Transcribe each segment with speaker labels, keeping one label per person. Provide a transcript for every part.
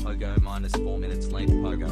Speaker 1: Pogo minus 4 minutes late Pogo.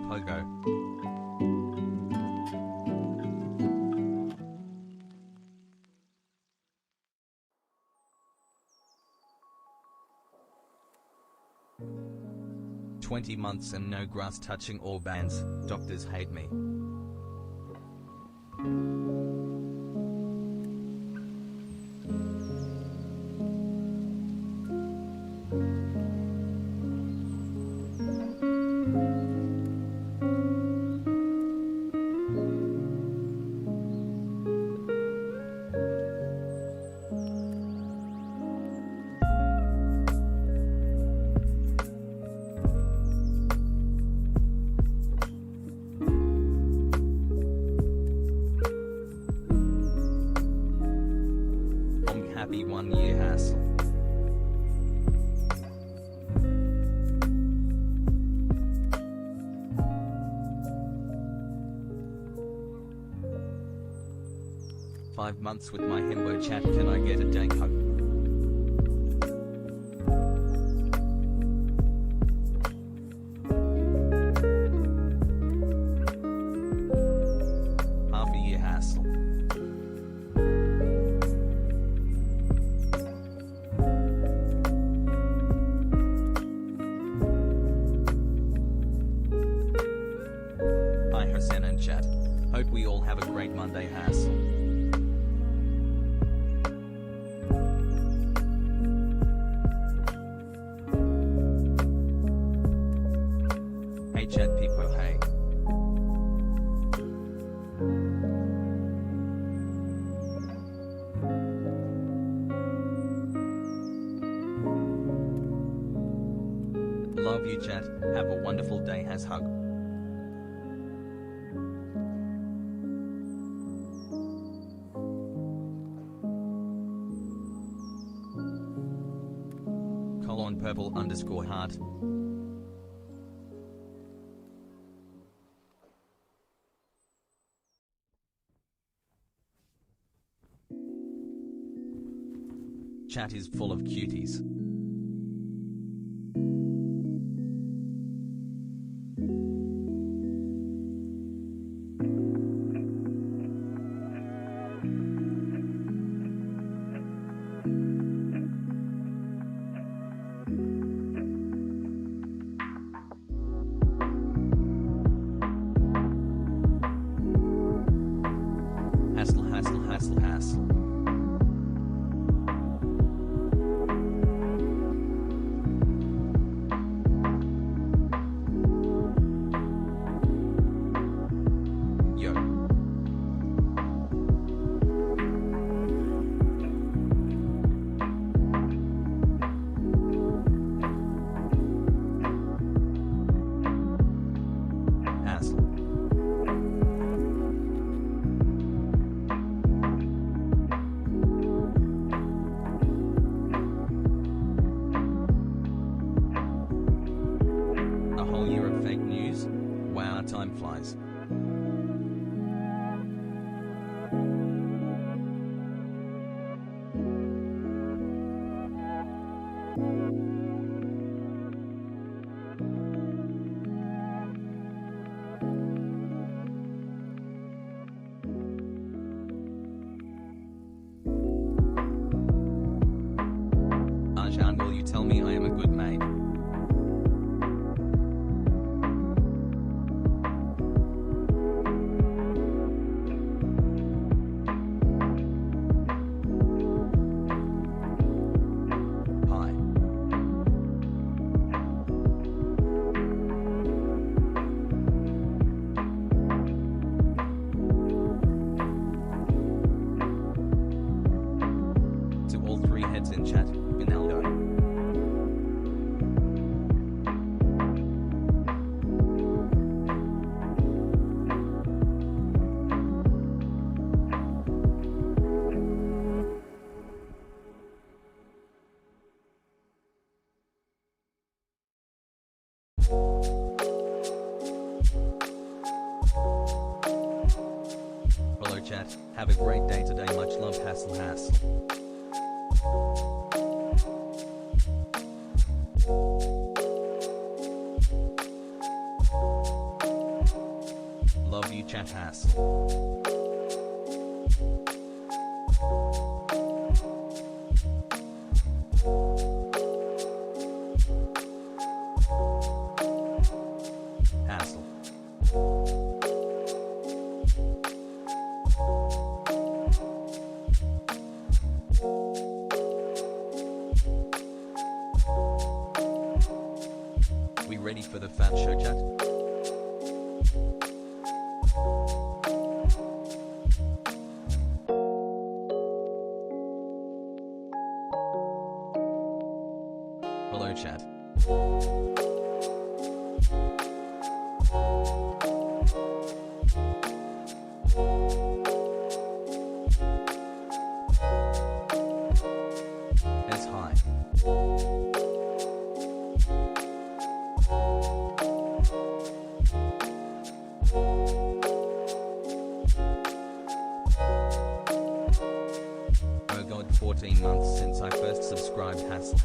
Speaker 1: Pogo. "20 months and no grass touching or bans, doctors hate me." Happy 1 year hassle. "5 months with my himbo chat, can I get a dank hug?" Half a year hassle. Hi Hasan and chat. Hope we all have a great Monday hassle. Hey chat people, hey. Love you chat, have a wonderful day has hug. _purple_heart. Chat is full of cuties. Hassle. Yo. Hassle. flies. Arjan, will you tell me I am a good maid? Hi. To all three heads in chat, Binaldo. Hello chat, have a great day today, much love, hassle. Love you chat, hassle. Hassle. We ready for the fat show chat? Hello chat. As high. Oh god, 14 months since I first subscribed, hassle.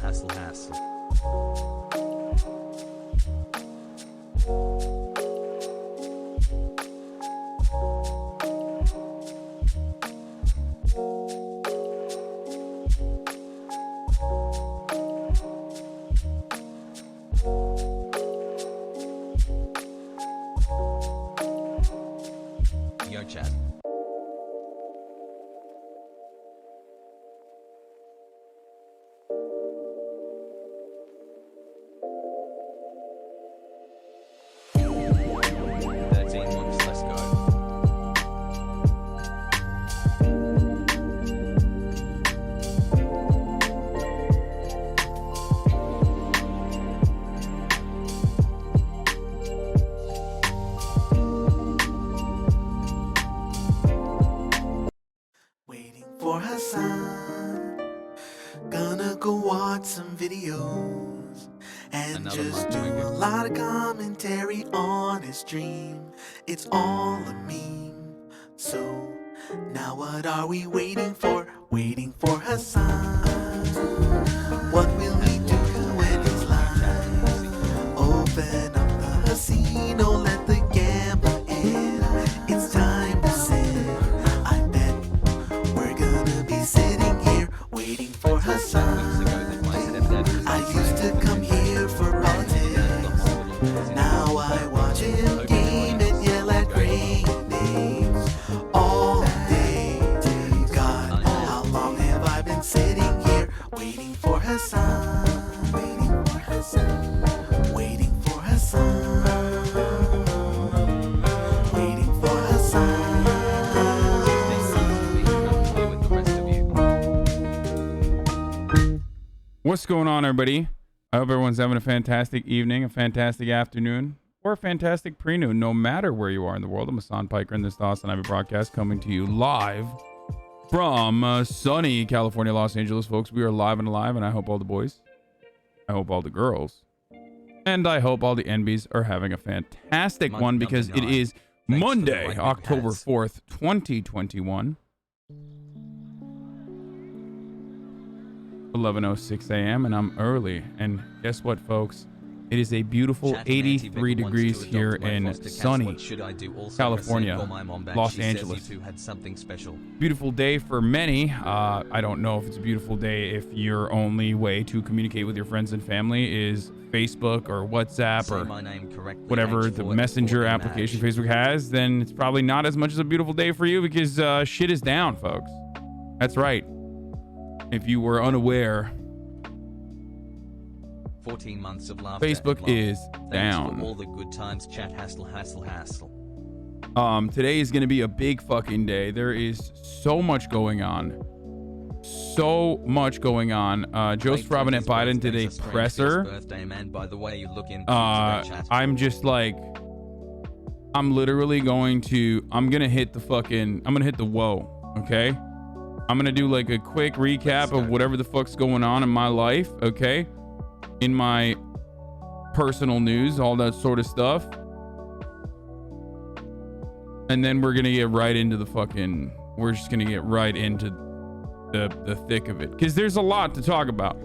Speaker 1: Yo chat. Let's go.
Speaker 2: Waiting for Hasan. Gonna go watch some videos and
Speaker 1: Another
Speaker 2: just do
Speaker 1: mukbang.
Speaker 2: a lot of commentary on his stream. It's all a meme. So now what are we waiting for? Waiting for Hasan. What will he do when he's live? Open up the casino, let the gamble in. It's time to sit. I bet we're gonna be sitting here waiting for Hasan. I used to come here for politics. Now I watch him game and yell at great names all day. God, how long have I been sitting here waiting for Hasan? Waiting for Hasan. Waiting for Hasan. Waiting for Hasan.
Speaker 3: What's going on, everybody? I hope everyone's having a fantastic evening, a fantastic afternoon, or a fantastic pre-noon, no matter where you are in the world. I'm Hasan Piker, and this is the HasanAbi broadcast coming to you live from sunny California, Los Angeles, folks. We are live and alive, and I hope all the boys, I hope all the girls, And I hope all the NBs are having a fantastic
Speaker 1: Month
Speaker 3: one
Speaker 1: number
Speaker 3: because it
Speaker 1: 9.
Speaker 3: is
Speaker 1: Thanks for the
Speaker 3: Monday,
Speaker 1: right
Speaker 3: October
Speaker 1: pads.
Speaker 3: 4th, 2021. 11:06 a.m. and I'm early. And guess what, folks? It is a beautiful
Speaker 1: Chat and
Speaker 3: 83
Speaker 1: Anti-vax wants
Speaker 3: degrees
Speaker 1: to
Speaker 3: here
Speaker 1: adopt my
Speaker 3: in
Speaker 1: foster cats.
Speaker 3: sunny
Speaker 1: What should I do? Also,
Speaker 3: California,
Speaker 1: I sent my mom back.
Speaker 3: Los
Speaker 1: She
Speaker 3: Angeles.
Speaker 1: says you two had something special.
Speaker 3: Beautiful day for many. I don't know if it's a beautiful day if your only way to communicate with your friends and family is Facebook or WhatsApp
Speaker 1: Say
Speaker 3: or
Speaker 1: my name correctly,
Speaker 3: whatever the
Speaker 1: H4
Speaker 3: messenger
Speaker 1: for the
Speaker 3: application
Speaker 1: match.
Speaker 3: Facebook has, then it's probably not as much as a beautiful day for you because shit is down, folks. That's right. If you were unaware,
Speaker 1: 14 months of laughter.
Speaker 3: Facebook
Speaker 1: and love.
Speaker 3: is
Speaker 1: Thanks
Speaker 3: down.
Speaker 1: for all the good times. Chat, hassle.
Speaker 3: Today is going to be a big fucking day. There is so much going on. Joe Robin at Biden did a presser.
Speaker 1: Birthday, man. By the way, you look in chat.
Speaker 3: I'm just like, I'm gonna hit the whoa, okay? I'm gonna do like a quick recap of whatever the fuck's going on in my life, okay? In my personal news, all that sort of stuff. And then we're gonna get right into the thick of it, because there's a lot to talk about.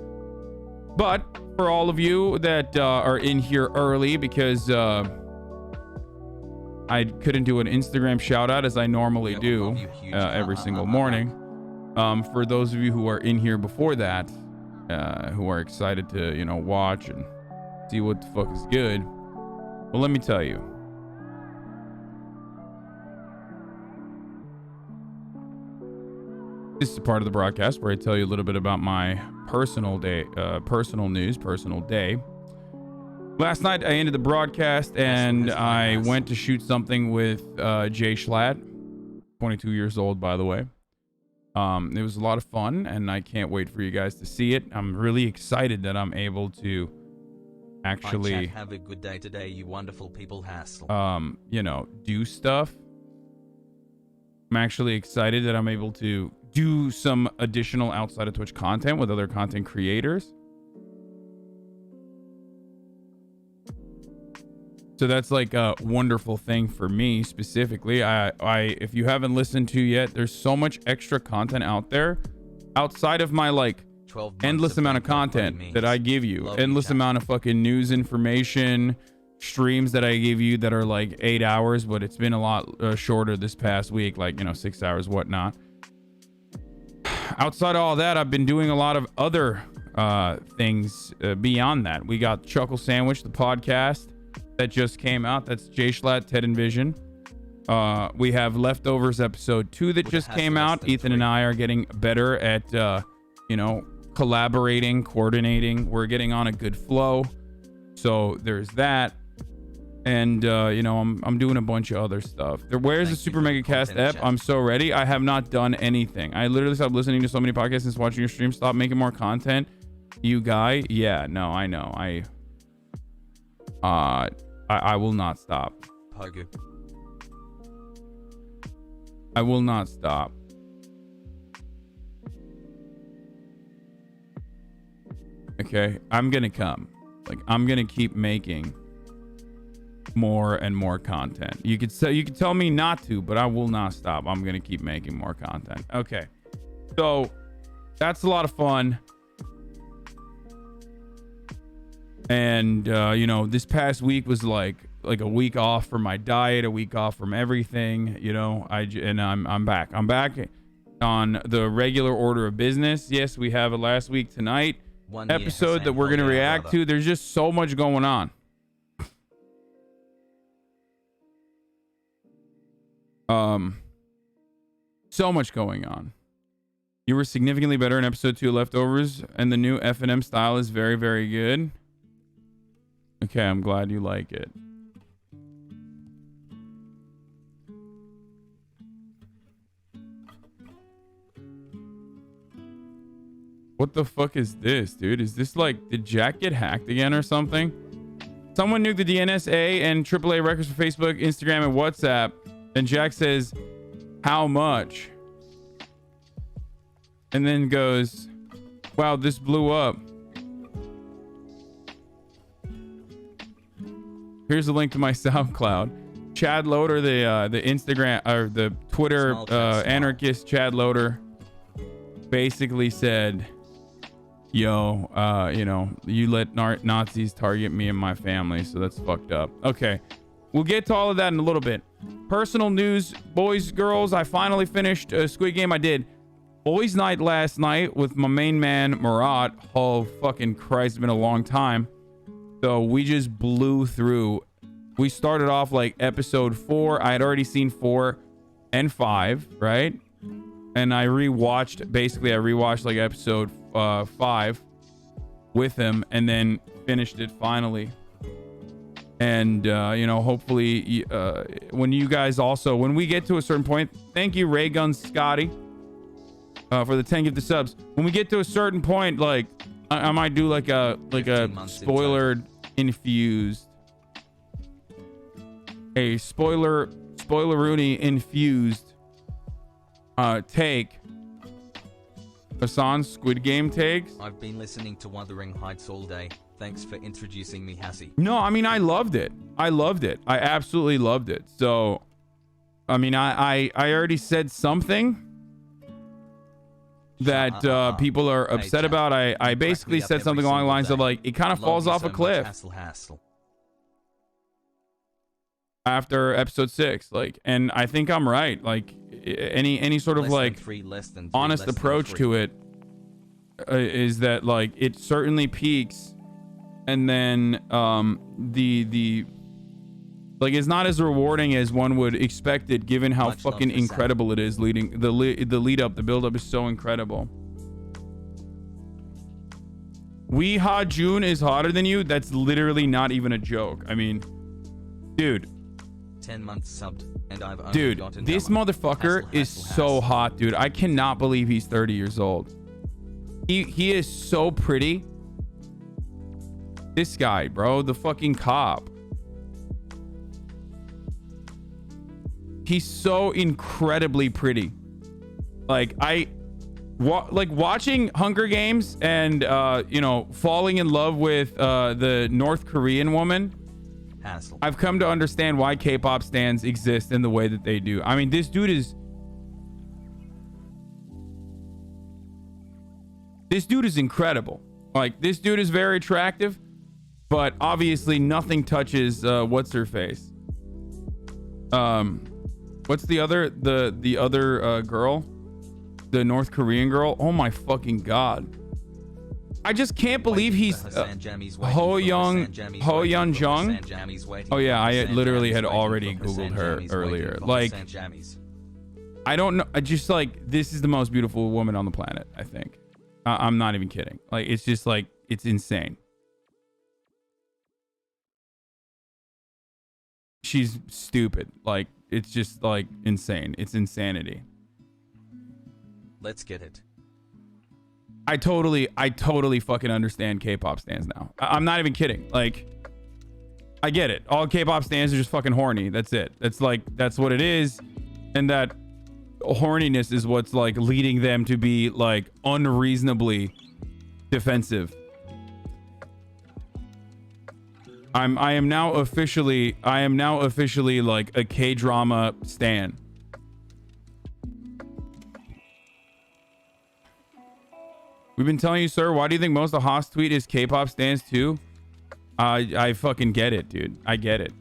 Speaker 3: But for all of you that are in here early, because I couldn't do an Instagram shout out as I normally do every single morning. For those of you who are in here before that, who are excited to, watch and see what the fuck is good, well, let me tell you. This is a part of the broadcast where I tell you a little bit about my personal day. Last night, I ended the broadcast and I went to shoot something with Jay Schlatt, 22 years old, by the way. It was a lot of fun and I can't wait for you guys to see it. I'm really excited that I'm able to actually
Speaker 1: have a good day today, you wonderful people. Hassle.
Speaker 3: Do stuff. I'm actually excited that I'm able to do some additional outside of Twitch content with other content creators. So that's like a wonderful thing for me specifically. If you haven't listened to yet, there's so much extra content out there outside of my like endless amount of content that I give you, endless amount of fucking news information, streams that I give you that are like 8 hours, but it's been a lot shorter this past week, like 6 hours, whatnot. Outside of all that, I've been doing a lot of other things beyond that. We got Chuckle Sandwich, the podcast that just came out. That's Jay Schlatt, Ted and Vision. We have Leftovers episode 2 that just came out. Ethan and I are getting better at, collaborating, coordinating. We're getting on a good flow. So there's that. And, I'm doing a bunch of other stuff. Where's the Super Mega Cast app? I'm so ready. I have not done anything. I literally stopped listening to so many podcasts since watching your stream. Stop making more content. You guy? Yeah, no, I know. I will not stop. I will not stop. Okay, I'm gonna come. I'm gonna keep making more and more content. You could tell me not to, but I will not stop. I'm gonna keep making more content. Okay, so that's a lot of fun. And this past week was like a week off from my diet, a week off from everything. I'm back. I'm back on the regular order of business. Yes, we have a last week tonight episode that we're gonna react to. There's just so much going on. So much going on. You were significantly better in episode 2 Leftovers, and the new F&M style is very, very good. Okay, I'm glad you like it. What the fuck is this, dude? Is this did Jack get hacked again or something? Someone nuked the DNSA and AAA records for Facebook, Instagram, and WhatsApp. And Jack says, how much? And then goes, wow, this blew up. Here's a link to my SoundCloud. Chad Loader, the Instagram or the Twitter anarchist Chad Loader, basically said, "Yo, you know, you let Nazis target me and my family, so that's fucked up." Okay, we'll get to all of that in a little bit. Personal news, boys, girls. I finally finished Squid Game. I did boys' night last night with my main man Murat. Oh fucking Christ, it's been a long time. So we just blew through. We started off like episode 4. I had already seen 4 and 5, right? And I rewatched like episode 5 with him, and then finished it finally. And you know, hopefully when we get to a certain point, thank you Raygun Scotty for the 10 gifted subs. When we get to a certain point, like I might do like a spoiler infused, a spoiler-Rooney infused take. Hasan's Squid Game takes.
Speaker 1: I've been listening to Wuthering Heights all day. Thanks for introducing me, Hassie.
Speaker 3: No, I mean, I loved it. I absolutely loved it. So, I mean, I already said something that people are upset about. I basically said something along the lines of like, it kind of falls off a cliff after episode 6. Like, and I think I'm right. Like, any sort of like honest approach to it is that like it certainly peaks, and then the like it's not as rewarding as one would expect it, given how fucking incredible it is. Leading the lead up, the build up is so incredible. Ha June is hotter than you. That's literally not even a joke. I mean, dude.
Speaker 1: 10 months subbed, and I've only
Speaker 3: dude,
Speaker 1: gotten
Speaker 3: this motherfucker is so hot, dude. I cannot believe he's 30 years old. He is so pretty. This guy, bro, the fucking cop. He's so incredibly pretty. Like like watching Hunger Games and you know, falling in love with the North Korean woman.
Speaker 1: Hassle.
Speaker 3: I've come to understand why K-pop stans exist in the way that they do. I mean, this dude is incredible. Like, this dude is very attractive, but obviously nothing touches what's her face. What's the other girl? The North Korean girl? Oh my fucking god. I just can't believe he's Ho Yeon Jung. Oh yeah, I literally had already googled her earlier. Like, I don't know. I just like, this is the most beautiful woman on the planet, I think. I'm not even kidding. Like, it's just like, it's insane. She's stupid. Like, it's just like insane. It's insanity.
Speaker 1: Let's get it.
Speaker 3: I totally fucking understand K-pop stans now. I'm not even kidding. Like, I get it. All K-pop stans are just fucking horny. That's it. That's like, that's what it is. And that horniness is what's like leading them to be like unreasonably defensive. I am now officially like a K-drama stan. We've been telling you, sir. Why do you think most of Haas tweet is K-pop stans too? I fucking get it, dude. I get it.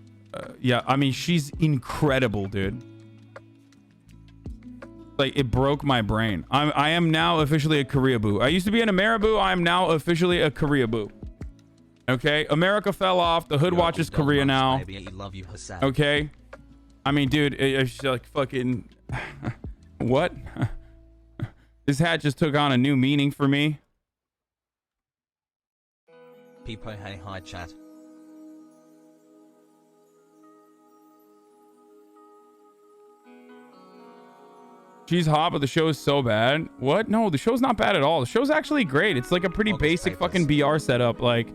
Speaker 3: Yeah, I mean, she's incredible, dude. Like, it broke my brain. I am now officially a Korea boo. I used to be an Ameriboo. I am now officially a Korea boo. Okay, America fell off. The hood watches Korea now. Okay, I mean, dude, it's like fucking what? This hat just took on a new meaning for me.
Speaker 1: People, hey, hi, chat.
Speaker 3: She's hot, but the show is so bad. What? No, the show's not bad at all. The show's actually great. It's like a pretty basic fucking BR setup. Like,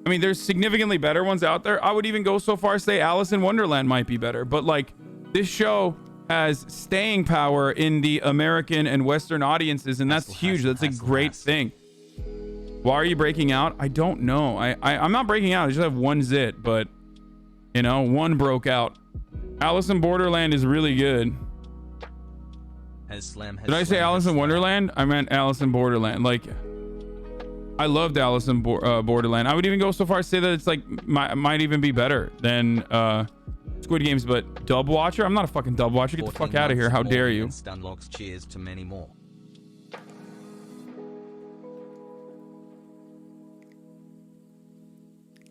Speaker 3: I mean, there's significantly better ones out there. I would even go so far as say Alice in Wonderland might be better. But like, this show has staying power in the American and Western audiences, and that's huge. That's a great thing. Why are you breaking out? I don't know. I'm not breaking out. I just have one zit, but You know, one broke out. Alice in Borderland is really good. Did I say Alice in Wonderland? I meant Alice in Borderland. Like, I loved Alice in Borderland. I would even go so far as to say that it's like might even be better than Squid Games, but dub watcher? I'm not a fucking dub watcher. Get the fuck out of here. How dare you?
Speaker 1: Cheers to many more.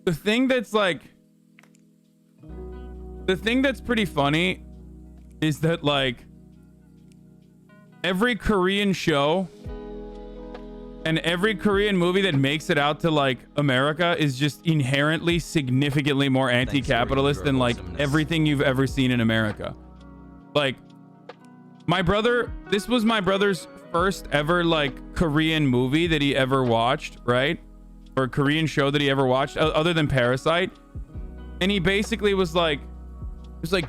Speaker 3: The thing that's pretty funny is that like every Korean show and every Korean movie that makes it out to like America is just inherently significantly more anti-capitalist than like everything you've ever seen in America. Like this was my brother's first ever like Korean movie that he ever watched, right? Or Korean show that he ever watched other than Parasite. And he basically was like,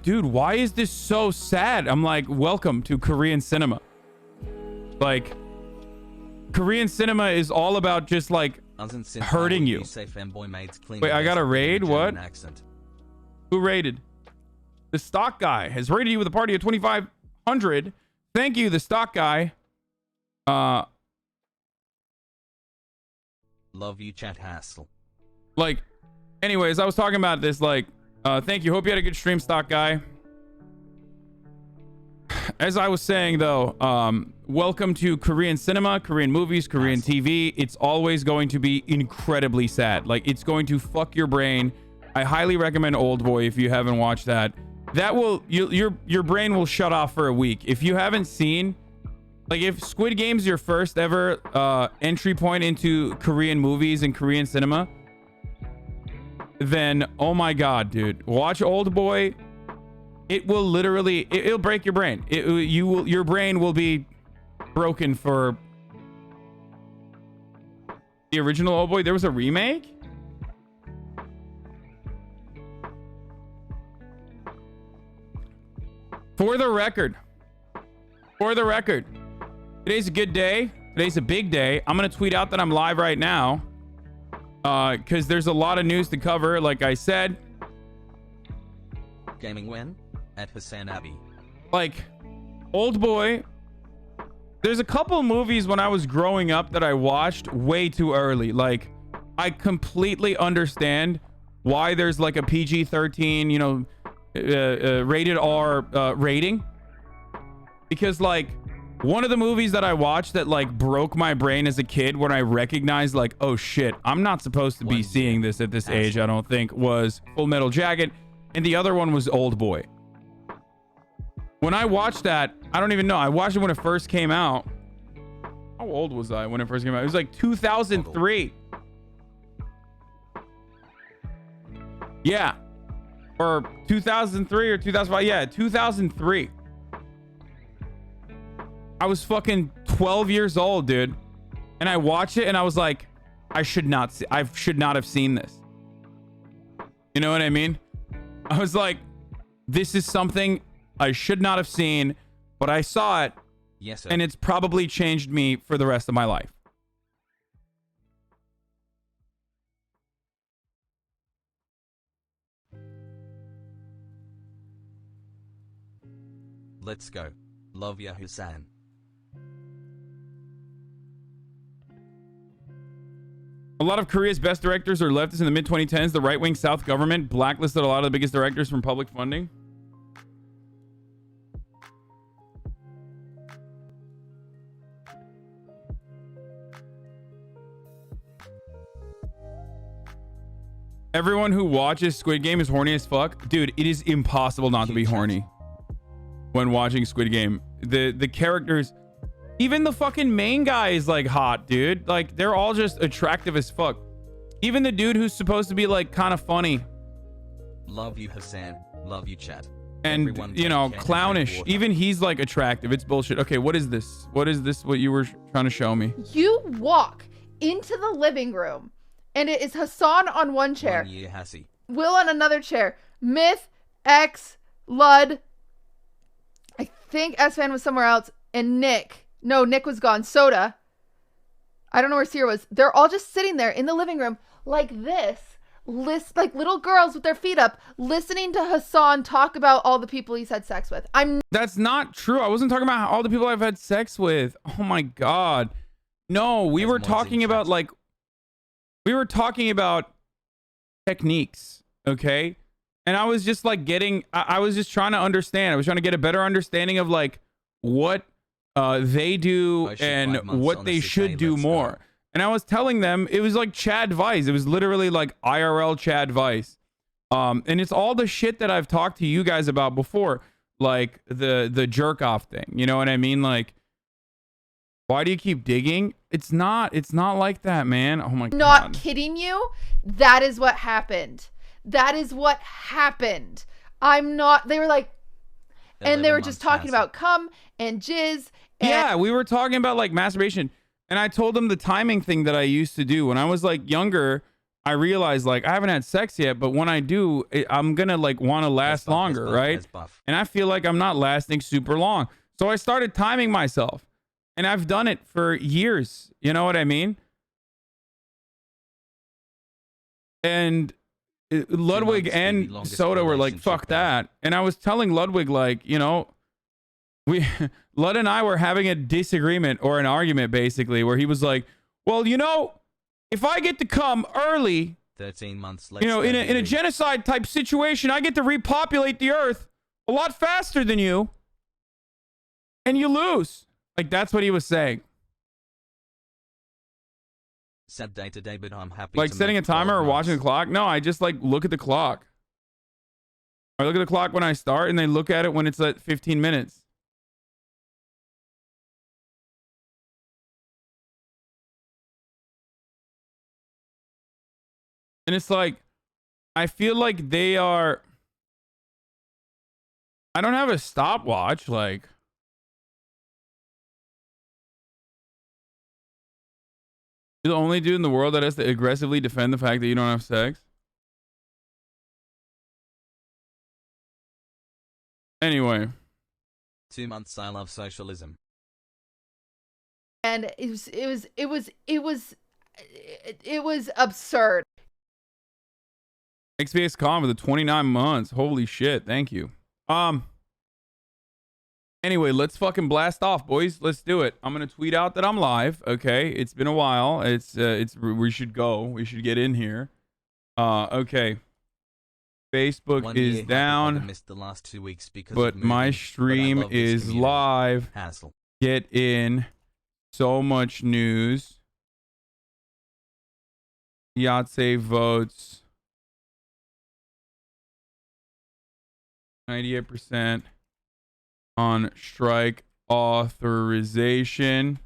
Speaker 3: dude, why is this so sad? I'm like, welcome to Korean cinema. Like, Korean cinema is all about just like hurting you. Wait, I got a raid? What? Who raided? The stock guy has raided you with a party of 2,500. Thank you, the stock guy.
Speaker 1: Love you, chat hassle.
Speaker 3: Like, anyways, I was talking about this. Like, thank you. Hope you had a good stream, stock guy. As I was saying, though, welcome to Korean cinema, Korean movies, Korean TV. It's always going to be incredibly sad. Like, it's going to fuck your brain. I highly recommend Old Boy if you haven't watched that. That will your brain will shut off for a week if you haven't seen. Like, if Squid Game's your first ever entry point into Korean movies and Korean cinema, then oh my god, dude, watch Old Boy. It will literally, it'll break your brain. Your brain will be broken for the original Old Boy. There was a remake. For the record, today's a good day. Today's a big day. I'm gonna tweet out that I'm live right now, because there's a lot of news to cover. Like I said,
Speaker 1: gaming when at HasanAbi.
Speaker 3: Like, Old Boy. There's a couple movies when I was growing up that I watched way too early. Like, I completely understand why there's like a PG-13, you know, rated R rating, because like one of the movies that I watched that like broke my brain as a kid when I recognized like, oh shit, I'm not supposed to be seeing this at this age, I don't think, was Full Metal Jacket, and the other one was Old Boy. When I watched that, I don't even know, I watched it when it first came out. How old was I when it first came out? It was like 2003. Yeah. Or 2003 or 2005. Yeah, 2003. I was fucking 12 years old, dude. And I watched it and I was like, I should not have seen this. You know what I mean? I was like, this is something I should not have seen, but I saw it.
Speaker 1: Yes, sir.
Speaker 3: And it's probably changed me for the rest of my life.
Speaker 1: Let's go. Love ya, Hasan.
Speaker 3: A lot of Korea's best directors are leftists in the mid-2010s. The right-wing South government blacklisted a lot of the biggest directors from public funding. Everyone who watches Squid Game is horny as fuck. Dude, it is impossible not to be horny when watching Squid Game. The characters, even the fucking main guy is like hot, dude. Like, they're all just attractive as fuck. Even the dude who's supposed to be like kind of funny.
Speaker 1: Love you, Hasan. Love you, chat.
Speaker 3: And
Speaker 1: Everyone
Speaker 3: you know, clownish. Even he's like attractive. It's bullshit. Okay, what is this? What is this? What you were trying to show me?
Speaker 4: You walk into the living room and it is Hasan on one chair, Will on another chair, Myth, X, Lud, I think S-Fan was somewhere else, and Nick. No, Nick was gone. Soda. I don't know where Sierra was. They're all just sitting there in the living room like this, like little girls with their feet up, listening to Hasan talk about all the people he's had sex with.
Speaker 3: That's not true. I wasn't talking about all the people I've had sex with. Oh my God. No, we were talking about techniques, okay? And I was just like I was just trying to understand. I was trying to get a better understanding of like what they do and what they should do more. And I was telling them it was like Chadvice. It was literally like IRL Chadvice. And it's all the shit that I've talked to you guys about before, like the jerk off thing. You know what I mean? Like, why do you keep digging? It's not like that, man. Oh my God.
Speaker 4: Not kidding you. That is what happened. That is what happened. I'm not. They were like, and they were just talking about cum and jizz. And
Speaker 3: yeah, we were talking about like masturbation. And I told them the timing thing that I used to do when I was like younger. I realized like I haven't had sex yet, but when I do, I'm gonna like want to last longer, right? And I feel like I'm not lasting super long, so I started timing myself, and I've done it for years. You know what I mean? And Ludwig and Soda were like, "Fuck that," and I was telling Ludwig like, you know, Lud and I were having a disagreement or an argument basically where he was like, well, you know, if I get to come early,
Speaker 1: 13 months later,
Speaker 3: you know, in a genocide type situation, I get to repopulate the earth a lot faster than you, and you lose. Like, that's what he was saying.
Speaker 1: Sad day today, but I'm happy.
Speaker 3: Like setting a timer or watching the clock? No, I just like look at the clock. I look at the clock when I start, and they look at it when it's at 15 minutes. And it's like, I feel like they are. I don't have a stopwatch. Like, you're the only dude in the world that has to aggressively defend the fact that you don't have sex. Anyway.
Speaker 1: 2 months. I love socialism.
Speaker 4: And it was absurd.
Speaker 3: XPXCon for the 29 months. Holy shit. Thank you. Anyway, let's fucking blast off, boys. Let's do it. I'm going to tweet out that I'm live. Okay. It's been a while. We should go. We should get in here. Okay. Facebook is down.
Speaker 1: Missed the last 2 weeks because
Speaker 3: but my stream is live.
Speaker 1: Hassle.
Speaker 3: Get in. So much news. IATSE votes. 98% on strike authorization.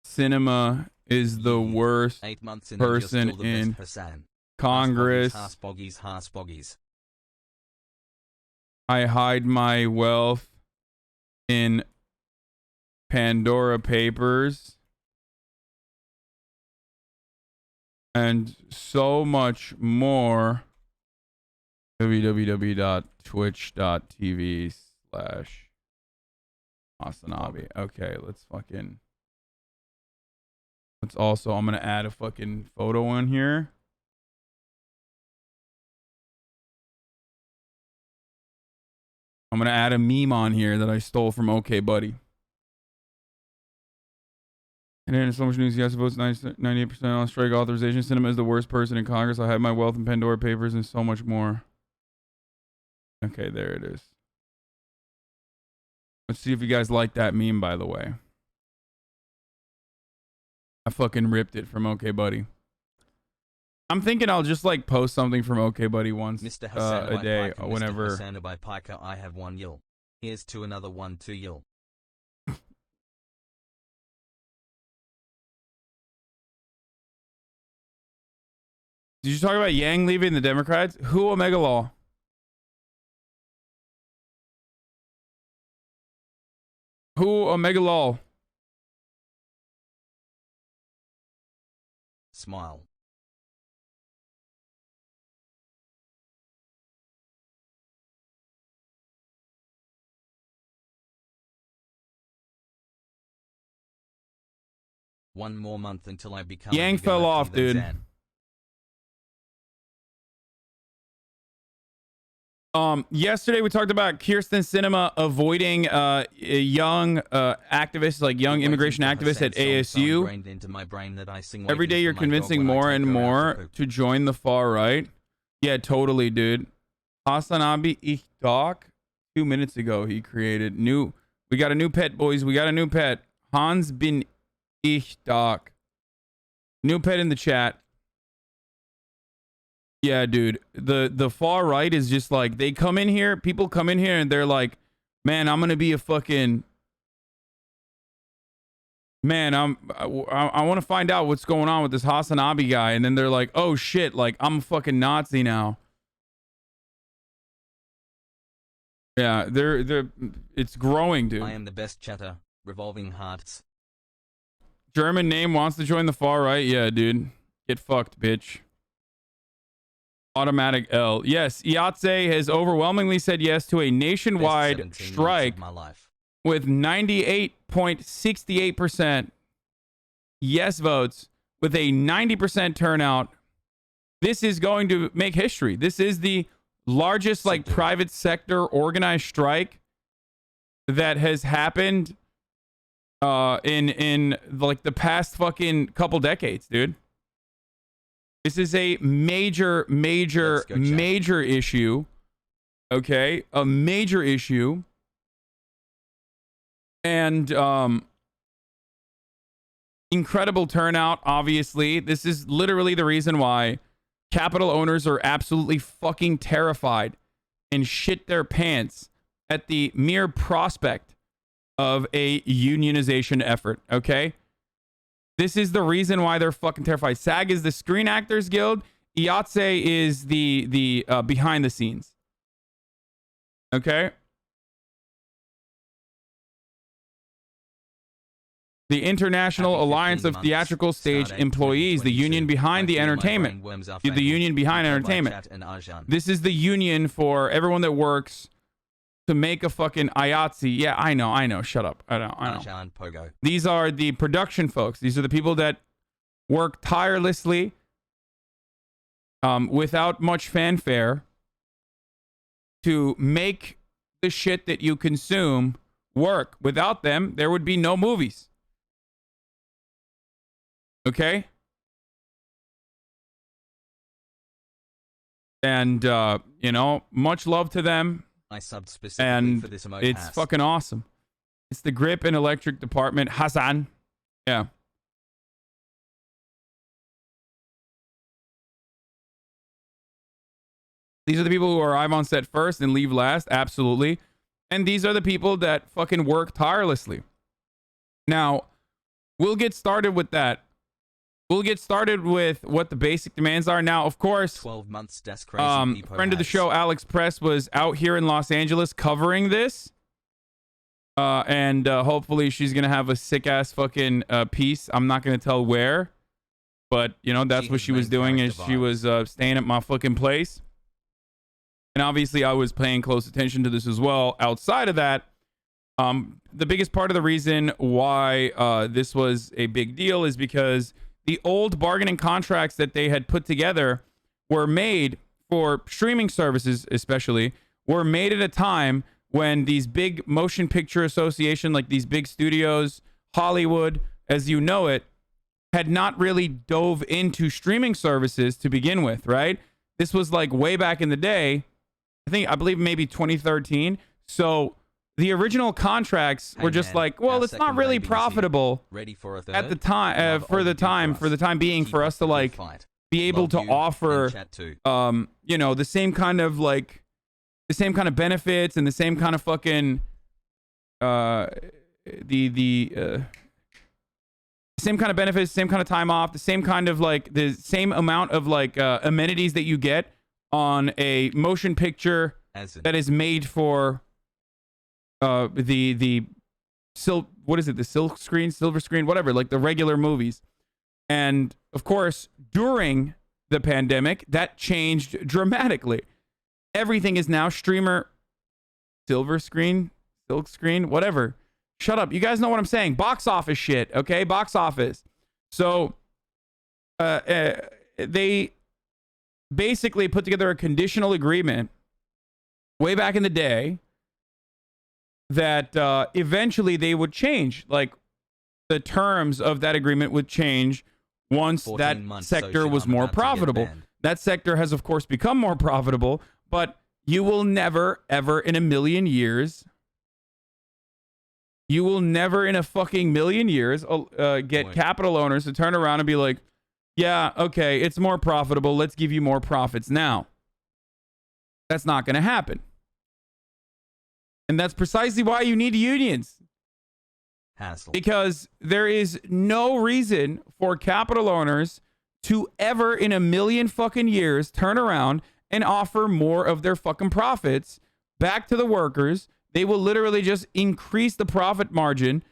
Speaker 3: Sinema is the worst
Speaker 1: 8 months in
Speaker 3: person in Congress.
Speaker 1: Boggies.
Speaker 3: I hide my wealth in Pandora Papers. And so much more. www.twitch.tv/HasanAbi. Okay, let's also, I'm gonna add a fucking photo in here. I'm gonna add a meme on here that I stole from OK Buddy. And then so much news. Yes, votes 98% on strike authorization. Sinema is the worst person in Congress. I hide my wealth in Pandora Papers and so much more. Okay, there it is. Let's see if you guys like that meme, by the way. I fucking ripped it from OK Buddy. I'm thinking I'll just like post something from OK Buddy once
Speaker 1: Mr. Hasan
Speaker 3: a day,
Speaker 1: Mr.
Speaker 3: whenever.
Speaker 1: HasanAbi Piker, I have 1 yil. Here's to another 1 2 yil.
Speaker 3: Did you talk about Yang leaving the Democrats? Who Omega Law? Who Omega Law?
Speaker 1: Smile. One more month until I become.
Speaker 3: Yang fell off, dude. Yesterday we talked about Sen Sinema avoiding young activists, like young immigration activists at ASU. Every day you're convincing more and more to join the far right. Yeah, totally, dude. HasanAbi ich doc. 2 minutes ago he created new. We got a new pet, boys. We got a new pet. Hans bin ich doc. New pet in the chat. Yeah, dude. The far right is just like, they come in here, people come in here and they're like, man, I'm gonna be a fucking man. I want to find out what's going on with this HasanAbi guy, and then they're like, oh shit, like I'm a fucking Nazi now. Yeah, it's growing, dude.
Speaker 1: I am the best chatter. Revolving hearts.
Speaker 3: German name wants to join the far right. Yeah, dude. Get fucked, bitch. Automatic L. Yes, IATSE has overwhelmingly said yes to a nationwide strike with 98.68% yes votes with a 90% turnout. This is going to make history. This is the largest like private sector organized strike that has happened in like the past fucking couple decades, dude. This is a major issue. Okay, a major issue. And incredible turnout, obviously. This is literally the reason why Capitol owners are absolutely fucking terrified and shit their pants at the mere prospect of a unionization effort, okay? This is the reason why they're fucking terrified. SAG is the Screen Actors Guild. IATSE is the behind the scenes. Okay? The International Alliance of Theatrical Stage Employees, the union behind the entertainment. The union behind entertainment. This is the union for everyone that works to make a fucking IATSE. Yeah, I know. Shut up. I know. These are the production folks. These are the people that work tirelessly without much fanfare to make the shit that you consume work. Without them, there would be no movies. Okay? And, you know, much love to them.
Speaker 1: I subbed specifically for this emote.
Speaker 3: It's fucking awesome. It's the grip and electric department. Hasan. Yeah. These are the people who arrive on set first and leave last. Absolutely. And these are the people that fucking work tirelessly. Now, we'll get started with that. We'll get started with what the basic demands are. Now, of course,
Speaker 1: 12 months desk crazy
Speaker 3: friend of the show, Alex Press, was out here in Los Angeles covering this. And hopefully she's going to have a sick-ass fucking piece. I'm not going to tell where. But, you know, that's what she was doing, is she was staying at my fucking place. And obviously I was paying close attention to this as well. Outside of that, the biggest part of the reason why this was a big deal is because the old bargaining contracts that they had put together were made for streaming services, especially, were made at a time when these big motion picture association, like these big studios, Hollywood, as you know it, had not really dove into streaming services to begin with, right? This was like way back in the day. I believe maybe 2013. So the original contracts were just like, well, it's not really profitable at the time, for the time being, for us to like be able to offer, you know, the same kind of benefits and the same kind of fucking, same kind of benefits, same kind of time off, the same kind of like, the same amount of like amenities that you get on a motion picture that is made for the silk screen, silver screen, whatever, like the regular movies. And of course, during the pandemic, that changed dramatically. Everything is now streamer, silver screen, silk screen, whatever. Shut up. You guys know what I'm saying. Box office shit. Okay. Box office. So, they basically put together a conditional agreement way back in the day that eventually they would change. Like, the terms of that agreement would change once that sector was more profitable. That sector has, of course, become more profitable, but you will never, ever in a million years, you will never in a fucking million years get capital owners to turn around and be like, yeah, okay, it's more profitable. Let's give you more profits now. That's not going to happen. And that's precisely why you need unions.
Speaker 1: Hassle.
Speaker 3: Because there is no reason for capital owners to ever in a million fucking years turn around and offer more of their fucking profits back to the workers. They will literally just increase the profit margin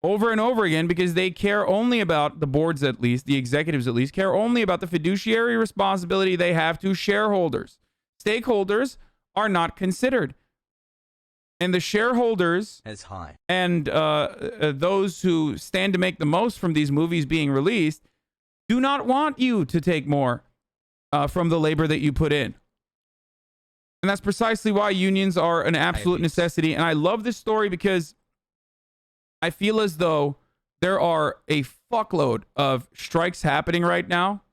Speaker 3: over and over again because they care only about, the boards at least, the executives at least, care only about the fiduciary responsibility they have to shareholders. Stakeholders are not considered. And the shareholders
Speaker 1: as high
Speaker 3: and those who stand to make the most from these movies being released do not want you to take more from the labor that you put in. And that's precisely why unions are an absolute necessity. And I love this story because I feel as though there are a fuckload of strikes happening right now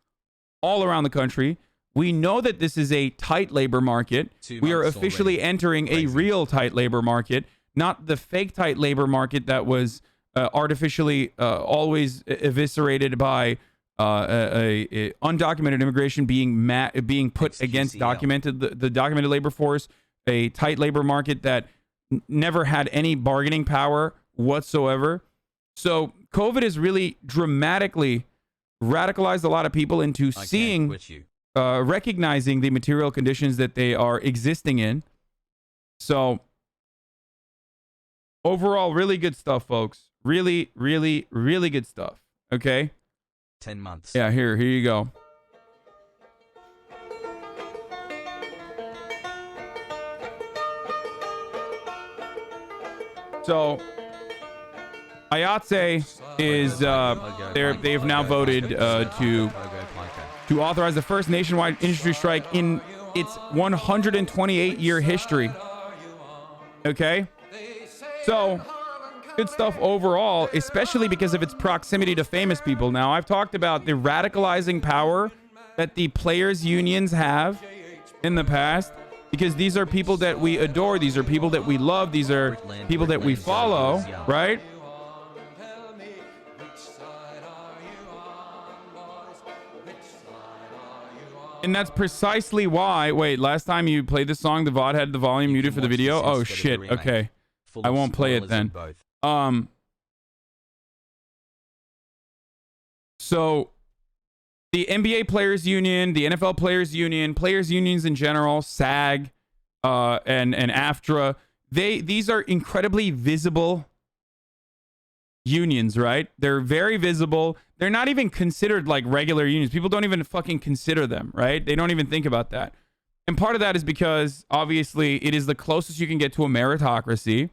Speaker 3: all around the country. We know that this is a tight labor market. We are officially entering a real tight labor market, not the fake tight labor market that was artificially always eviscerated by a undocumented immigration being put against documented, the documented labor force, a tight labor market that never had any bargaining power whatsoever. So COVID has really dramatically radicalized a lot of people into seeing, recognizing the material conditions that they are existing in. So overall, really good stuff, folks. Really, really, really good stuff. Okay.
Speaker 1: 10 months.
Speaker 3: Yeah, here you go. So IATSE is they've now voted to authorize the first nationwide industry strike in its 128-year history. Okay? So, good stuff overall, especially because of its proximity to famous people. Now, I've talked about the radicalizing power that the players' unions have in the past, because these are people that we adore, these are people that we love, these are people that we follow, right? And that's precisely why... Wait, last time you played this song, the VOD had the volume muted for the video? Oh, shit. Okay. I won't play it then. So, the NBA Players Union, the NFL Players Union, players unions in general, SAG, and AFTRA, these are incredibly visible unions, right? They're very visible. They're not even considered like regular unions. People don't even fucking consider them, right? They don't even think about that. And part of that is because obviously it is the closest you can get to a meritocracy.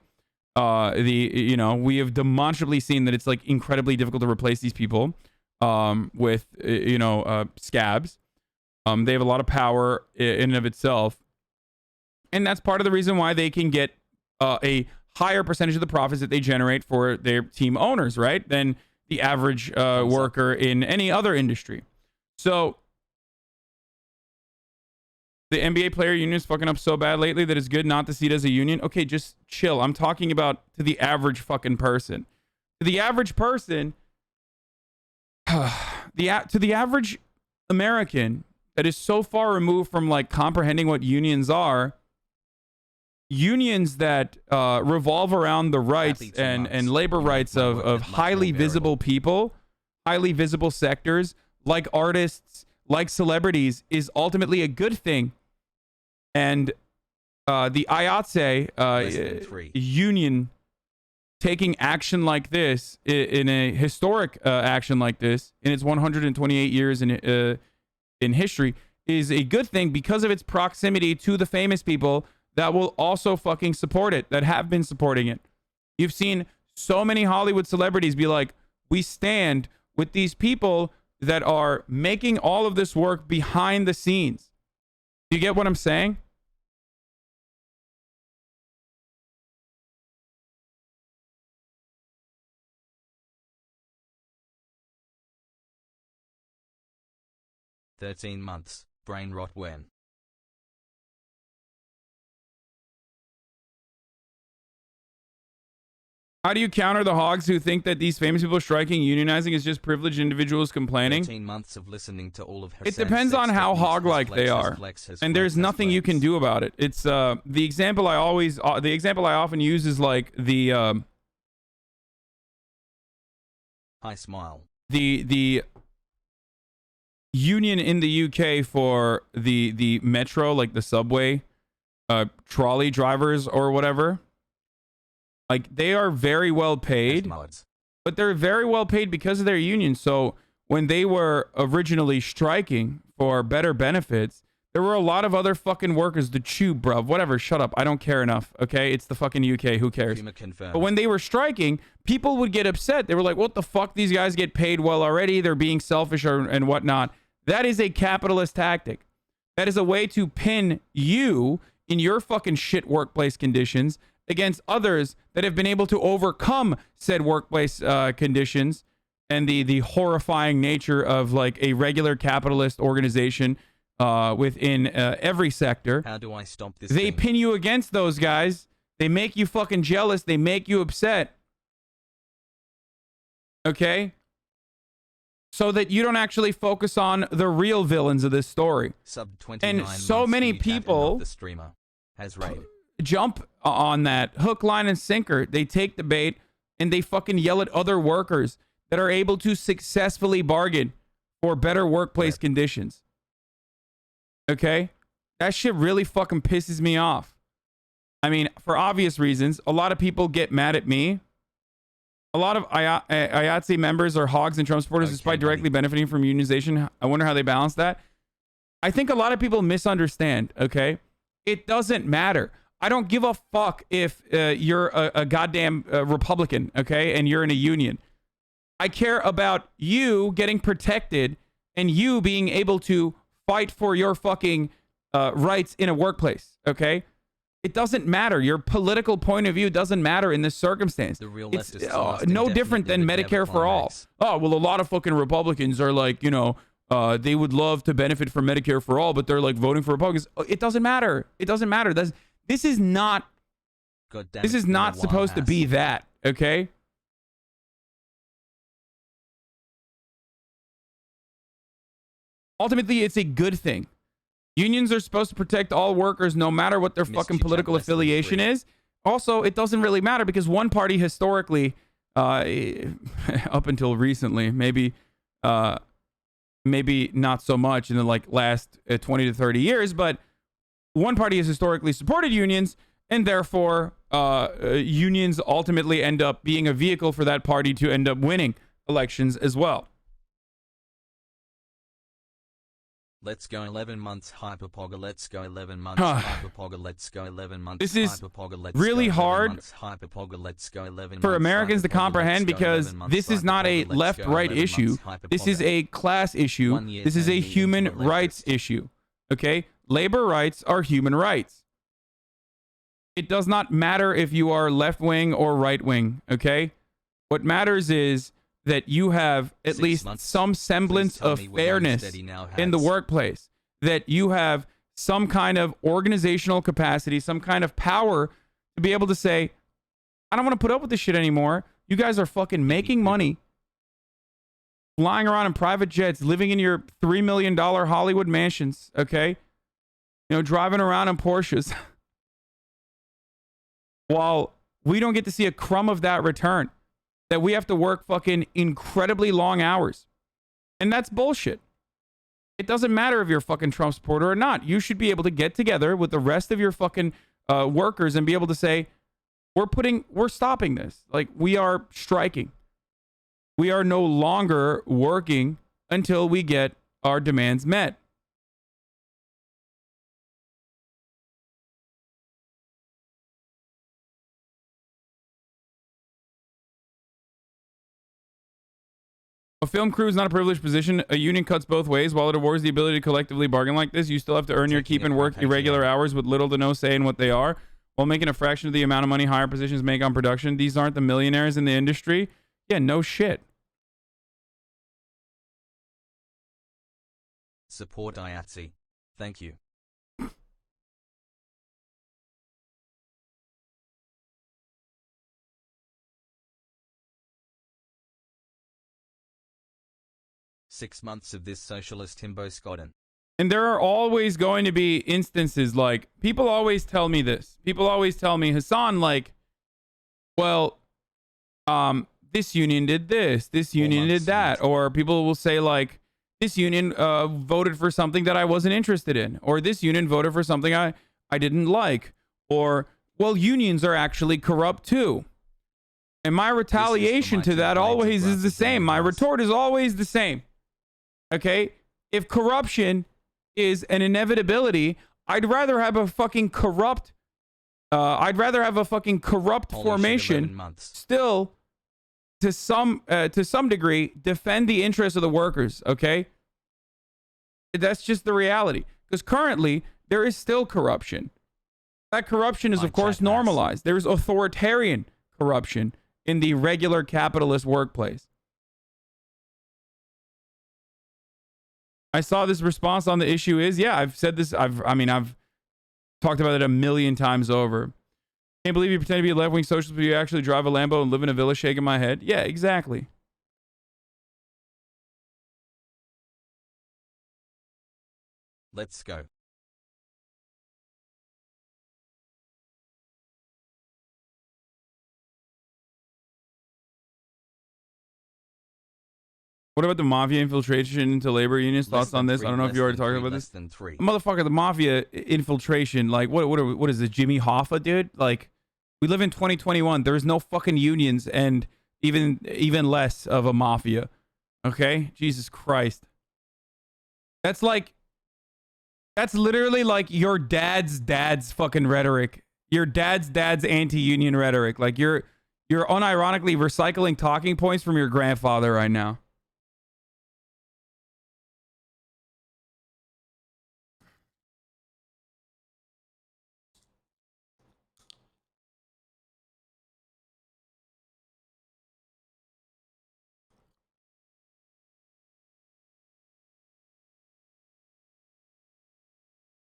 Speaker 3: We have demonstrably seen that it's like incredibly difficult to replace these people with scabs. They have a lot of power in and of itself. And that's part of the reason why they can get a higher percentage of the profits that they generate for their team owners, right, than the average worker in any other industry. So the NBA player union is fucking up so bad lately that it's good not to see it as a union. Okay, just chill. I'm talking about to the average fucking person. To the average person, to the average American that is so far removed from like comprehending what unions are, unions that revolve around the rights and labor rights of highly visible people, highly visible sectors, like artists, like celebrities, is ultimately a good thing. And the IATSE union taking action like this, in a historic action like this, in its 128 years in history, is a good thing because of its proximity to the famous people that will also fucking support it, that have been supporting it. You've seen so many Hollywood celebrities be like, we stand with these people that are making all of this work behind the scenes. Do you get what I'm saying?
Speaker 1: 13 months, brain rot when.
Speaker 3: How do you counter the hogs who think that these famous people striking, unionizing is just privileged individuals complaining?
Speaker 1: 13 months of listening to all of
Speaker 3: It depends on how hog-like they are, and there's nothing you can do about it. It's the example I often use is like the
Speaker 1: I smile.
Speaker 3: The union in the UK for the metro, like the subway trolley drivers or whatever. Like, they are very well paid, but they're very well paid because of their union. So when they were originally striking for better benefits, there were a lot of other fucking workers. The tube, bruv, whatever, shut up. I don't care enough, okay? It's the fucking UK. Who cares? But when they were striking, people would get upset. They were like, what the fuck? These guys get paid well already. They're being selfish and whatnot. That is a capitalist tactic. That is a way to pin you in your fucking shit workplace conditions against others that have been able to overcome said workplace conditions and the horrifying nature of like a regular capitalist organization within every sector.
Speaker 1: How do I stop this?
Speaker 3: They pin you against those guys. They make you fucking jealous. They make you upset. Okay? So that you don't actually focus on the real villains of this story. And so many people
Speaker 1: the streamer has raid.
Speaker 3: Jump on that hook, line, and sinker. They take the bait and they fucking yell at other workers that are able to successfully bargain for better workplace conditions. Okay? That shit really fucking pisses me off. I mean, for obvious reasons, a lot of people get mad at me. A lot of IATSE members are hogs and Trump supporters despite directly benefiting from unionization. I wonder how they balance that. I think a lot of people misunderstand, okay? It doesn't matter. I don't give a fuck if you're a goddamn Republican, okay, and you're in a union. I care about you getting protected and you being able to fight for your fucking rights in a workplace, okay? It doesn't matter. Your political point of view doesn't matter in this circumstance.
Speaker 1: The real
Speaker 3: it's no different than Medicare for all. Oh, well, a lot of fucking Republicans are like, you know, they would love to benefit from Medicare for all, but they're like voting for Republicans. It doesn't matter. It doesn't matter. This is not supposed to be that, okay? Ultimately, it's a good thing. Unions are supposed to protect all workers no matter what their fucking political affiliation is. Also, it doesn't really matter because one party historically, up until recently, maybe not so much in the like last 20 to 30 years, but one party has historically supported unions, and therefore unions ultimately end up being a vehicle for that party to end up winning elections as well.
Speaker 1: Let's go 11 months hyperpogger. Let's go 11 months hyperpogger. Let's go 11 months.
Speaker 3: This is really hard for Americans to comprehend because this is not a left-right issue. This is a class issue. This is a human rights issue. Okay? Labor rights are human rights. It does not matter if you are left-wing or right-wing. Okay? What matters is that you have at least some semblance of fairness in the workplace, that you have some kind of organizational capacity, some kind of power to be able to say, I don't want to put up with this shit anymore. You guys are fucking making money, flying around in private jets, living in your $3 million Hollywood mansions, okay? You know, driving around in Porsches. While we don't get to see a crumb of that return. That we have to work fucking incredibly long hours. And that's bullshit. It doesn't matter if you're a fucking Trump supporter or not. You should be able to get together with the rest of your fucking workers and be able to say, we're stopping this. Like, we are striking. We are no longer working until we get our demands met. A film crew is not a privileged position. A union cuts both ways. While it awards the ability to collectively bargain like this, you still have to earn your keep and work irregular hours with little to no say in what they are, while making a fraction of the amount of money higher positions make on production. These aren't the millionaires in the industry. Yeah, no shit.
Speaker 1: support IATSE. Thank you. "6 months of this socialist himbo Scotland."
Speaker 3: And there are always going to be instances like, people always tell me this. People always tell me, Hasan, like, well, this union did this union did that. Or people will say, like, this union voted for something that I wasn't interested in. Or this union voted for something I didn't like. Or, well, unions are actually corrupt too. And my retaliation to that always is the same. My retort is always the same. Okay? If corruption is an inevitability, I'd rather have a fucking corrupt formation still to some degree defend the interests of the workers, okay? That's just the reality. Because currently there is still corruption. That corruption is of course normalized. There's authoritarian corruption in the regular capitalist workplace. I saw this response on the issue is, yeah, I've said this. I've talked about it a million times over. Can't believe you pretend to be a left-wing socialist, but you actually drive a Lambo and live in a villa shaking my head. Yeah, exactly.
Speaker 1: Let's go.
Speaker 3: What about the mafia infiltration into labor unions? Thoughts on this? I don't know if you already talked about this. Motherfucker, the mafia infiltration. Like, what is it, Jimmy Hoffa, dude? Like, we live in 2021. There's no fucking unions and even less of a mafia. Okay? Jesus Christ. That's literally like your dad's fucking rhetoric. Your dad's anti-union rhetoric. Like, you're unironically recycling talking points from your grandfather right now.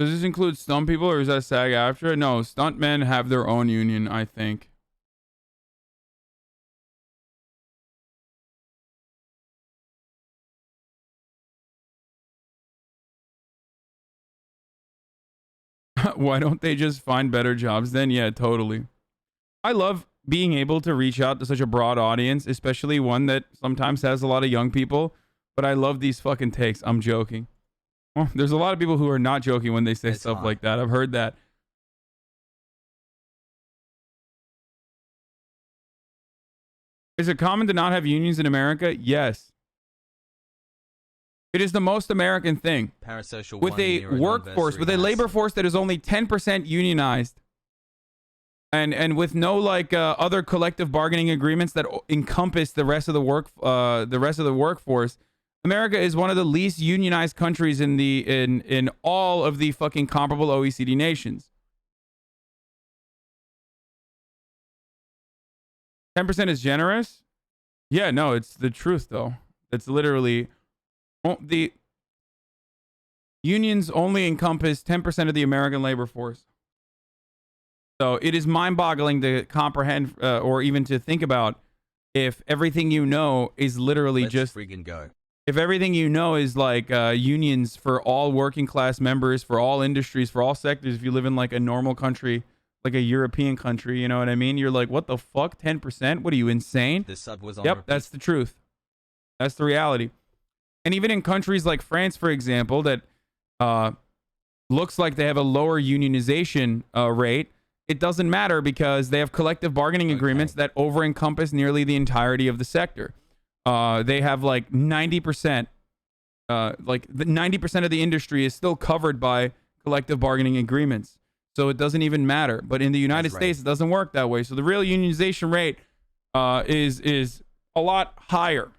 Speaker 3: Does this include stunt people or is that SAG-AFTRA? No, stuntmen have their own union, I think. Why don't they just find better jobs then? Yeah, totally. I love being able to reach out to such a broad audience, especially one that sometimes has a lot of young people. But I love these fucking takes. I'm joking. Well, there's a lot of people who are not joking when they say stuff like that. I've heard that. Is it common to not have unions in America? Yes. It is the most American thing.
Speaker 1: Parasocial
Speaker 3: with a workforce, with a labor force that is only 10% unionized, and with no other collective bargaining agreements that encompass the rest of the workforce. America is one of the least unionized countries in all of the fucking comparable OECD nations. 10% is generous? Yeah, no, it's the truth though. It's literally the unions only encompass 10% of the American labor force. So it is mind-boggling to comprehend or even to think about if everything you know is literally just
Speaker 1: friggin' go.
Speaker 3: If everything you know is like unions for all working class members, for all industries, for all sectors. If you live in like a normal country, like a European country, you know what I mean? You're like, what the fuck? 10%? What are you, insane?
Speaker 1: The sub was on
Speaker 3: Yep,
Speaker 1: repeat.
Speaker 3: that's the truth. That's the reality. And even in countries like France, for example, that looks like they have a lower unionization rate, it doesn't matter because they have collective bargaining agreements that over-encompass nearly the entirety of the sector. They have like 90%, like the 90% of the industry is still covered by collective bargaining agreements. So it doesn't even matter. But in the United States, it doesn't work that way. So the real unionization rate is a lot higher.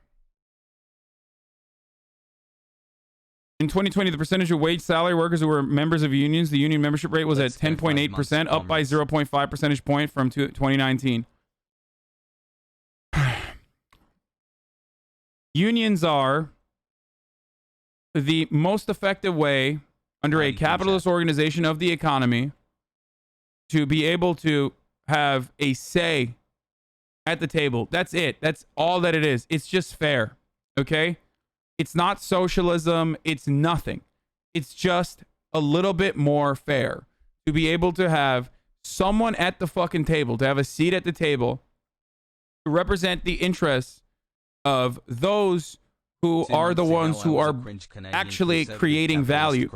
Speaker 3: In 2020, the percentage of wage salary workers who were members of unions, the union membership rate was at 10.8%, up by 0.5 percentage point from 2019. Unions are the most effective way under a capitalist organization of the economy to be able to have a say at the table. That's it. That's all that it is. It's just fair. Okay? It's not socialism. It's nothing. It's just a little bit more fair to be able to have someone at the fucking table, to have a seat at the table, to represent the interests of those who are the ones who are actually creating value.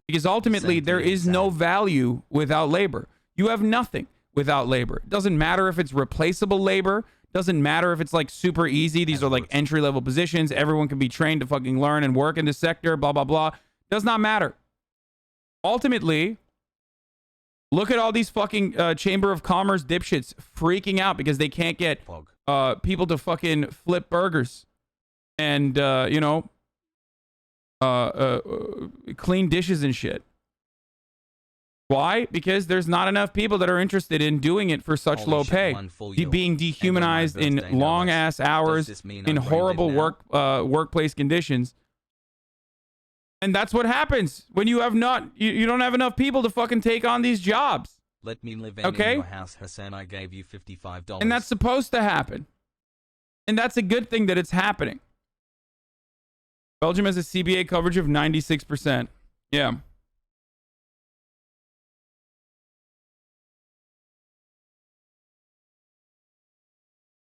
Speaker 3: Because ultimately, there is no value without labor. You have nothing without labor. It doesn't matter if it's replaceable labor. Doesn't matter if it's like super easy. These are like entry-level positions. Everyone can be trained to fucking learn and work in this sector, blah, blah, blah. Does not matter. Ultimately, look at all these fucking Chamber of Commerce dipshits freaking out because they can't get people to fucking flip burgers and, clean dishes and shit. Why? Because there's not enough people that are interested in doing it for such low pay. Being dehumanized in long ass hours, in horrible workplace conditions. And that's what happens when you have you don't have enough people to fucking take on these jobs.
Speaker 1: Let me live in your house, Hasan. I gave you $55.
Speaker 3: And that's supposed to happen. And that's a good thing that it's happening. Belgium has a CBA coverage of 96%. Yeah.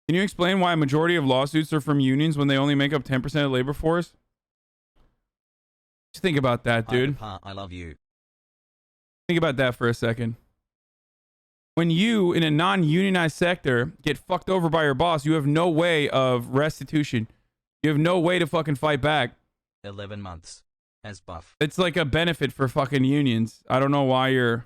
Speaker 3: Can you explain why a majority of lawsuits are from unions when they only make up 10% of the labor force? Just think about that, dude.
Speaker 1: I love you.
Speaker 3: Think about that for a second. When you, in a non-unionized sector, get fucked over by your boss, you have no way of restitution. You have no way to fucking fight back.
Speaker 1: 11 months. As buff.
Speaker 3: It's like a benefit for fucking unions. I don't know why you're...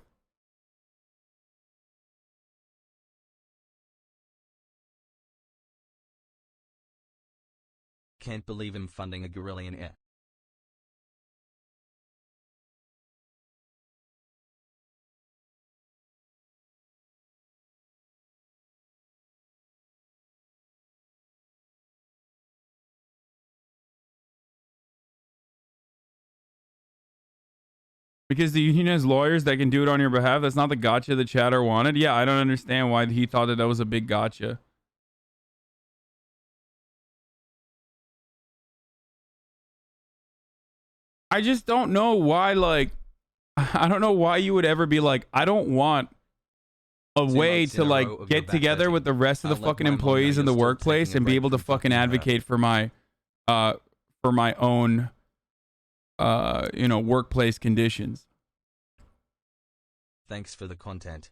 Speaker 1: Can't believe him funding a guerrillionaire.
Speaker 3: Because the union has lawyers that can do it on your behalf. That's not the gotcha the chatter wanted. Yeah, I don't understand why he thought that was a big gotcha. I just don't know why, like, I don't know why you would ever be like, I don't want a way to, like, get together with the rest of the fucking employees in the workplace and be able to fucking advocate for my own, workplace conditions.
Speaker 1: Thanks for the content.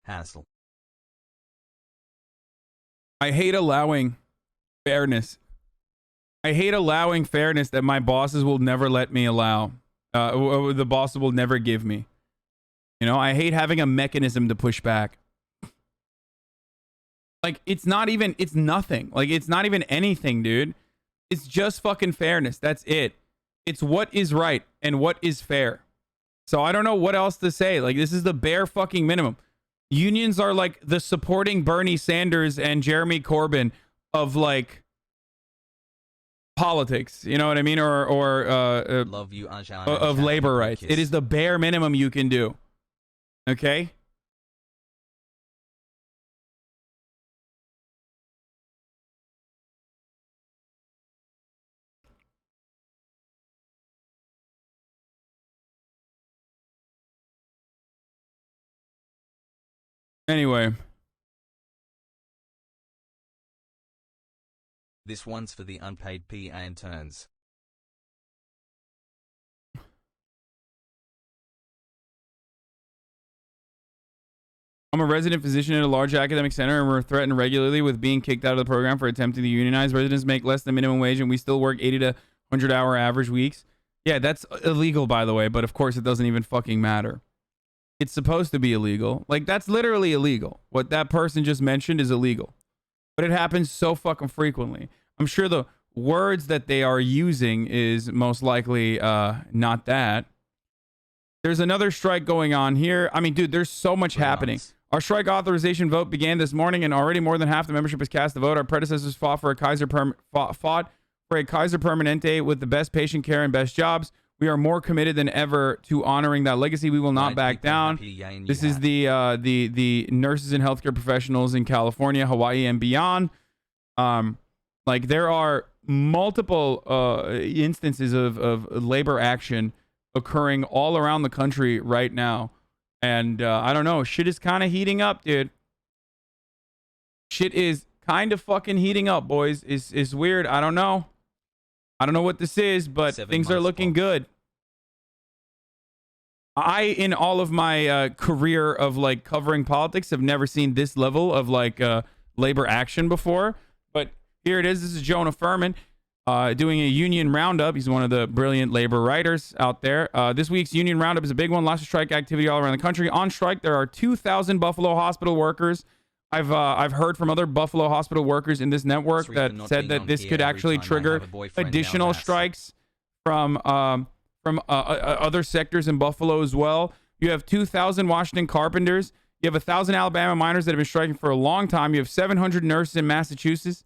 Speaker 1: Hassle.
Speaker 3: I hate allowing fairness. I hate allowing fairness that my bosses will never let me allow. The bosses will never give me. You know, I hate having a mechanism to push back. Like, it's nothing. Like, it's not even anything, dude. It's just fucking fairness. That's it. It's what is right and what is fair. So I don't know what else to say. Like, this is the bare fucking minimum. Unions are like the supporting Bernie Sanders and Jeremy Corbyn of, like, politics. You know what I mean? Or
Speaker 1: love you,
Speaker 3: of labor rights. It is the bare minimum you can do. Okay? Anyway.
Speaker 1: This one's for the unpaid PA interns.
Speaker 3: I'm a resident physician at a large academic center, and we're threatened regularly with being kicked out of the program for attempting to unionize. Residents make less than minimum wage, and we still work 80 to 100-hour average weeks. Yeah, that's illegal, by the way, but of course it doesn't even fucking matter. It's supposed to be illegal. Like, that's literally illegal. What that person just mentioned is illegal. But it happens so fucking frequently. I'm sure the words that they are using is most likely not that. There's another strike going on here. I mean, dude, there's so much happening. Our strike authorization vote began this morning, and already more than half the membership has cast the vote. Our predecessors fought for a Kaiser Permanente with the best patient care and best jobs. We are more committed than ever to honoring that legacy. We will not back down. This is the nurses and healthcare professionals in California, Hawaii, and beyond. Like there are multiple instances of labor action occurring all around the country right now. And I don't know, shit is kind of heating up, dude. Shit is kind of fucking heating up, boys. It's weird. I don't know. I don't know what this is, but things are looking good. I, in all of my career of like covering politics, have never seen this level of like labor action before. But here it is. This is Jonah Furman doing a union roundup. He's one of the brilliant labor writers out there. This week's union roundup is a big one. Lots of strike activity all around the country. On strike, there are 2,000 Buffalo hospital workers. I've heard from other Buffalo hospital workers in this network that said that this could actually trigger additional strikes from other sectors in Buffalo as well. You have 2,000 Washington carpenters. You have 1,000 Alabama miners that have been striking for a long time. You have 700 nurses in Massachusetts,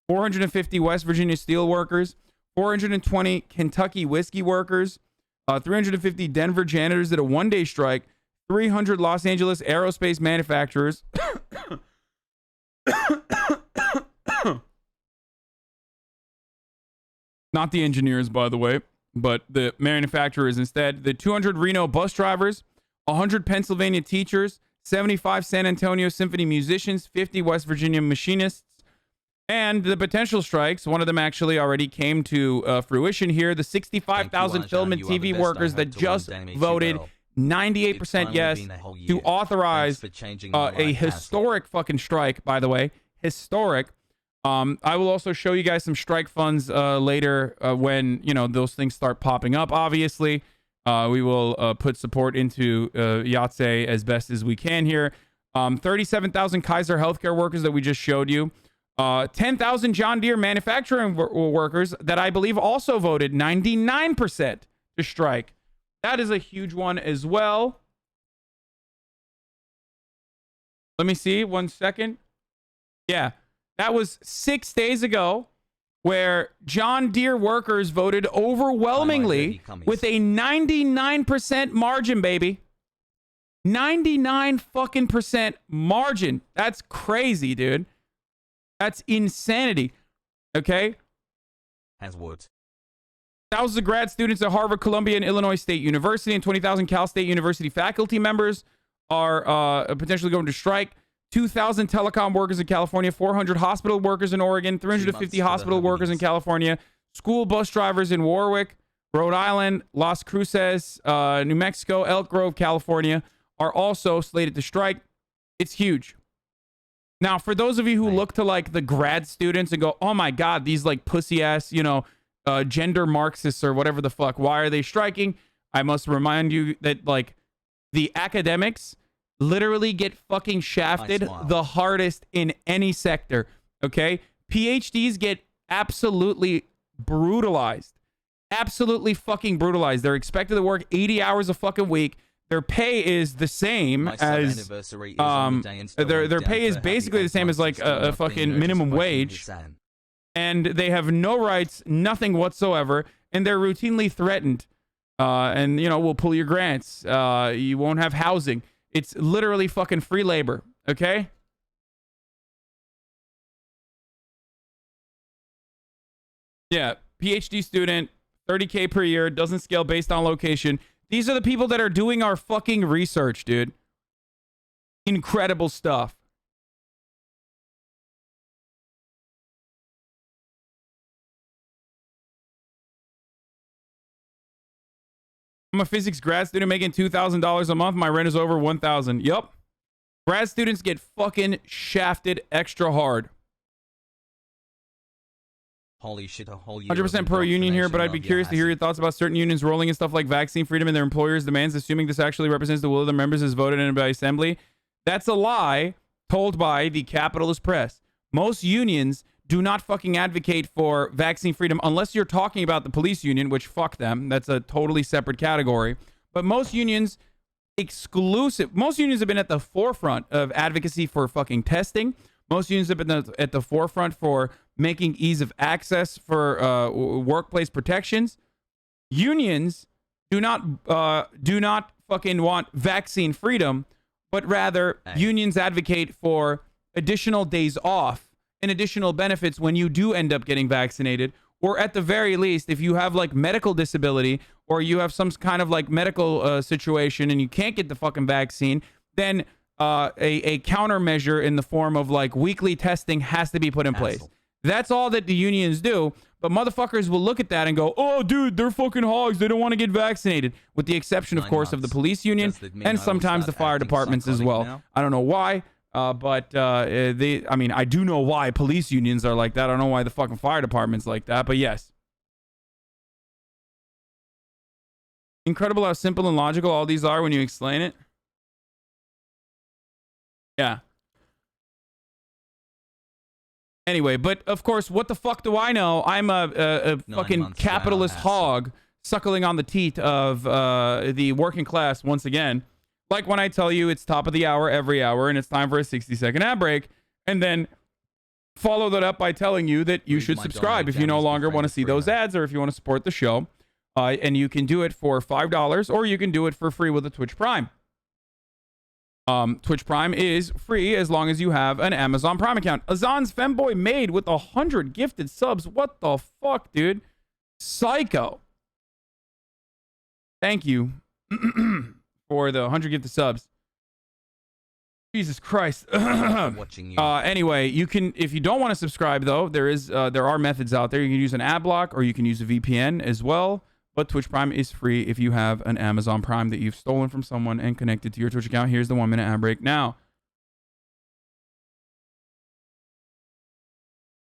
Speaker 3: 450 West Virginia steel workers, 420 Kentucky whiskey workers, 350 Denver janitors did a one-day strike, 300 Los Angeles aerospace manufacturers. Not the engineers, by the way, but the manufacturers instead. The 200 Reno bus drivers, 100 Pennsylvania teachers, 75 San Antonio Symphony musicians, 50 West Virginia machinists, and the potential strikes. One of them actually already came to fruition here. The 65,000 film and TV workers that just voted 98% yes to authorize a historic fucking strike, by the way. Historic. I will also show you guys some strike funds later when, you know, those things start popping up, obviously. We will put support into IATSE as best as we can here. 37,000 Kaiser healthcare workers that we just showed you. 10,000 John Deere manufacturing workers that I believe also voted 99% to strike. That is a huge one as well. Let me see. 1 second. Yeah. That was 6 days ago where John Deere workers voted overwhelmingly with a 99% margin, baby. 99 fucking percent margin. That's crazy, dude. That's insanity. Okay?
Speaker 1: Has what?
Speaker 3: Thousands of grad students at Harvard, Columbia, and Illinois State University, and 20,000 Cal State University faculty members are potentially going to strike. 2,000 telecom workers in California, 400 hospital workers in Oregon, 350 hospital workers in California, school bus drivers in Warwick, Rhode Island, Las Cruces, New Mexico, Elk Grove, California are also slated to strike. It's huge. Now, for those of you who look to like the grad students and go, oh my God, these like pussy ass, you know, gender Marxists or whatever the fuck, why are they striking? I must remind you that like the academics literally get fucking shafted the hardest in any sector. Okay? PhDs get absolutely brutalized. Absolutely fucking brutalized. They're expected to work 80 hours a fucking week. Their pay is the same as their pay is basically the same as like a fucking minimum wage. And they have no rights, nothing whatsoever, and they're routinely threatened. And you know, we'll pull your grants. You won't have housing. It's literally fucking free labor, okay? Yeah, PhD student, 30K per year, doesn't scale based on location. These are the people that are doing our fucking research, dude. Incredible stuff. I'm a physics grad student making $2,000 a month. My rent is over $1,000. Yup. Grad students get fucking shafted extra hard.
Speaker 1: Holy shit, a whole year
Speaker 3: 100% pro-union here, but I'd be curious to hear your thoughts about certain unions rolling in stuff like vaccine freedom and their employers' demands, assuming this actually represents the will of the members as voted in by assembly. That's a lie told by the capitalist press. Most unions do not fucking advocate for vaccine freedom unless you're talking about the police union, which fuck them. That's a totally separate category. But most unions have been at the forefront of advocacy for fucking testing. Most unions have been at the forefront for making ease of access for workplace protections. Unions do not fucking want vaccine freedom, but rather unions advocate for additional days off and additional benefits when you do end up getting vaccinated, or at the very least, if you have like medical disability or you have some kind of like medical situation and you can't get the fucking vaccine, then a countermeasure in the form of like weekly testing has to be put in place. That's all that the unions do. But motherfuckers will look at that and go, oh, dude, they're fuking hogs. They don't want to get vaccinated. With the exception, of course, of the police union and sometimes the fire departments as well. Now? I don't know why, but I mean, I do know why police unions are like that. I don't know why the fucking fire department's like that, but yes. Incredible how simple and logical all these are when you explain it. Yeah. Anyway, but of course, what the fuck do I know? I'm a fucking capitalist hog suckling on the teat of the working class once again. Like when I tell you it's top of the hour every hour and it's time for a 60-second ad break, and then follow that up by telling you that you should subscribe if you no longer want to see those ads or if you want to support the show. And you can do it for $5 or you can do it for free with a Twitch Prime. Twitch Prime is free as long as you have an Amazon Prime account. Azan's Femboy Made with 100 gifted subs. What the fuck, dude? Psycho. Thank you for the 100 gifted subs. Jesus Christ. Anyway, you can, if you don't want to subscribe though, there are methods out there. You can use an ad block or you can use a VPN as well. But Twitch Prime is free if you have an Amazon Prime that you've stolen from someone and connected to your Twitch account. Here's the 1 minute ad break now.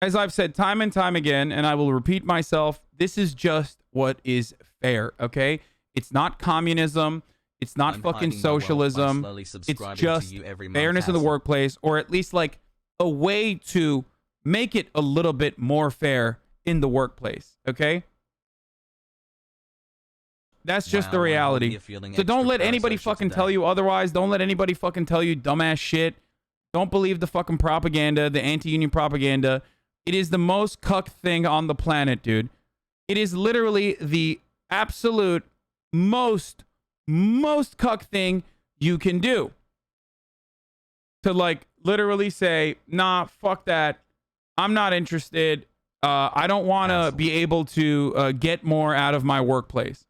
Speaker 3: As I've said time and time again, and I will repeat myself, this is just what is fair, okay? It's not communism. It's not fucking socialism. It's just fairness in the workplace, or at least like a way to make it a little bit more fair in the workplace, okay? That's just the reality. So don't let anybody fucking tell you otherwise. Don't let anybody fucking tell you dumbass shit. Don't believe the fucking propaganda, the anti-union propaganda. It is the most cuck thing on the planet, dude. It is literally the absolute most cuck thing you can do. To like literally say, nah, fuck that. I'm not interested. I don't want to be able to get more out of my workplace.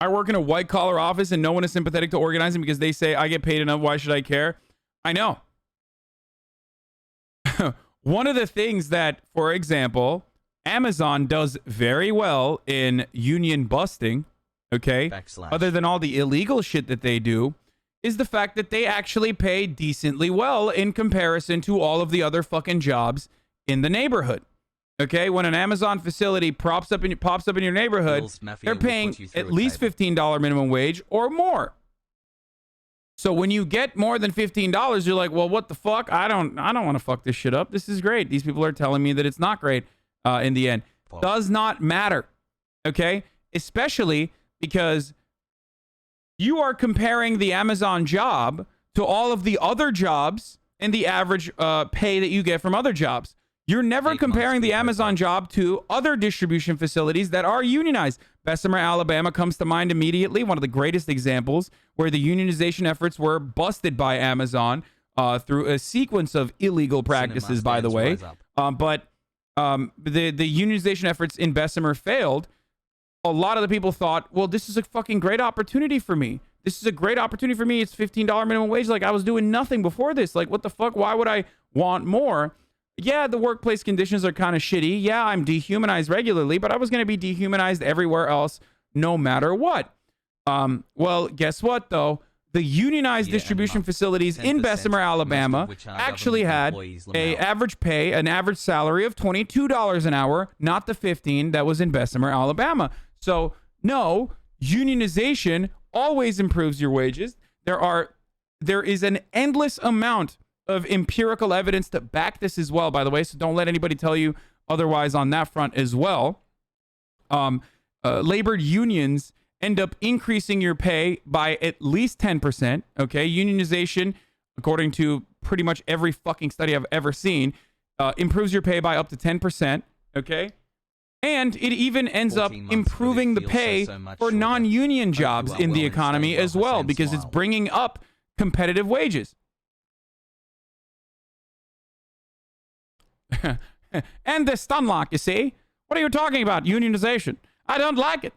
Speaker 3: I work in a white collar office and no one is sympathetic to organizing because they say I get paid enough. Why should I care? I know. One of the things that, for example, Amazon does very well in union busting, okay, other than all the illegal shit that they do, is the fact that they actually pay decently well in comparison to all of the other fucking jobs in the neighborhood. Okay, when an Amazon facility pops up in your neighborhood, they're paying at least $15 minimum wage or more. So when you get more than $15, you're like, well, what the fuck? I don't want to fuck this shit up. This is great. These people are telling me that it's not great in the end. Does not matter. Okay, especially because you are comparing the Amazon job to all of the other jobs and the average pay that you get from other jobs. You're never comparing the Amazon job to other distribution facilities that are unionized. Bessemer, Alabama comes to mind immediately. One of the greatest examples where the unionization efforts were busted by Amazon through a sequence of illegal practices, by the way. But the unionization efforts in Bessemer failed. A lot of the people thought, well, this is a fucking great opportunity for me. This is a great opportunity for me. It's $15 minimum wage. Like, I was doing nothing before this. Like, what the fuck? Why would I want more? Yeah, the workplace conditions are kind of shitty. Yeah, I'm dehumanized regularly, but I was going to be dehumanized everywhere else no matter what. Well, guess what, though? The unionized distribution facilities in Bessemer, Alabama actually had an average salary of $22 an hour, not the $15 that was in Bessemer, Alabama. So, no, unionization always improves your wages. There is an endless amount of empirical evidence to back this as well, by the way. So don't let anybody tell you otherwise on that front as well. Labor unions end up increasing your pay by at least 10%. Okay. Unionization, according to pretty much every fucking study I've ever seen, improves your pay by up to 10%. Okay. And it even ends up improving the pay for non-union jobs in the economy as well, because it's bringing up competitive wages. And the stun lock, you see? What are you talking about? Unionization. I don't like it.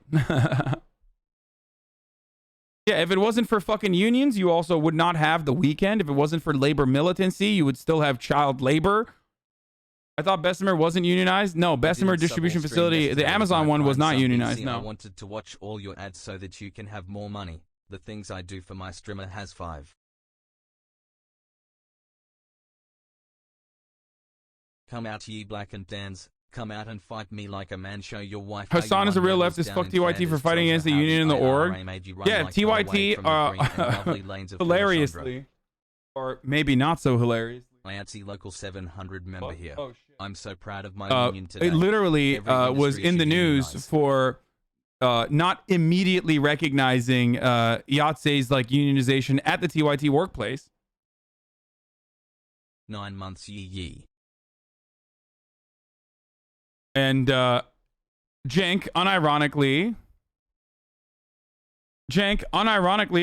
Speaker 3: Yeah, if it wasn't for fucking unions, you also would not have the weekend. If it wasn't for labor militancy, you would still have child labor. I thought Bessemer wasn't unionized. No, Bessemer distribution facility, the Amazon one was not unionized. No.
Speaker 1: I wanted to watch all your ads so that you can have more money. The things I do for my streamer has 5. Come out ye black and dans. Come out and fight me like a man. Show your wife.
Speaker 3: Hasan is a real leftist. Fuck TYT for fighting against the union and the org. Yeah, TYT hilariously, or maybe not so hilarious.
Speaker 1: IATSE local 700 member here. Oh, I'm so proud of my union today.
Speaker 3: It literally was in the news for not immediately recognizing IATSE's like unionization at the TYT workplace.
Speaker 1: 9 months ye.
Speaker 3: And Cenk unironically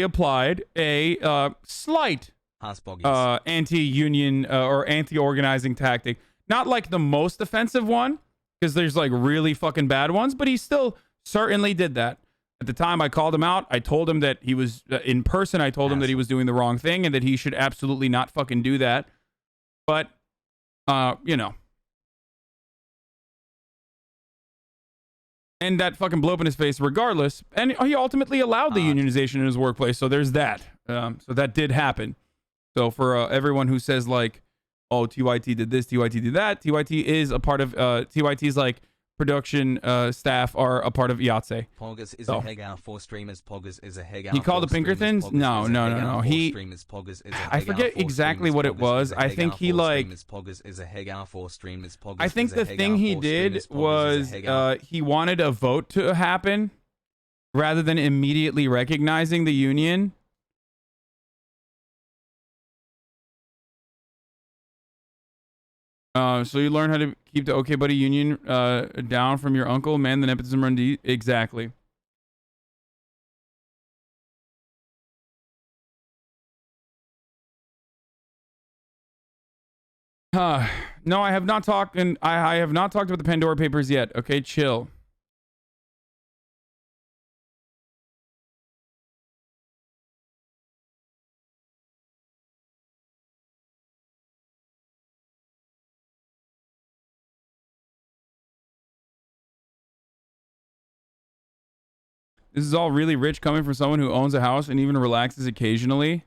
Speaker 3: applied a slight anti-union or anti-organizing tactic. Not like the most offensive one, because there's like really fucking bad ones, but he still certainly did that. At the time I called him out, I told him that he was in person, I told him that he was doing the wrong thing and that he should absolutely not fucking do that. But, you know. And that fucking blew up in his face regardless. And he ultimately allowed the unionization in his workplace. So there's that. So that did happen. So for everyone who says like, oh, TYT did this, TYT did that, TYT is a part of, TYT's like production staff are a part of IATSE.
Speaker 1: Poggers is a heg out for streamers. Poggers is a heg out.
Speaker 3: He called the Pinkertons? No. He, I forget exactly what it was. I think he like, I think the thing he did was he wanted a vote to happen rather than immediately recognizing the union. So you learn how to keep the OK Buddy union down from your uncle, man. The nepotism run deep. Exactly. No, I have not talked, and I have not talked about the Pandora Papers yet. Okay, chill. This is all really rich coming from someone who owns a house and even relaxes occasionally.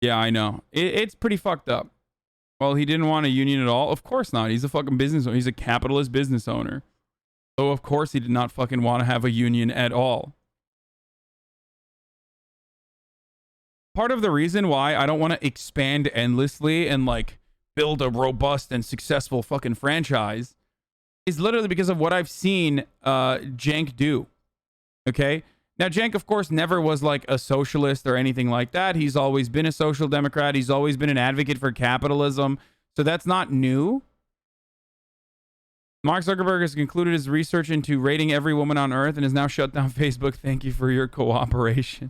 Speaker 3: Yeah, I know. It's pretty fucked up. Well, he didn't want a union at all. Of course not. He's a fucking business owner. He's a capitalist business owner. So of course he did not fucking want to have a union at all. Part of the reason why I don't want to expand endlessly and like build a robust and successful fucking franchise is literally because of what I've seen Cenk do. Okay. Now, Cenk, of course, never was like a socialist or anything like that. He's always been a social democrat. He's always been an advocate for capitalism. So that's not new. Mark Zuckerberg has concluded his research into rating every woman on Earth and has now shut down Facebook. Thank you for your cooperation.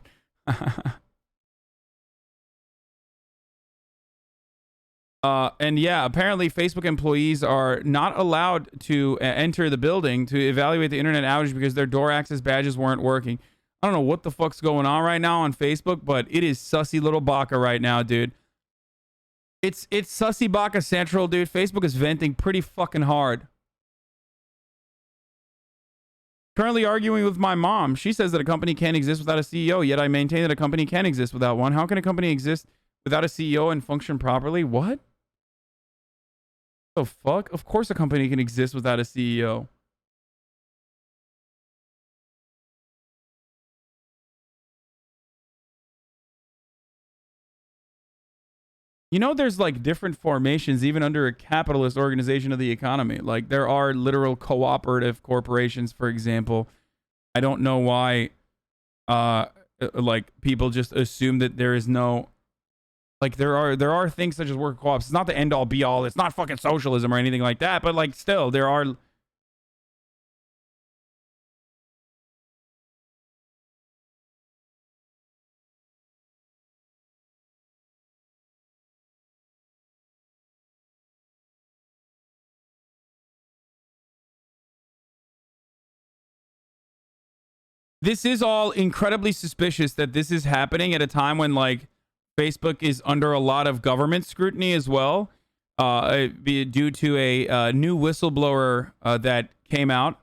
Speaker 3: And yeah, apparently Facebook employees are not allowed to enter the building to evaluate the internet outage because their door access badges weren't working. I don't know what the fuck's going on right now on Facebook, but it is sussy little baka right now, dude. It's sussy baka central, dude. Facebook is venting pretty fucking hard. Currently arguing with my mom. She says that a company can't exist without a CEO, yet I maintain that a company can exist without one. How can a company exist without a CEO and function properly? What? The fuck? Of course a company can exist without a CEO. You know, there's like different formations even under a capitalist organization of the economy. Like there are literal cooperative corporations, for example. I don't know why like people just assume that there is no, like there are things such as worker co-ops. It's not the end all be all. It's not fucking socialism or anything like that, but like still there are. This is all incredibly suspicious that this is happening at a time when like Facebook is under a lot of government scrutiny as well, due to a new whistleblower that came out.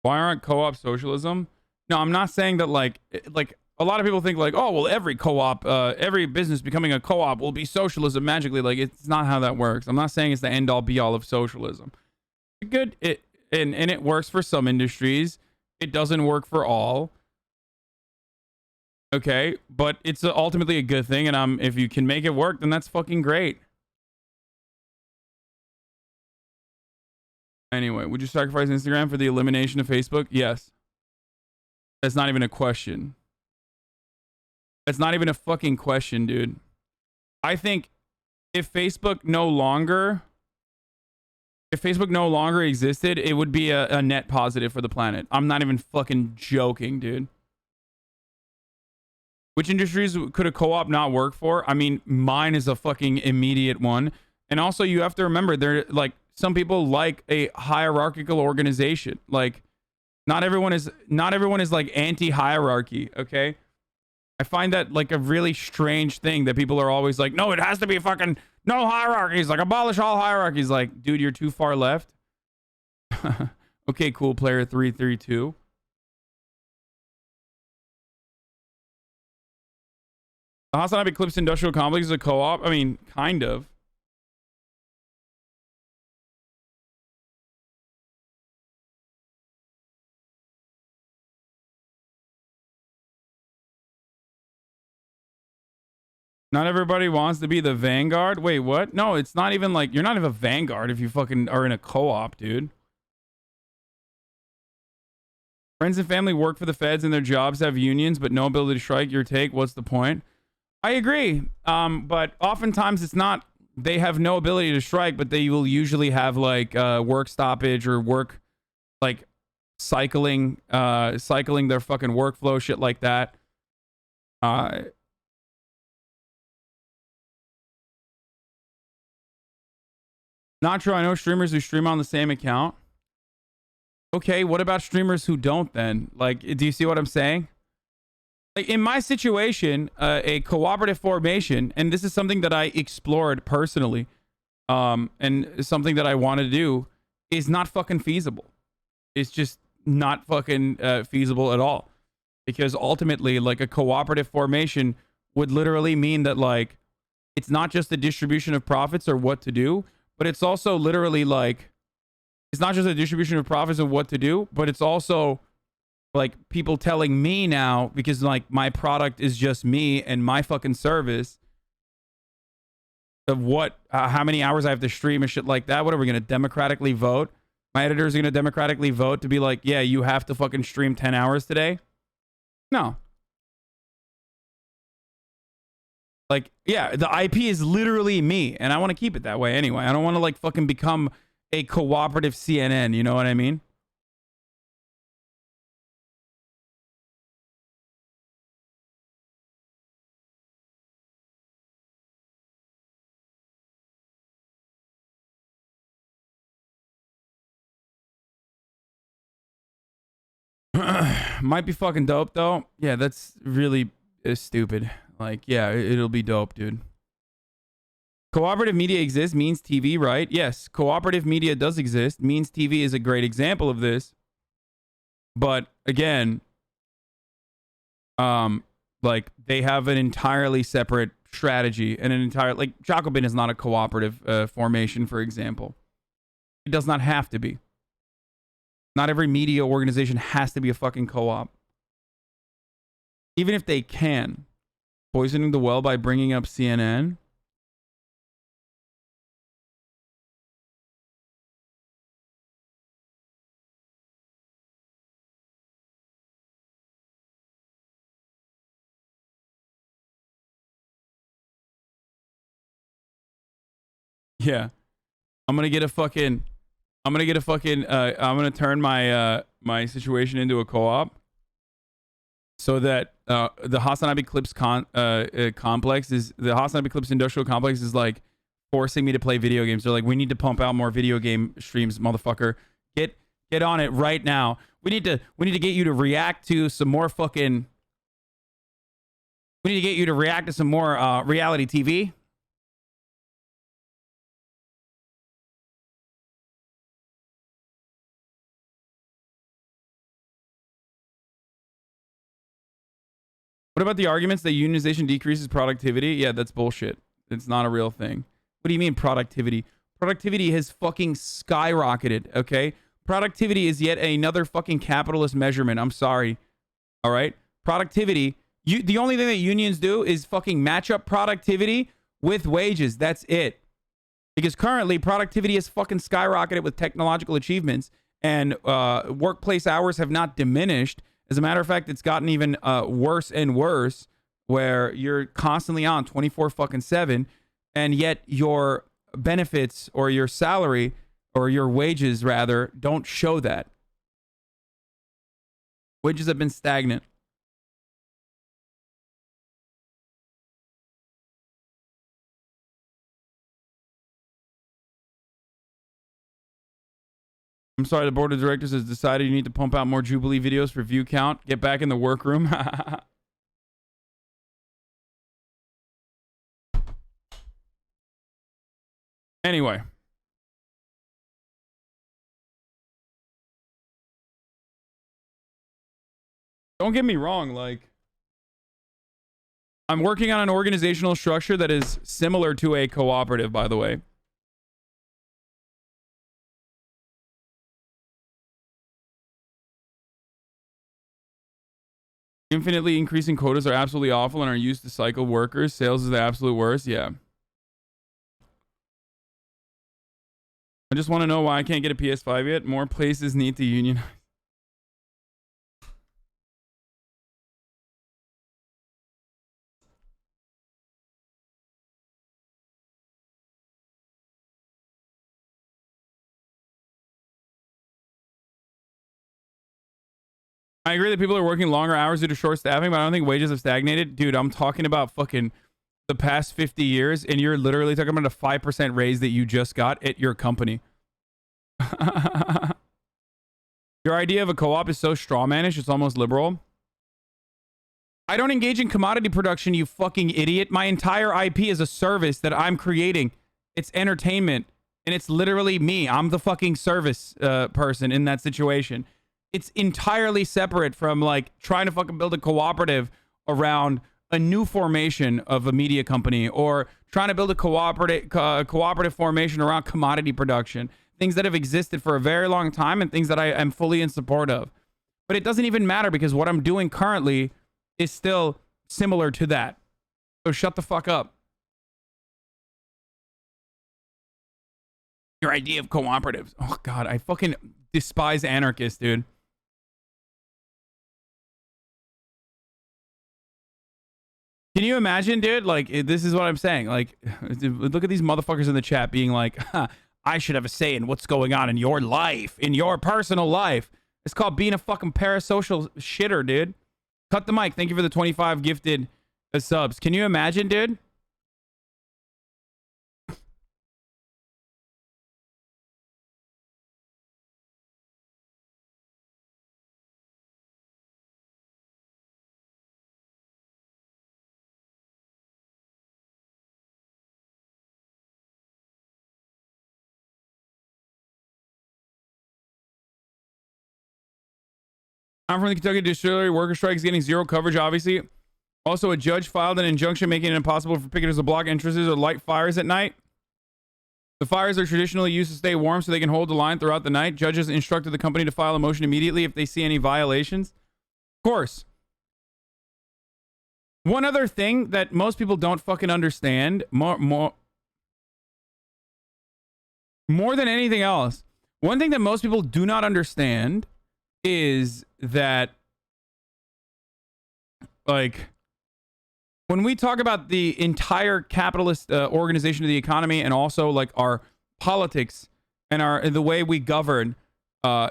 Speaker 3: Why aren't co-op socialism? No, I'm not saying that like a lot of people think like, oh, well, every co-op, every business becoming a co-op will be socialism magically. Like it's not how that works. I'm not saying it's the end all be all of socialism. And it works for some industries. It doesn't work for all. Okay, but it's ultimately a good thing, and if you can make it work, then that's fucking great. Anyway, would you sacrifice Instagram for the elimination of Facebook? Yes. That's not even a question. That's not even a fucking question, dude. I think if Facebook no longer existed, it would be a net positive for the planet. I'm not even fucking joking, dude. Which industries could a co-op not work for? I mean, mine is a fucking immediate one. And also you have to remember, they're like, some people like a hierarchical organization. Like not everyone is like anti-hierarchy, okay? I find that like a really strange thing that people are always like, no, it has to be fucking no hierarchies, like abolish all hierarchies. Like, dude, you're too far left. Okay, cool, player 332. The HasanAbi Clips Industrial Complex is a co-op. I mean, kind of. Not everybody wants to be the vanguard. Wait, what? No, it's not even like you're not even a vanguard if you fucking are in a co-op, dude. Friends and family work for the feds and their jobs have unions, but no ability to strike. Your take? What's the point? I agree. But oftentimes it's not. They have no ability to strike, but they will usually have like work stoppage or work like cycling their fucking workflow, shit like that. Not true. I know streamers who stream on the same account. Okay, what about streamers who don't then? Like, do you see what I'm saying? Like in my situation, a cooperative formation, and this is something that I explored personally, and something that I want to do, is not fucking feasible. It's just not fucking feasible at all. Because ultimately, like a cooperative formation would literally mean that like, it's not just the distribution of profits or what to do, but it's also literally like, it's not just a distribution of profits of what to do, but it's also like people telling me now, because like my product is just me and my fucking service, of what, how many hours I have to stream and shit like that. What are we going to democratically vote? My editors are going to democratically vote to be like, yeah, you have to fucking stream 10 hours today. No. Like, yeah, the IP is literally me, and I want to keep it that way anyway. I don't want to like fucking become a cooperative CNN, you know what I mean? Might be fucking dope though. Yeah, that's really stupid. Like, yeah, it'll be dope, dude. Cooperative media exists, means TV, right? Yes, cooperative media does exist. Means TV is a great example of this. But again, Like they have an entirely separate strategy and an entire, like Jacobin is not a cooperative formation, for example. It does not have to be. Not every media organization has to be a fucking co-op. Even if they can. Poisoning the well by bringing up CNN. Yeah. I'm gonna turn my situation into a co-op so that the HasanAbi Clips complex is the HasanAbi Clips industrial complex is like forcing me to play video games. They're like, we need to pump out more video game streams, motherfucker. Get on it right now. We need to get you to react to some more fucking. We need to get you to react to some more reality TV. What about the arguments that unionization decreases productivity? Yeah, that's bullshit. It's not a real thing. What do you mean productivity? Productivity has fucking skyrocketed, okay? Productivity is yet another fucking capitalist measurement. I'm sorry. All right? Productivity, the only thing that unions do is fucking match up productivity with wages. That's it. Because currently productivity has fucking skyrocketed with technological achievements and workplace hours have not diminished. As a matter of fact, it's gotten even worse and worse where you're constantly on 24/7 and yet your benefits or your salary or your wages rather don't show that. Wages have been stagnant. I'm sorry, the board of directors has decided you need to pump out more Jubilee videos for view count. Get back in the workroom. Anyway. Don't get me wrong, like, I'm working on an organizational structure that is similar to a cooperative, by the way. Infinitely increasing quotas are absolutely awful and are used to cycle workers. Sales is the absolute worst. Yeah. I just want to know why I can't get a PS5 yet. More places need to unionize. I agree that people are working longer hours due to short staffing, but I don't think wages have stagnated. Dude, I'm talking about fucking the past 50 years, and you're literally talking about a 5% raise that you just got at your company. Your idea of a co-op is so strawmanish, it's almost liberal. I don't engage in commodity production, you fucking idiot. My entire IP is a service that I'm creating. It's entertainment, and it's literally me. I'm the fucking service person in that situation. It's entirely separate from like trying to fucking build a cooperative around a new formation of a media company or trying to build a cooperative formation around commodity production. Things that have existed for a very long time and things that I am fully in support of. But it doesn't even matter because what I'm doing currently is still similar to that. So shut the fuck up. Your idea of cooperatives. Oh God, I fucking despise anarchists, dude. Can you imagine, dude? Like, this is what I'm saying. Like, look at these motherfuckers in the chat being like, huh, I should have a say in what's going on in your life, in your personal life. It's called being a fucking parasocial shitter, dude. Cut the mic. Thank you for the 25 gifted subs. Can you imagine, dude? I'm from the Kentucky Distillery. Worker strike is getting zero coverage, obviously. Also, a judge filed an injunction making it impossible for picketers to block entrances or light fires at night. The fires are traditionally used to stay warm so they can hold the line throughout the night. Judges instructed the company to file a motion immediately if they see any violations. Of course. One other thing that most people don't fucking understand, more than anything else, one thing that most people do not understand is that, like, when we talk about the entire capitalist organization of the economy and also like our politics and the way we govern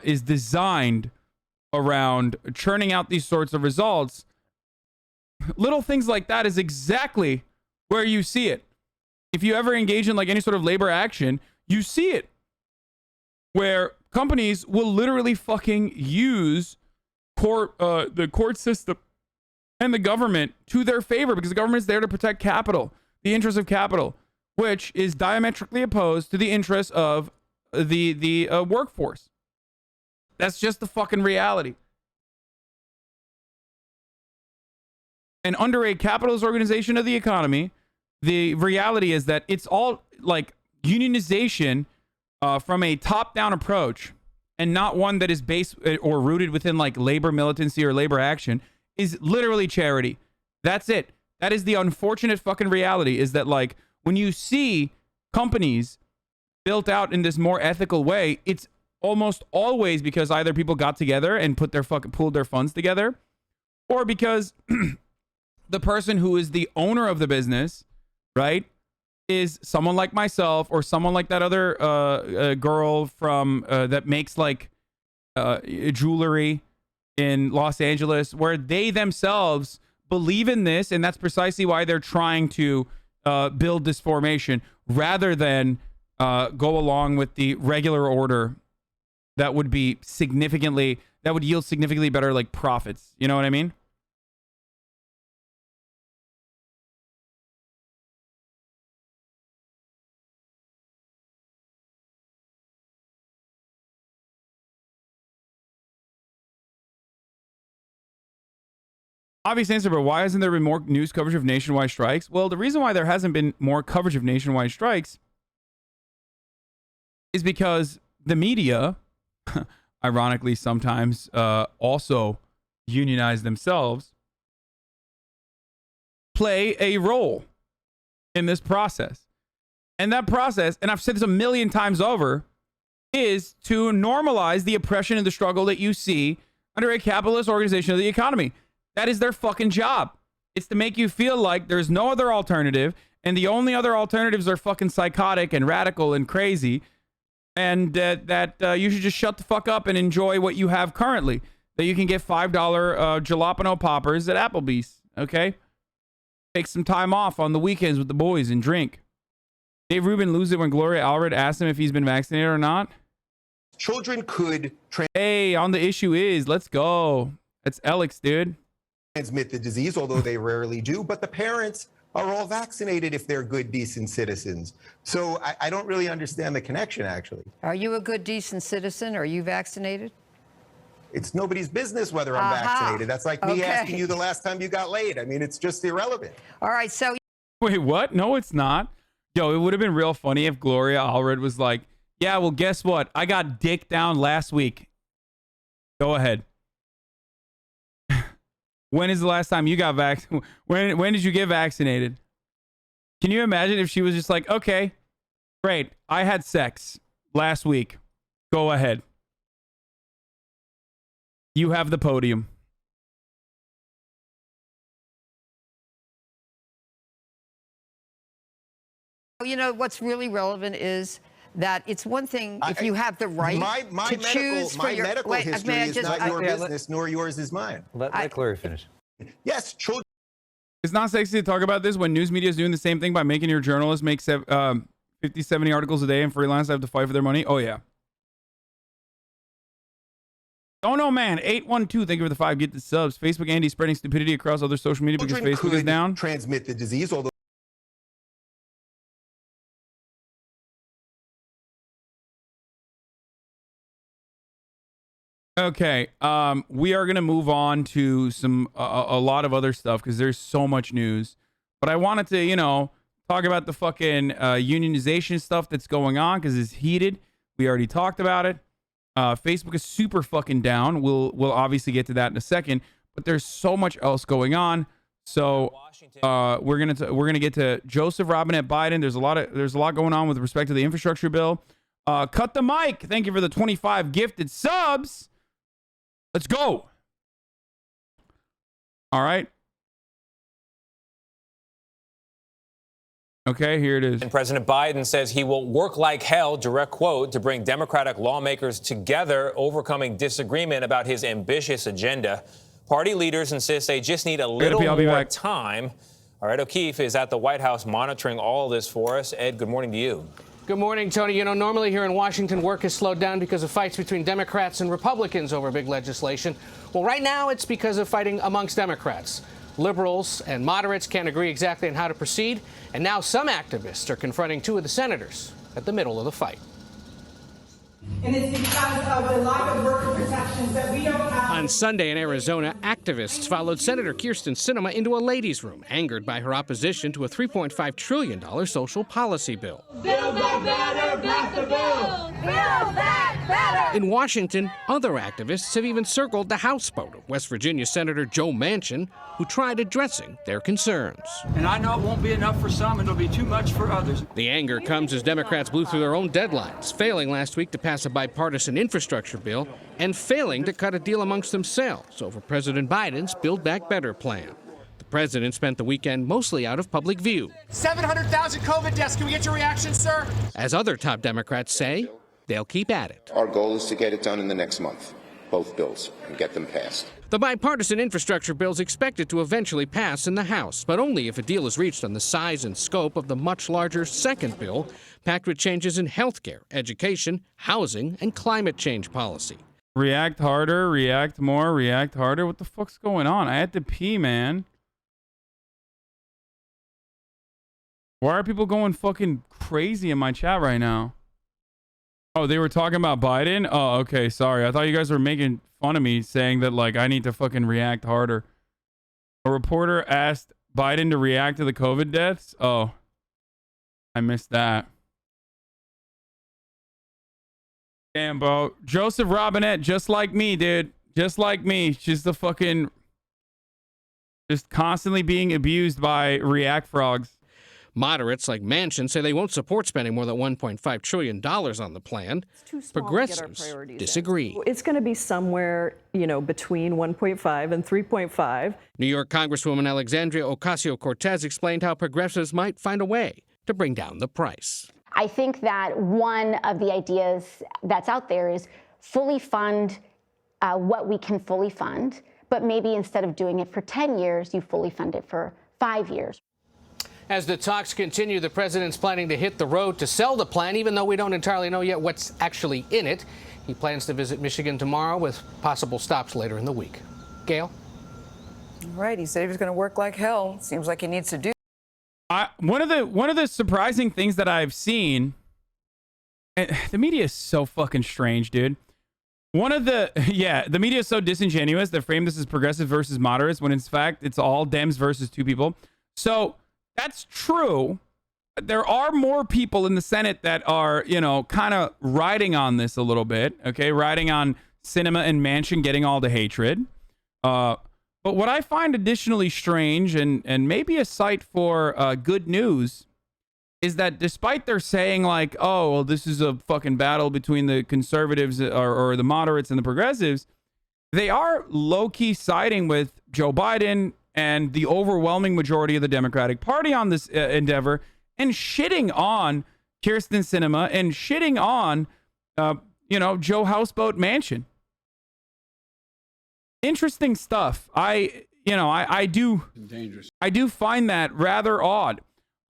Speaker 3: is designed around churning out these sorts of results, little things like that is exactly where you see it. If you ever engage in like any sort of labor action, you see it where companies will literally fucking use the court system and the government to their favor, because the government is there to protect capital, the interests of capital, which is diametrically opposed to the interests of the workforce. That's just the fucking reality. And under a capitalist organization of the economy, the reality is that it's all like unionization from a top-down approach, and not one that is based or rooted within like labor militancy or labor action, is literally charity. That's it. That is the unfortunate fucking reality, is that like when you see companies built out in this more ethical way, it's almost always because either people got together and pooled their funds together, or because the person who is the owner of the business, right, is someone like myself or someone like that other girl from that makes like jewelry in Los Angeles, where they themselves believe in this, and that's precisely why they're trying to build this formation rather than go along with the regular order that would yield significantly better like profits. You know what I mean? Obvious answer, but why hasn't there been more news coverage of nationwide strikes? Well, the reason why there hasn't been more coverage of nationwide strikes is because the media, ironically, sometimes also unionize themselves, play a role in this process. And that process, and I've said this a million times over, is to normalize the oppression and the struggle that you see under a capitalist organization of the economy. That is their fucking job. It's to make you feel like there's no other alternative, and the only other alternatives are fucking psychotic and radical and crazy, and that you should just shut the fuck up and enjoy what you have currently. That you can get $5 jalapeno poppers at Applebee's, okay? Take some time off on the weekends with the boys and drink. Dave Rubin loses it when Gloria Allred asked him if he's been vaccinated or not.
Speaker 5: Children could
Speaker 3: Hey, on the issue is, let's go. That's Alex, dude.
Speaker 5: Transmit the disease, although they rarely do, but the parents are all vaccinated if they're good, decent citizens. So I don't really understand the connection, actually.
Speaker 6: Are you a good, decent citizen? Are you vaccinated?
Speaker 5: It's nobody's business whether I'm vaccinated. That's like me asking you the last time you got laid. I mean, it's just irrelevant.
Speaker 6: All right, so...
Speaker 3: Wait, what? No, it's not. Yo, it would have been real funny if Gloria Allred was like, yeah, well, guess what? I got dick down last week. Go ahead. When is the last time you got vaccinated? When did you get vaccinated? Can you imagine if she was just like, okay, great. I had sex last week. Go ahead. You have the podium.
Speaker 6: You know, what's really relevant is that it's one thing if you have the right to choose for your...
Speaker 5: My medical history is not your business, nor yours is mine.
Speaker 7: Let Gloria finish.
Speaker 5: Yes, children.
Speaker 3: It's not sexy to talk about this when news media is doing the same thing by making your journalists make 50, 70 articles a day and freelance have to fight for their money. Oh, yeah. Oh, no, man. 812, thank you for the 5. Get the subs. Facebook Andy spreading stupidity across other social media because Facebook is down.
Speaker 5: Transmit the disease, although...
Speaker 3: Okay. We are gonna move on to some a lot of other stuff because there's so much news. But I wanted to, you know, talk about the fucking unionization stuff that's going on because it's heated. We already talked about it. Facebook is super fucking down. We'll obviously get to that in a second. But there's so much else going on. So we're gonna get to Joseph Robinette Biden. There's a lot going on with respect to the infrastructure bill. Cut the mic. Thank you for the 25 gifted subs. Let's go. All right. Okay, here it is.
Speaker 7: And President Biden says he will work like hell, direct quote, to bring Democratic lawmakers together, overcoming disagreement about his ambitious agenda. Party leaders insist they just need a little more time. All right, O'Keefe is at the White House monitoring all of this for us. Ed, good morning to you.
Speaker 8: Good morning, Tony. You know, normally here in Washington, work is slowed down because of fights between Democrats and Republicans over big legislation. Well, right now it's because of fighting amongst Democrats. Liberals and moderates can't agree exactly on how to proceed, and now some activists are confronting two of the senators at the middle of the fight.
Speaker 9: And it's because of the lack of worker protections that we don't have.
Speaker 8: On Sunday in Arizona, activists followed Senator Sen Sinema into a ladies' room, angered by her opposition to a $3.5 trillion social policy bill.
Speaker 9: Build Back Better, back the bill! Build Back Better!
Speaker 8: In Washington, other activists have even circled the House vote of West Virginia Senator Joe Manchin, who tried addressing their concerns.
Speaker 10: And I know it won't be enough for some, and it'll be too much for others.
Speaker 8: The anger comes as Democrats blew through their own deadlines, failing last week to pass a bipartisan infrastructure bill and failing to cut a deal amongst themselves over President Biden's Build Back Better plan. The president spent the weekend mostly out of public view.
Speaker 11: 700,000 COVID deaths. Can we get your reaction, sir?
Speaker 8: As other top Democrats say, they'll keep at it.
Speaker 12: Our goal is to get it done in the next month, both bills, and get them passed.
Speaker 8: The bipartisan infrastructure bill is expected to eventually pass in the House, but only if a deal is reached on the size and scope of the much larger second bill, packed with changes in healthcare, education, housing, and climate change policy.
Speaker 3: React harder, react more, react harder. What the fuck's going on? I had to pee, man. Why are people going fucking crazy in my chat right now? Oh, they were talking about Biden? Oh, okay, sorry. I thought you guys were making fun of me saying that, like, I need to fucking react harder. A reporter asked Biden to react to the COVID deaths? Oh, I missed that. Damn, bro. Joseph Robinette, just like me, dude. Just like me. She's the fucking... just constantly being abused by react frogs.
Speaker 8: Moderates like Manchin say they won't support spending more than $1.5 trillion on the plan. Progressives disagree.
Speaker 13: It's going to be somewhere, you know, between 1.5 and 3.5.
Speaker 8: New York Congresswoman Alexandria Ocasio-Cortez explained how progressives might find a way to bring down the price.
Speaker 14: I think that one of the ideas that's out there is fully fund what we can fully fund, but maybe instead of doing it for 10 years, you fully fund it for 5 years.
Speaker 8: As the talks continue, the president's planning to hit the road to sell the plan, even though we don't entirely know yet what's actually in it. He plans to visit Michigan tomorrow with possible stops later in the week. Gail?
Speaker 15: All right, he said he was going to work like hell. Seems like he needs to do.
Speaker 3: One of the surprising things that I've seen, and the media is so fucking strange, dude. The media is so disingenuous. They frame this as progressive versus moderates when in fact it's all Dems versus two people. So that's true. There are more people in the Senate that are, you know, kind of riding on this a little bit. Okay, riding on Sinema and Manchin getting all the hatred. But what I find additionally strange and maybe a sight for good news is that despite their saying like, oh, well, this is a fucking battle between the conservatives or the moderates and the progressives, they are low-key siding with Joe Biden and the overwhelming majority of the Democratic Party on this endeavor and shitting on Kyrsten Sinema and shitting on, Joe Houseboat Manchin. Interesting stuff. I do find that rather odd.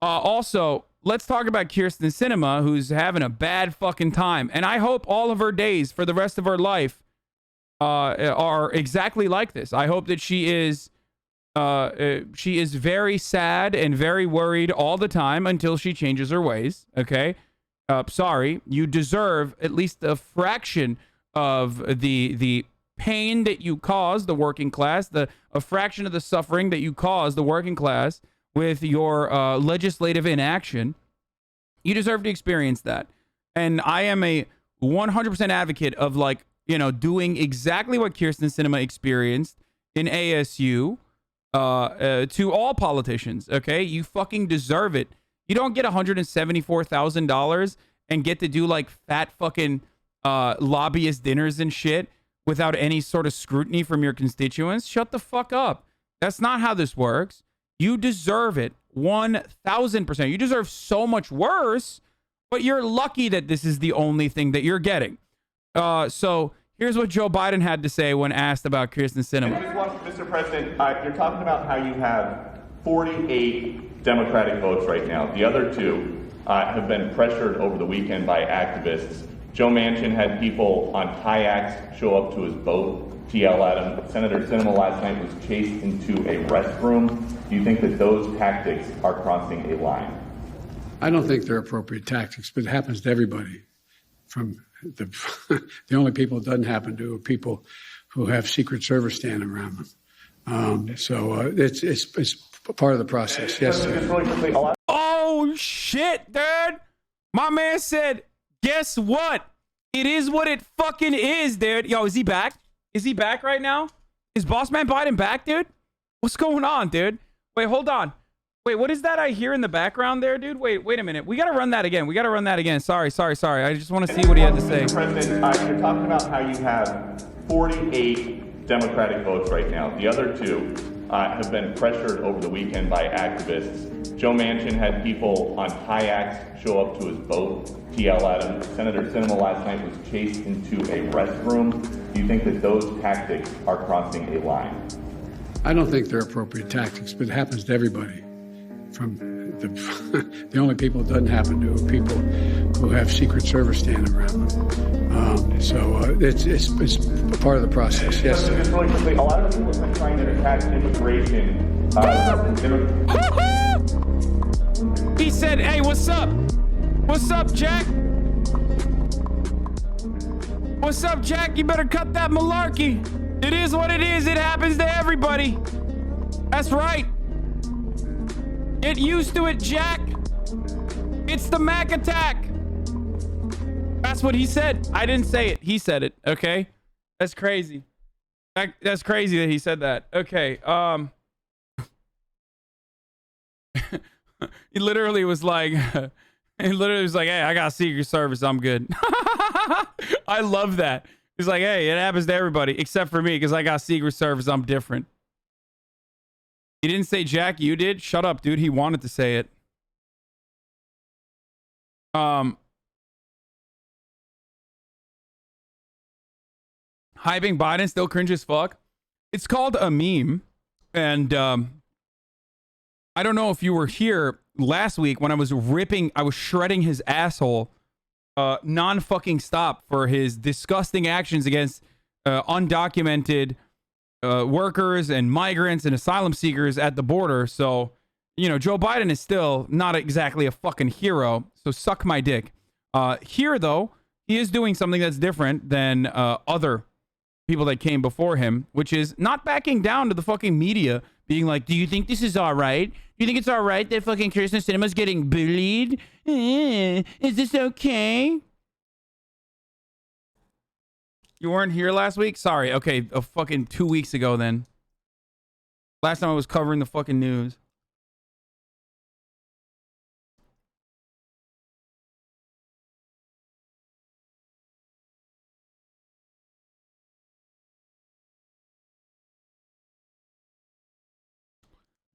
Speaker 3: Also, let's talk about Kyrsten Sinema, who's having a bad fucking time. And I hope all of her days for the rest of her life are exactly like this. I hope that she is very sad and very worried all the time until she changes her ways. Okay. Sorry, you deserve at least a fraction of the pain that you cause the working class, a fraction of the suffering that you cause the working class with your legislative inaction, you deserve to experience that. And I am a 100% advocate of, like, you know, doing exactly what Kyrsten Sinema experienced in ASU to all politicians. Okay, you fucking deserve it. You don't get $174,000 and get to do like fat fucking lobbyist dinners and shit without any sort of scrutiny from your constituents. Shut the fuck up. That's not how this works. You deserve it 1,000%. You deserve so much worse, but you're lucky that this is the only thing that you're getting. So here's what Joe Biden had to say when asked about Kyrsten Sinema.
Speaker 16: Mr. President, you're talking about how you have 48 Democratic votes right now. The other two have been pressured over the weekend by activists. Joe Manchin had people on kayaks show up to his boat to yell at him. Senator Sinema last night was chased into a restroom. Do you think that those tactics are crossing a line?
Speaker 17: I don't think they're appropriate tactics, but it happens to everybody. From the only people it doesn't happen to are people who have Secret Service standing around them. So it's part of the process. Yes, sir.
Speaker 3: Oh shit, dude! My man said, "Guess what? It is what it fucking is, dude." Yo, is he back? Is he back right now? Is Boss Man Biden back, dude? What's going on, dude? Wait, hold on. Wait, what is that I hear in the background there, dude? Wait a minute. We gotta run that again. Sorry. I just want to see what he had to say.
Speaker 16: Mr. President, you're talking about how you have 48 Democratic votes right now. The other two have been pressured over the weekend by activists. Joe Manchin had people on kayaks show up to his boat to yell at him. Senator Sinema last night was chased into a restroom. Do you think that those tactics are crossing a line?
Speaker 17: I don't think they're appropriate tactics, but it happens to everybody. From the only people it doesn't happen to are people who have Secret Service standing around them. So it's part of the process. Yes, sir.
Speaker 16: Just really quickly, a lot of people have been trying to attack immigration.
Speaker 3: He said, "Hey, what's up? What's up, Jack? What's up, Jack? You better cut that malarkey. It is what it is. It happens to everybody. That's right. Get used to it, Jack. It's the Mac attack." That's what he said. I didn't say it. He said it. Okay. That's crazy. That's crazy that he said that. Okay. He literally was like, "Hey, I got Secret Service. I'm good." I love that. He's like, "Hey, it happens to everybody except for me because I got Secret Service. I'm different." He didn't say Jack, you did? Shut up, dude. He wanted to say it. Hyping Biden still cringe as fuck. It's called a meme. And I don't know if you were here last week when I was shredding his asshole non-fucking stop for his disgusting actions against undocumented workers and migrants and asylum seekers at the border. So, you know, Joe Biden is still not exactly a fucking hero. So suck my dick. Here, though, he is doing something that's different than other people that came before him, which is not backing down to the fucking media being like, "Do you think this is all right? Do you think it's all right that fucking Kyrsten Sinema's getting bullied? Is this okay?" You weren't here last week? Sorry. Okay, fucking 2 weeks ago then. Last time I was covering the fucking news.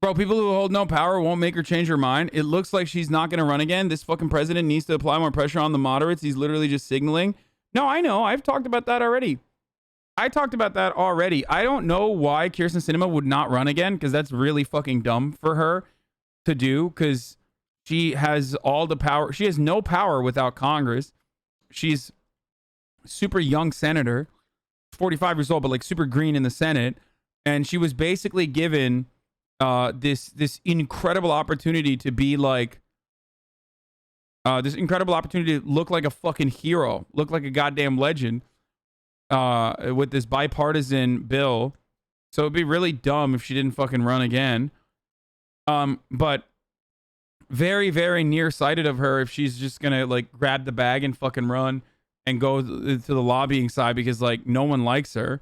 Speaker 3: Bro, people who hold no power won't make her change her mind. It looks like she's not going to run again. This fucking president needs to apply more pressure on the moderates. He's literally just signaling. No, I know. I've talked about that already. I don't know why Kyrsten Sinema would not run again, because that's really fucking dumb for her to do, because she has all the power. She has no power without Congress. She's a super young senator, 45 years old, but like super green in the Senate. And she was basically given this incredible opportunity to be like, this incredible opportunity to look like a fucking hero, look like a goddamn legend. with this bipartisan bill. So it'd be really dumb if she didn't fucking run again. But very, very nearsighted of her if she's just gonna like grab the bag and fucking run and go to the lobbying side because like no one likes her.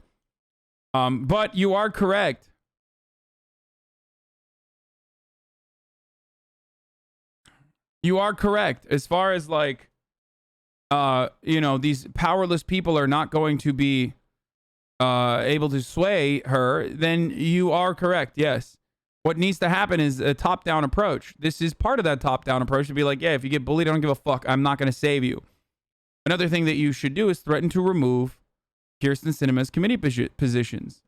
Speaker 3: But you are correct. You are correct as far as like, you know, these powerless people are not going to be able to sway her. Then you are correct. Yes. What needs to happen is a top-down approach. This is part of that top-down approach to be like, yeah, if you get bullied, I don't give a fuck. I'm not going to save you. Another thing that you should do is threaten to remove Kyrsten Sinema's committee positions.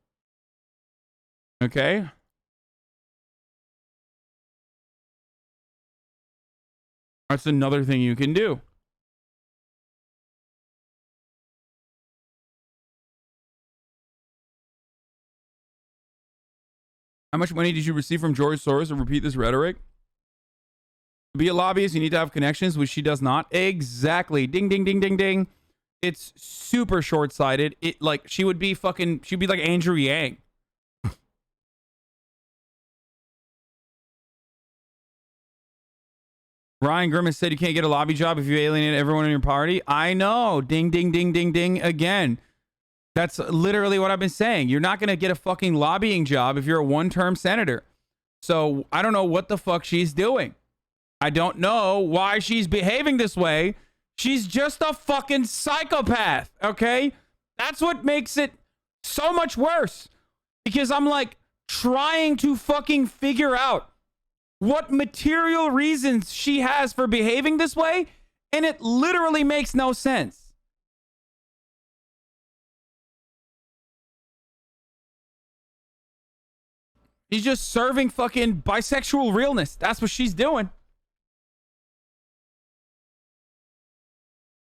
Speaker 3: Okay? That's another thing you can do. How much money did you receive from George Soros to repeat this rhetoric? To be a lobbyist, you need to have connections, which she does not. Exactly. Ding, ding, ding, ding, ding. It's super short-sighted. It like she'd be like Andrew Yang. Ryan Grimace said you can't get a lobby job if you alienate everyone in your party. I know. Ding, ding, ding, ding, ding. Again. That's literally what I've been saying. You're not going to get a fucking lobbying job if you're a one-term senator. So I don't know what the fuck she's doing. I don't know why she's behaving this way. She's just a fucking psychopath, okay? That's what makes it so much worse. Because I'm like trying to fucking figure out what material reasons she has for behaving this way, and it literally makes no sense. She's just serving fucking bisexual realness. That's what she's doing.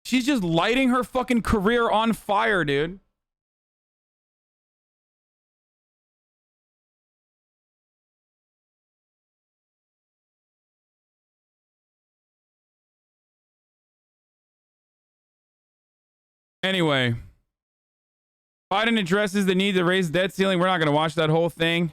Speaker 3: She's just lighting her fucking career on fire, dude. Anyway, Biden addresses the need to raise debt ceiling. We're not going to watch that whole thing.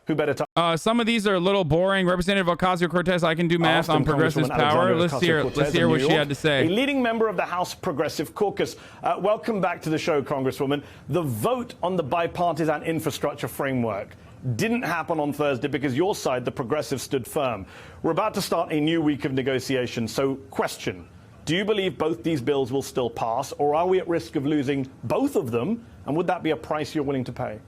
Speaker 18: Who better talk?
Speaker 3: Some of these are a little boring. Representative Ocasio-Cortez, I can do math on progressive power. Let's hear what she had to say.
Speaker 18: A leading member of the House Progressive Caucus. Welcome back to the show, Congresswoman. The vote on the bipartisan infrastructure framework didn't happen on Thursday because your side, the progressives, stood firm. We're about to start a new week of negotiations. So, question. Do you believe both these bills will still pass, or are we at risk of losing both of them? And would that be a price you're willing to pay?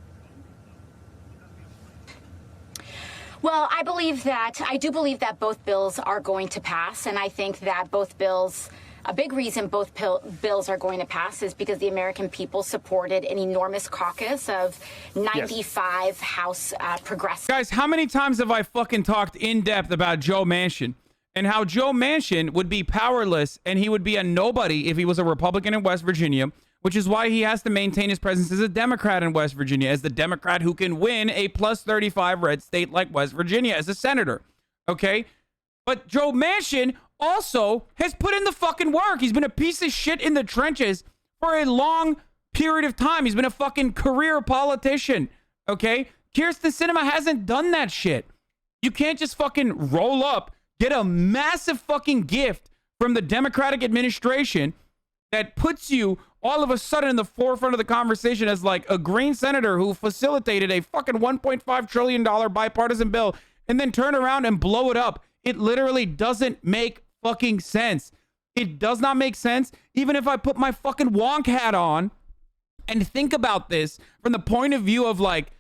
Speaker 14: Well, I do believe that both bills are going to pass, and I think that both bills, a big reason both bills are going to pass is because the American people supported an enormous caucus of 95 House progressives.
Speaker 3: Guys, how many times have I fucking talked in depth about Joe Manchin and how Joe Manchin would be powerless and he would be a nobody if he was a Republican in West Virginia, which is why he has to maintain his presence as a Democrat in West Virginia, as the Democrat who can win a plus 35 red state like West Virginia as a senator. Okay? But Joe Manchin also has put in the fucking work. He's been a piece of shit in the trenches for a long period of time. He's been a fucking career politician. Okay? Kyrsten Sinema hasn't done that shit. You can't just fucking roll up, get a massive fucking gift from the Democratic administration that puts you all of a sudden in the forefront of the conversation as like a green senator who facilitated a fucking $1.5 trillion bipartisan bill and then turn around and blow it up. It literally doesn't make fucking sense. It does not make sense. Even if I put my fucking wonk hat on and think about this from the point of view of like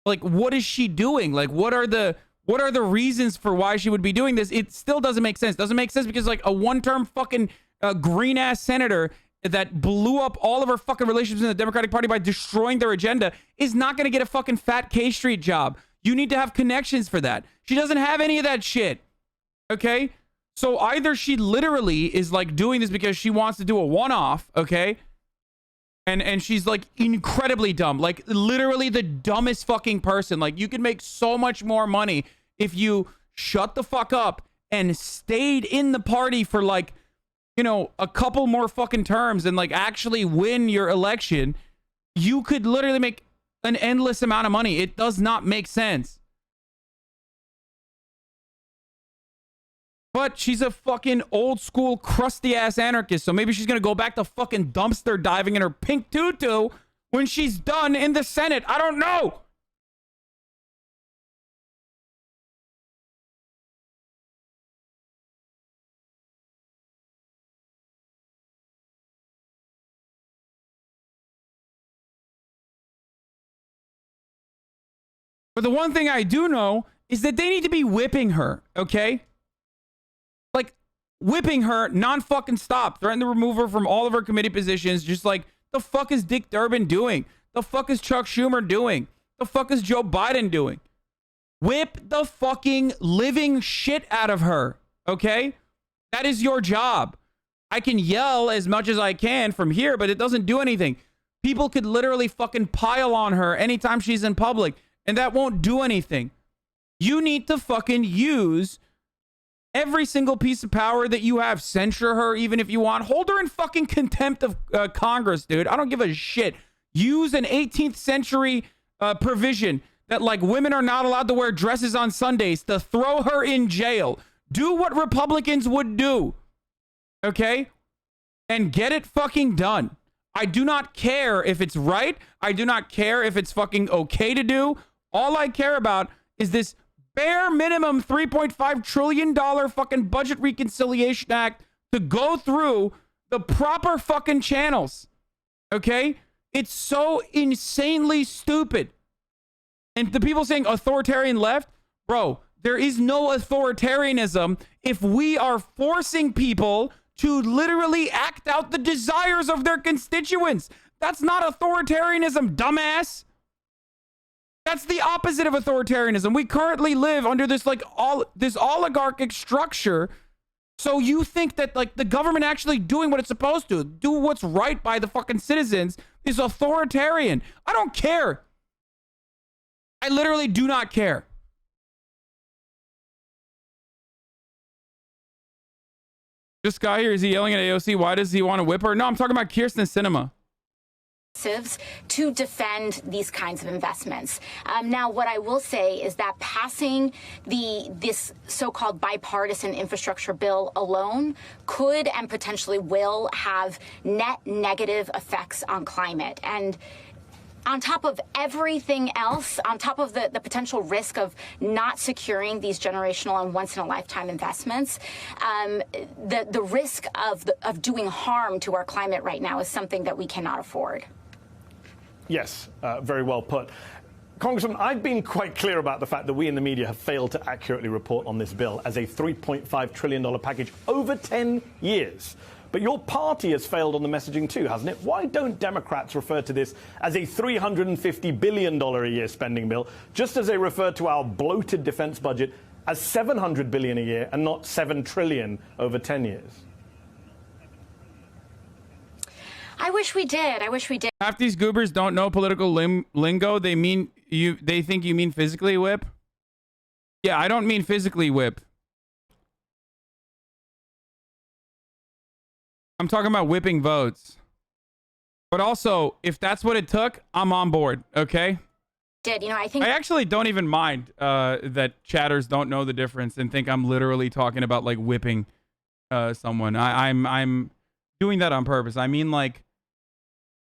Speaker 3: what is she doing? Like, what are the reasons for why she would be doing this? It still doesn't make sense. Doesn't make sense because like a one-term fucking green ass senator that blew up all of her fucking relationships in the Democratic Party by destroying their agenda is not going to get a fucking fat K Street job. You need to have connections for that. She doesn't have any of that shit. Okay? So either she literally is like doing this because she wants to do a one-off, okay? And she's like incredibly dumb, like literally the dumbest fucking person. Like you could make so much more money if you shut the fuck up and stayed in the party for like you know, a couple more fucking terms and like actually win your election, you could literally make an endless amount of money. It does not make sense. But she's a fucking old school crusty ass anarchist, so maybe she's gonna go back to fucking dumpster diving in her pink tutu when she's done in the Senate. I don't know. But the one thing I do know is that they need to be whipping her, okay? Like, whipping her non-fucking stop. Threaten to remove her from all of her committee positions. Just like, the fuck is Dick Durbin doing? The fuck is Chuck Schumer doing? The fuck is Joe Biden doing? Whip the fucking living shit out of her, okay? That is your job. I can yell as much as I can from here, but it doesn't do anything. People could literally fucking pile on her anytime she's in public, and that won't do anything. You need to fucking use every single piece of power that you have. Censure her even if you want. Hold her in fucking contempt of Congress, dude. I don't give a shit. Use an 18th century provision that like women are not allowed to wear dresses on Sundays to throw her in jail. Do what Republicans would do. Okay? And get it fucking done. I do not care if it's right. I do not care if it's fucking okay to do. All I care about is this bare minimum $3.5 trillion fucking budget reconciliation act to go through the proper fucking channels. Okay? It's so insanely stupid. And the people saying authoritarian left, bro, there is no authoritarianism if we are forcing people to literally act out the desires of their constituents. That's not authoritarianism, dumbass. That's the opposite of authoritarianism. We currently live under this like this oligarchic structure. So you think that like the government actually doing what it's supposed to, do what's right by the fucking citizens, is authoritarian. I don't care. I literally do not care. This guy here, is he yelling at AOC? Why does he want to whip her? No, I'm talking about Sen Sinema.
Speaker 14: To defend these kinds of investments. Now, what I will say is that passing this so-called bipartisan infrastructure bill alone could and potentially will have net negative effects on climate. And on top of everything else, on top of the potential risk of not securing these generational and once-in-a-lifetime investments, the risk of doing harm to our climate right now is something that we cannot afford.
Speaker 18: Yes, very well put. Congressman, I've been quite clear about the fact that we in the media have failed to accurately report on this bill as a $3.5 trillion package over 10 years. But your party has failed on the messaging too, hasn't it? Why don't Democrats refer to this as a $350 billion a year spending bill, just as they refer to our bloated defense budget as $700 billion a year and not $7 trillion over 10 years?
Speaker 14: I wish we did. I wish we did.
Speaker 3: Half these goobers don't know political lingo. They think you mean physically whip. Yeah, I don't mean physically whip. I'm talking about whipping votes. But also, if that's what it took, I'm on board, okay?
Speaker 14: I
Speaker 3: actually don't even mind that chatters don't know the difference and think I'm literally talking about like whipping someone. I'm doing that on purpose. I mean, like,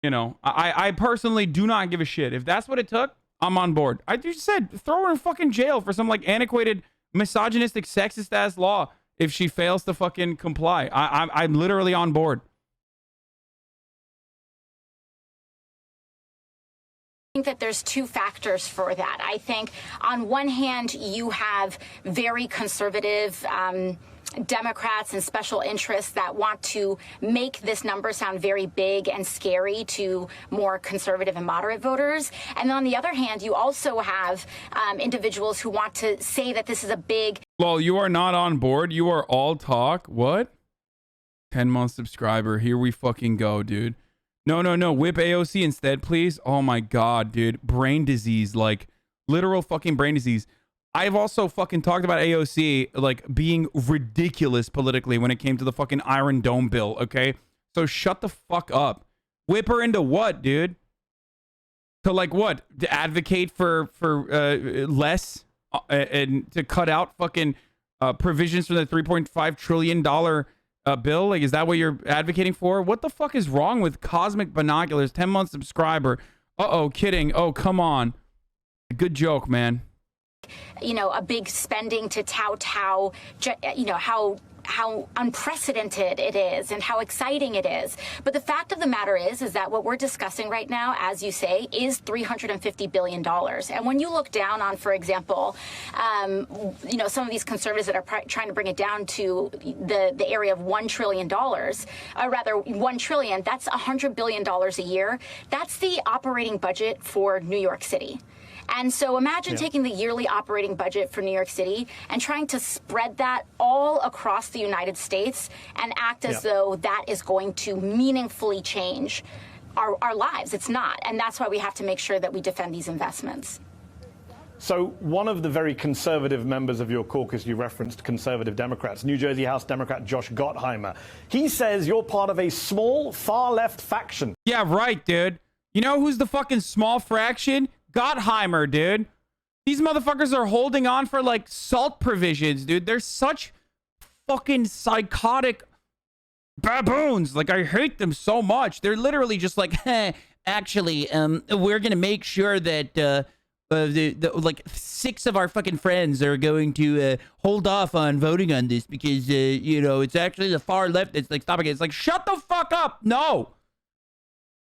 Speaker 3: you know, I personally do not give a shit. If that's what it took, I'm on board. I just said throw her in fucking jail for some like antiquated, misogynistic, sexist ass law if she fails to fucking comply. I'm literally on board.
Speaker 14: I think that there's two factors for that. I think on one hand, you have very conservative Democrats and special interests that want to make this number sound very big and scary to more conservative and moderate voters. And on the other hand, you also have individuals who want to say that this is a big...
Speaker 3: Well, you are not on board. You are all talk. What? 10-month subscriber. Here we fucking go, dude. No. Whip AOC instead, please. Oh my God, dude. Brain disease. Like, literal fucking brain disease. I've also fucking talked about AOC like being ridiculous politically when it came to the fucking Iron Dome bill, okay? So shut the fuck up. Whip her into what, dude? To like what? To advocate for less and to cut out fucking provisions for the $3.5 trillion bill? Like, is that what you're advocating for? What the fuck is wrong with Cosmic Binoculars? 10-month subscriber. Uh-oh, kidding. Oh, come on. Good joke, man.
Speaker 19: You know, a big spending to tout, you know, how unprecedented it is and how exciting it is. But the fact of the matter is that what we're discussing right now, as you say, is $350 billion. And when you look down on, for example, you know, some of these conservatives that are trying to bring it down to the area of $1 trillion, or rather $1 trillion, that's $100 billion a year. That's the operating budget for New York City. And so imagine taking the yearly operating budget for New York City and trying to spread that all across the United States and act as though that is going to meaningfully change our lives. It's not. And that's why we have to make sure that we defend these investments.
Speaker 18: So one of the very conservative members of your caucus, you referenced conservative Democrats, New Jersey House Democrat Josh Gottheimer, he says you're part of a small far-left faction.
Speaker 3: Yeah, right, dude. You know who's the fucking small fraction? Gottheimer, dude. These motherfuckers are holding on for like SALT provisions, dude. They're such fucking psychotic baboons. Like, I hate them so much. They're literally just like, actually, we're gonna make sure that like 6 of our fucking friends are going to hold off on voting on this because you know, it's actually the far left that's like stopping it. It's like, shut the fuck up. No,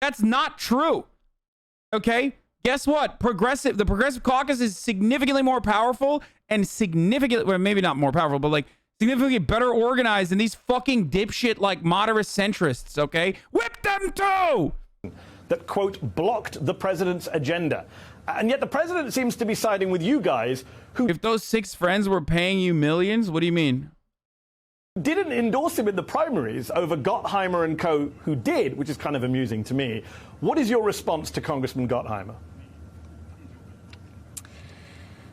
Speaker 3: that's not true. Okay. Guess what? The Progressive Caucus is significantly more powerful and significantly, well, maybe not more powerful, but like significantly better organized than these fucking dipshit like moderate centrists, okay? Whip them too!
Speaker 18: That, quote, blocked the president's agenda. And yet the president seems to be siding with you guys who...
Speaker 3: If those 6 friends were paying you millions, what do you mean?
Speaker 18: Didn't endorse him in the primaries over Gottheimer and co. who did, which is kind of amusing to me. What is your response to Congressman Gottheimer?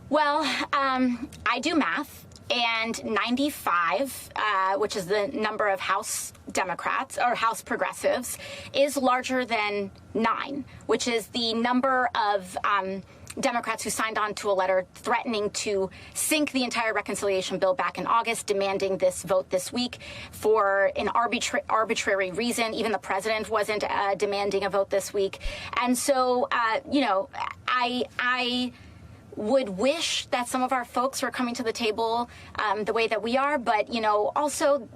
Speaker 19: Well, I do math, and 95, which is the number of House Democrats or House progressives, is larger than 9, which is the number of Democrats who signed on to a letter threatening to sink the entire reconciliation bill back in August, demanding this vote this week for an arbitrary reason. Even the president wasn't demanding a vote this week. And so, you know, I would wish that some of our folks were coming to the table the way that we are, but, you know, also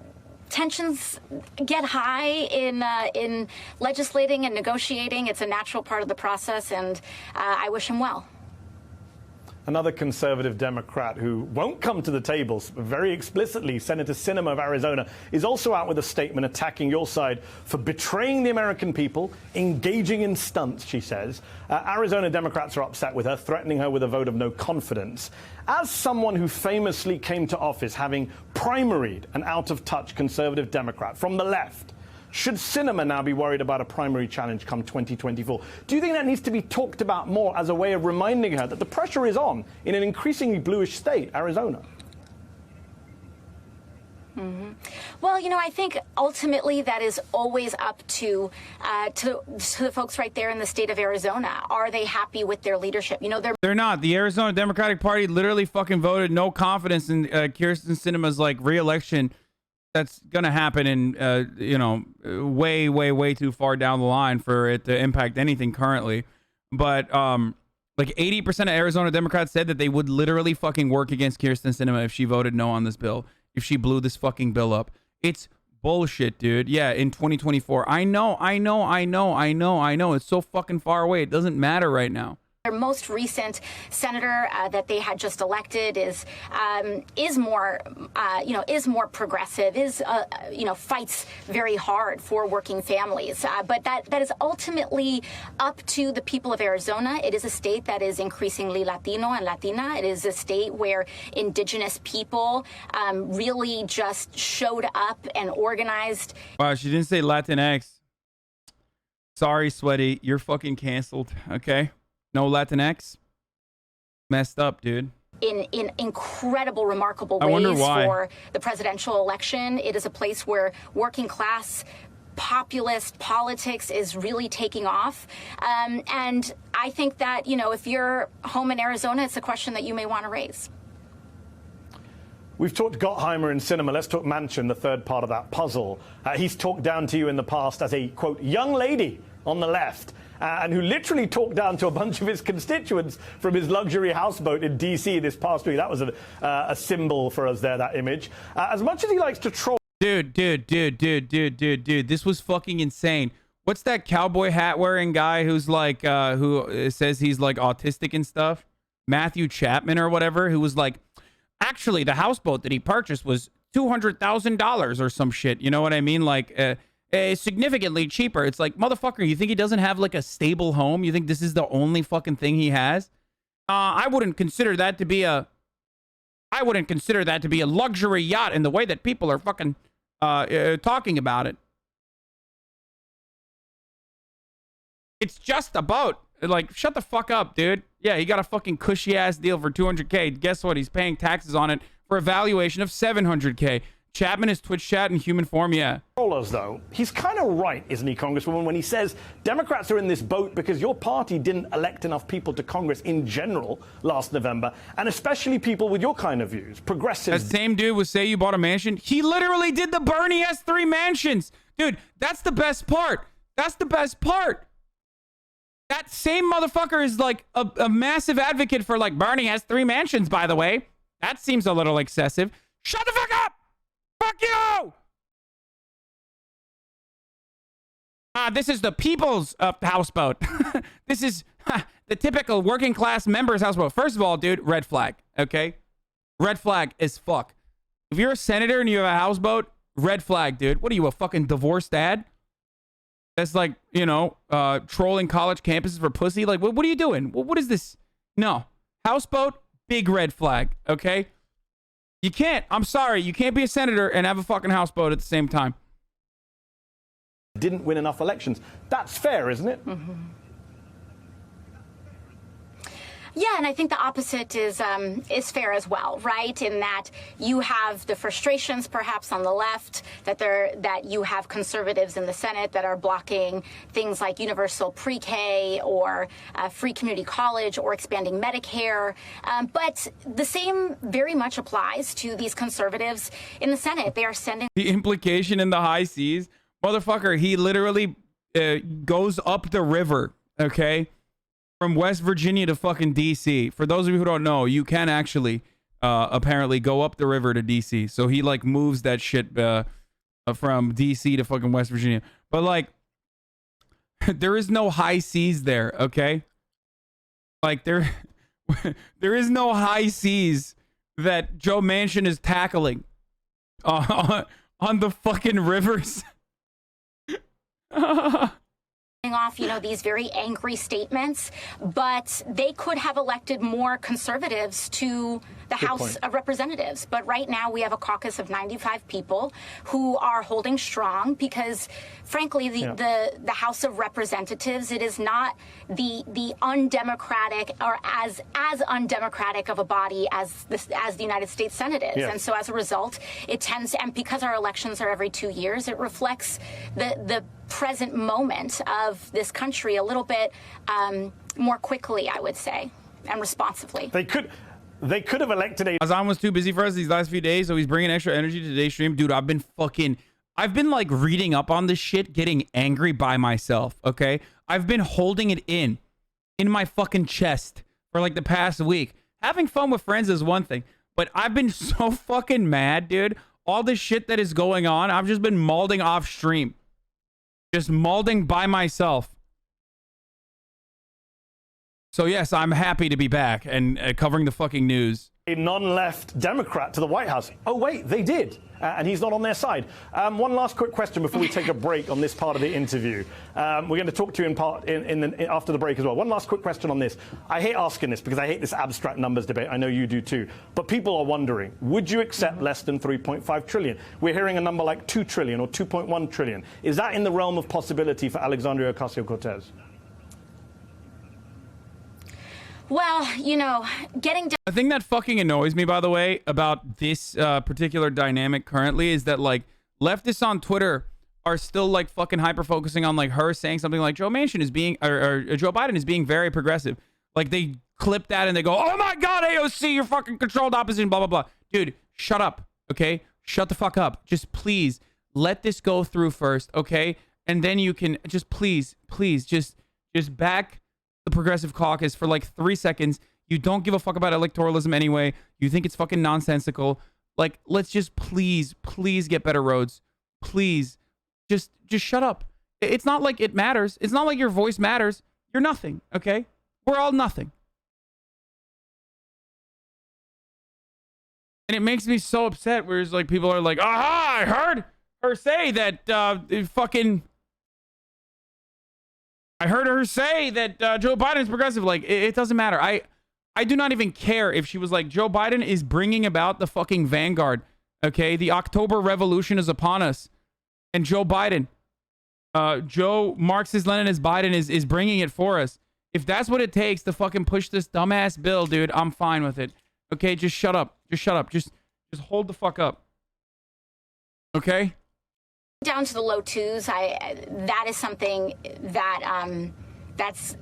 Speaker 19: tensions get high in legislating and negotiating. It's a natural part of the process, and I wish him well.
Speaker 18: Another conservative Democrat who won't come to the table very explicitly, Senator Sinema of Arizona, is also out with a statement attacking your side for betraying the American people, engaging in stunts, she says. Arizona Democrats are upset with her, threatening her with a vote of no confidence. As someone who famously came to office having primaried an out-of-touch conservative Democrat from the left, should Sinema now be worried about a primary challenge come 2024? Do you think that needs to be talked about more as a way of reminding her that the pressure is on in an increasingly bluish state, Arizona?
Speaker 19: Mm-hmm. Well, you know, I think ultimately that is always up to the folks right there in the state of Arizona. Are they happy with their leadership? You know, they're not.
Speaker 3: The Arizona Democratic Party literally fucking voted no confidence in Kyrsten Sinema's like re-election. That's gonna happen in you know, way too far down the line for it to impact anything currently. But like 80% of Arizona Democrats said that they would literally fucking work against Kyrsten Sinema if she voted no on this bill, if she blew this fucking bill up. It's bullshit, dude. Yeah, in 2024. I know. It's so fucking far away. It doesn't matter right now.
Speaker 19: Their most recent senator that they had just elected is more, you know, is more progressive, you know, fights very hard for working families. But that is ultimately up to the people of Arizona. It is a state that is increasingly Latino and Latina. It is a state where indigenous people really just showed up and organized.
Speaker 3: Wow, she didn't say Latinx. Sorry, Sweaty, you're fucking canceled. Okay. No Latinx? Messed up, dude.
Speaker 19: in incredible, remarkable ways for the presidential election. It is a place where working class populist politics is really taking off. And I think that, you know, if you're home in Arizona, it's a question that you may want to raise.
Speaker 18: We've talked Gottheimer and Sinema. Let's talk Manchin, the third part of that puzzle. He's talked down to you in the past as a, quote, young lady on the left, and who literally talked down to a bunch of his constituents from his luxury houseboat in D.C. this past week. That was a symbol for us there, that image. As much as he likes to troll...
Speaker 3: Dude, this was fucking insane. What's that cowboy hat wearing guy who's like, who says he's like autistic and stuff? Matthew Chapman or whatever, who was like, actually, the houseboat that he purchased was $200,000 or some shit. You know what I mean? Like, significantly cheaper. It's like, motherfucker, you think he doesn't have like a stable home? You think this is the only fucking thing he has? I wouldn't consider that to be a luxury yacht in the way that people are fucking talking about it. It's just about, like, shut the fuck up, dude. Yeah, he got a fucking cushy ass deal for $200K. Guess what? He's paying taxes on it for a valuation of $700K. Chapman is Twitch chat in human form, yeah.
Speaker 18: Though, he's kind of right, isn't he, Congresswoman, when he says Democrats are in this boat because your party didn't elect enough people to Congress in general last November, and especially people with your kind of views, progressives.
Speaker 3: That same dude would say you bought a mansion. He literally did the Bernie S3 mansions. Dude, that's the best part. That's the best part. That same motherfucker is like a massive advocate for, like, Bernie has 3 mansions, by the way. That seems a little excessive. Shut the fuck up! Fuck you! This is the people's houseboat. This is the typical working class member's houseboat. First of all, dude, red flag, okay? Red flag as fuck. If you're a senator and you have a houseboat, red flag, dude. What are you, a fucking divorced dad? That's like, you know, trolling college campuses for pussy? Like, what are you doing? What is this? No. Houseboat, big red flag, okay? You can't. I'm sorry. You can't be a senator and have a fucking houseboat at the same time.
Speaker 18: Didn't win enough elections. That's fair, isn't it?
Speaker 19: Mm-hmm. Yeah, and I think the opposite is fair as well, right? In that you have the frustrations, perhaps on the left, that you have conservatives in the Senate that are blocking things like universal pre-K or free community college or expanding Medicare. But the same very much applies to these conservatives in the Senate. They are sending
Speaker 3: the implication in the high seas, motherfucker. He literally goes up the river, okay? From West Virginia to fucking D.C. For those of you who don't know, you can actually apparently go up the river to D.C. So he like moves that shit from D.C. to fucking West Virginia. But like, there is no high seas there, okay? Like there is no high seas that Joe Manchin is tackling on the fucking rivers.
Speaker 19: Off, you know, these very angry statements, but they could have elected more conservatives to the House of Representatives. But right now we have a caucus of 95 people who are holding strong because, frankly, the House of Representatives, it is not the undemocratic or as undemocratic of a body as the United States Senate is. And so as a result, it tends, and because our elections are every 2 years, it reflects the present moment of this country a little bit more quickly, I would say, and responsibly.
Speaker 18: They could have elected a...
Speaker 3: Hasan was too busy for us these last few days, so he's bringing extra energy to today's stream. Dude, I've been like reading up on this shit, getting angry by myself, okay? I've been holding it in my fucking chest for like the past week. Having fun with friends is one thing, but I've been so fucking mad, dude. All this shit that is going on, I've just been malding off stream. Just malding by myself. So yes, I'm happy to be back and covering the fucking news.
Speaker 18: A non-left Democrat to the White House. Oh wait, they did, and he's not on their side. One last quick question before we take a break on this part of the interview. We're going to talk to you after the break as well. One last quick question on this. I hate asking this because I hate this abstract numbers debate. I know you do too. But people are wondering, would you accept less than 3.5 trillion? We're hearing a number like 2 trillion or 2.1 trillion. Is that in the realm of possibility for Alexandria Ocasio-Cortez?
Speaker 19: Well, you know, getting
Speaker 3: the thing that fucking annoys me, by the way, about this particular dynamic currently is that, like, leftists on Twitter are still, like, fucking hyper-focusing on, like, her saying something like Joe Manchin is being, or Joe Biden is being very progressive. Like, they clip that and they go, oh my God, AOC, you're fucking controlled opposition, blah, blah, blah. Dude, shut up, okay? Shut the fuck up. Just please let this go through first, okay? And then you can just please just back the Progressive Caucus for like 3 seconds. You don't give a fuck about electoralism anyway. You think it's fucking nonsensical. Like, let's just please get better roads. Please, just shut up. It's not like it matters. It's not like your voice matters. You're nothing, okay? We're all nothing. And it makes me so upset where it's like people are like, aha, I heard her say that I heard her say that Joe Biden is progressive. Like, it doesn't matter. I do not even care if she was like, Joe Biden is bringing about the fucking vanguard. Okay, the October Revolution is upon us. And Joe Biden, Joe Marxist-Leninist Biden is bringing it for us. If that's what it takes to fucking push this dumbass bill, dude, I'm fine with it. Okay, just shut up. Just shut up. Just hold the fuck up. Okay?
Speaker 19: Down to the low twos, that is something that that's,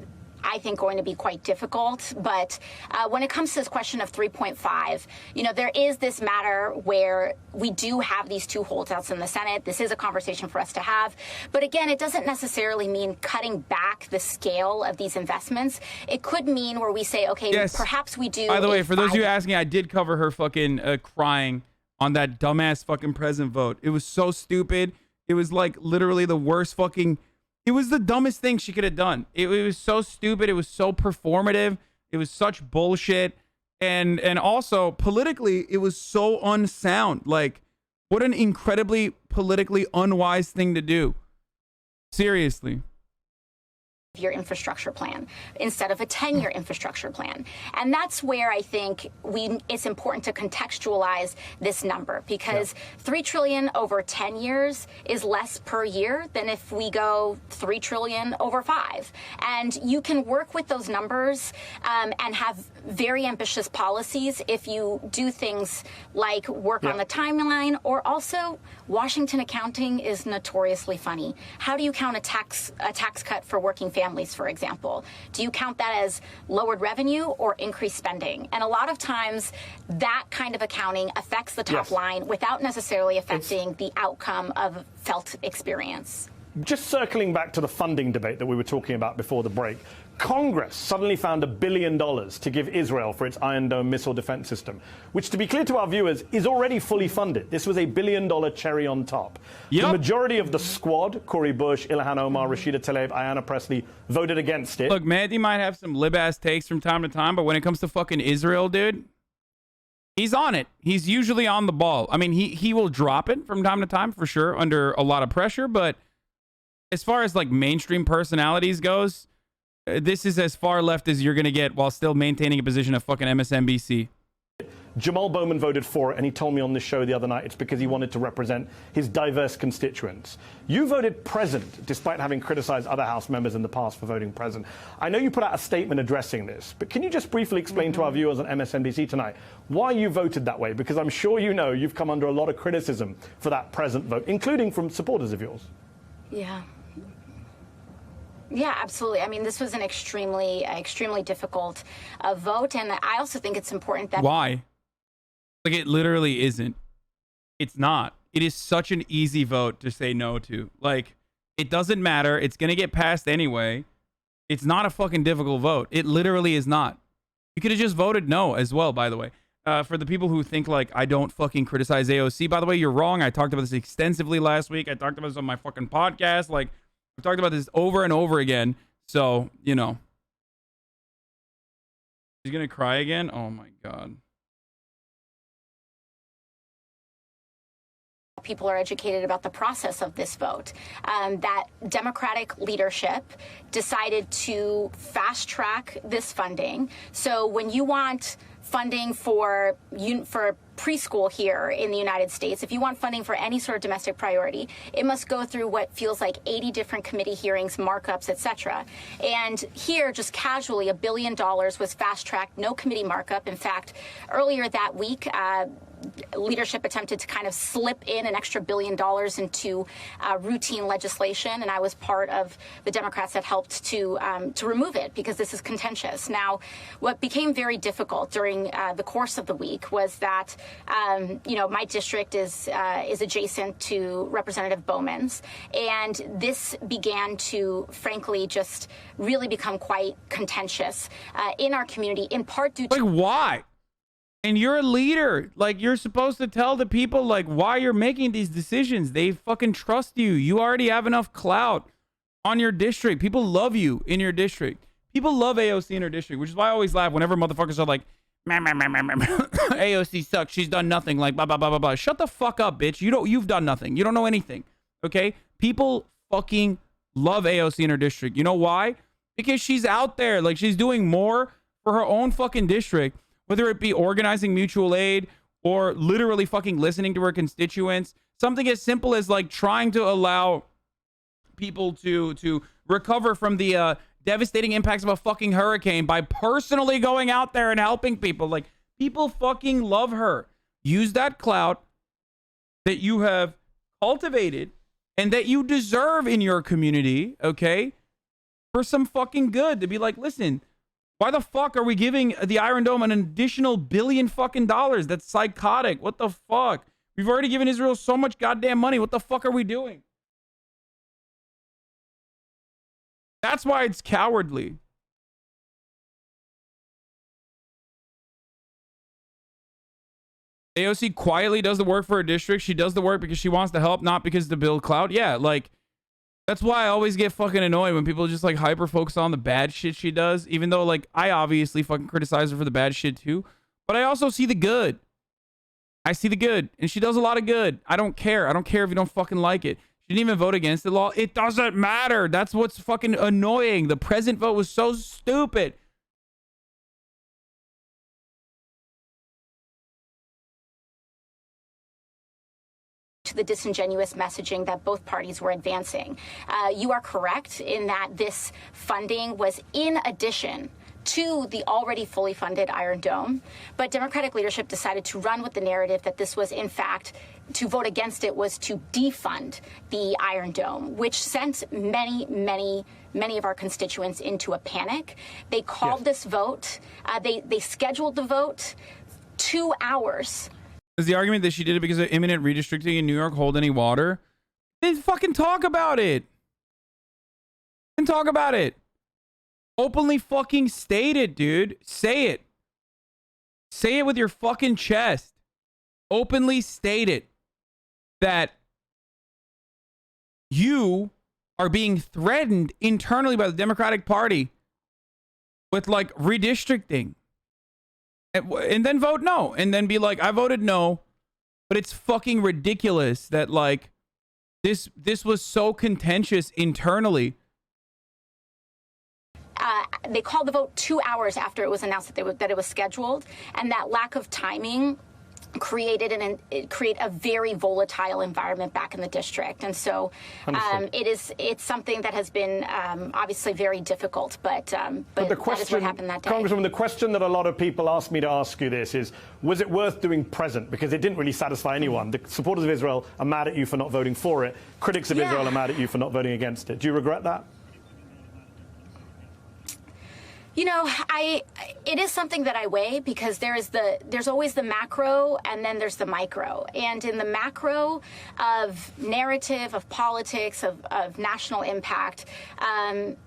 Speaker 19: I think, going to be quite difficult. But when it comes to this question of 3.5, you know, there is this matter where we do have these two holdouts in the Senate. This is a conversation for us to have. But again, it doesn't necessarily mean cutting back the scale of these investments. It could mean where we say, okay, yes, perhaps we do.
Speaker 3: By the way, for those of you asking, I did cover her fucking crying on that dumbass fucking president vote. It was so stupid. It was like literally the worst fucking... It was the dumbest thing she could have done. It was so stupid. It was so performative. It was such bullshit. And also, politically, it was so unsound. Like, what an incredibly politically unwise thing to do. Seriously.
Speaker 19: Your infrastructure plan instead of a 10-year infrastructure plan. And that's where I think it's important to contextualize this number, because $3 trillion over 10 years is less per year than if we go $3 trillion over 5. And you can work with those numbers and have very ambitious policies if you do things like work on the timeline, or also Washington accounting is notoriously funny. How do you count a tax cut for working families, for example? Do you count that as lowered revenue or increased spending? And a lot of times that kind of accounting affects the top line without necessarily affecting the outcome of felt experience.
Speaker 18: Just circling back to the funding debate that we were talking about before the break, Congress suddenly found $1 billion to give Israel for its Iron Dome missile defense system, which, to be clear to our viewers, is already fully funded. This was $1 billion cherry on top. The majority of the squad, Cori Bush, Ilhan Omar, Rashida Tlaib, Ayanna Pressley, voted against it.
Speaker 3: Look, Mehdi might have some lib-ass takes from time to time, but when it comes to fucking Israel, dude, he's on it. He's usually on the ball. I mean, he will drop it from time to time, for sure, under a lot of pressure, but as far as, like, mainstream personalities goes, this is as far left as you're going to get while still maintaining a position of fucking MSNBC.
Speaker 18: Jamal Bowman voted for it, and he told me on this show the other night it's because he wanted to represent his diverse constituents. You voted present, despite having criticized other House members in the past for voting present. I know you put out a statement addressing this, but can you just briefly explain to our viewers on MSNBC tonight why you voted that way? Because I'm sure you know you've come under a lot of criticism for that present vote, including from supporters of yours.
Speaker 19: Yeah, absolutely. I mean, this was an extremely difficult vote, and I also think it's important that...
Speaker 3: Why? Like, it literally isn't. It's not. It is such an easy vote to say no to. Like, it doesn't matter. It's going to get passed anyway. It's not a fucking difficult vote. It literally is not. You could have just voted no as well, by the way. For the people who think, like, I don't fucking criticize AOC, by the way, you're wrong. I talked about this extensively last week. I talked about this on my fucking podcast. Like, I've talked about this over and over again. So, you know. She's going to cry again? Oh, my God.
Speaker 19: people are educated about the process of this vote, that Democratic leadership decided to fast track this funding. So when you want funding for preschool here in the United States, if you want funding for any sort of domestic priority, it must go through what feels like 80 different committee hearings, markups, etc. And here, just casually, $1 billion was fast-tracked, no committee markup. In fact, earlier that week, leadership attempted to kind of slip in an extra $1 billion into routine legislation, and I was part of the Democrats that helped to remove it because this is contentious. Now, what became very difficult during the course of the week was that my district is adjacent to Representative Bowman's, and this began to, frankly, just really become quite contentious in our community, in part due to...
Speaker 3: Like, why? And you're a leader. Like, you're supposed to tell the people, like, why you're making these decisions. They fucking trust you. You already have enough clout on your district. People love you in your district. People love AOC in her district, which is why I always laugh whenever motherfuckers are like, AOC sucks. She's done nothing. Like, blah, blah, blah, blah, blah. Shut the fuck up, bitch. You've done nothing. You don't know anything. Okay? People fucking love AOC in her district. You know why? Because she's out there. Like, she's doing more for her own fucking district, whether it be organizing mutual aid or literally fucking listening to her constituents. Something as simple as, like, trying to allow people to recover from the devastating impacts of a fucking hurricane by personally going out there and helping people. Like, people fucking love her. Use that clout that you have cultivated and that you deserve in your community, okay, for some fucking good. To be like, listen, why the fuck are we giving the Iron Dome an additional $1 billion fucking dollars? That's psychotic. What the fuck? We've already given Israel so much goddamn money. What the fuck are we doing? That's why it's cowardly. AOC quietly does the work for her district. She does the work because she wants to help, not because to build clout. Yeah, like, that's why I always get fucking annoyed when people just, like, hyper focus on the bad shit she does, even though, like, I obviously fucking criticize her for the bad shit too. But I also see the good. I see the good, and she does a lot of good. I don't care. I don't care if you don't fucking like it. She didn't even vote against the law. It doesn't matter. That's what's fucking annoying. The present vote was so stupid.
Speaker 19: To the disingenuous messaging that both parties were advancing. You are correct in that this funding was in addition to the already fully funded Iron Dome, but Democratic leadership decided to run with the narrative that this was, in fact, to vote against it was to defund the Iron Dome, which sent many of our constituents into a panic. They called this vote, they scheduled the vote 2 hours.
Speaker 3: Is the argument that she did it because of imminent redistricting in New York hold any water? Then fucking talk about it. Then talk about it. Openly fucking state it, dude. Say it. Say it with your fucking chest. Openly state it. That you are being threatened internally by the Democratic Party with, like, redistricting. And then vote no. And then be like, I voted no. But it's fucking ridiculous that, like, this was so contentious internally.
Speaker 19: They called the vote 2 hours after it was announced that it was scheduled, and that lack of timing created a very volatile environment back in the district. And so it's something that has been obviously very difficult, but the question, that is what happened that day.
Speaker 18: Congresswoman, the question that a lot of people asked me to ask you this is, was it worth doing present? Because it didn't really satisfy anyone. The supporters of Israel are mad at you for not voting for it. Critics of Israel are mad at you for not voting against it. Do you regret that?
Speaker 19: You know, it is something that I weigh because there's always the macro and then there's the micro. And in the macro of narrative, of politics, of national impact,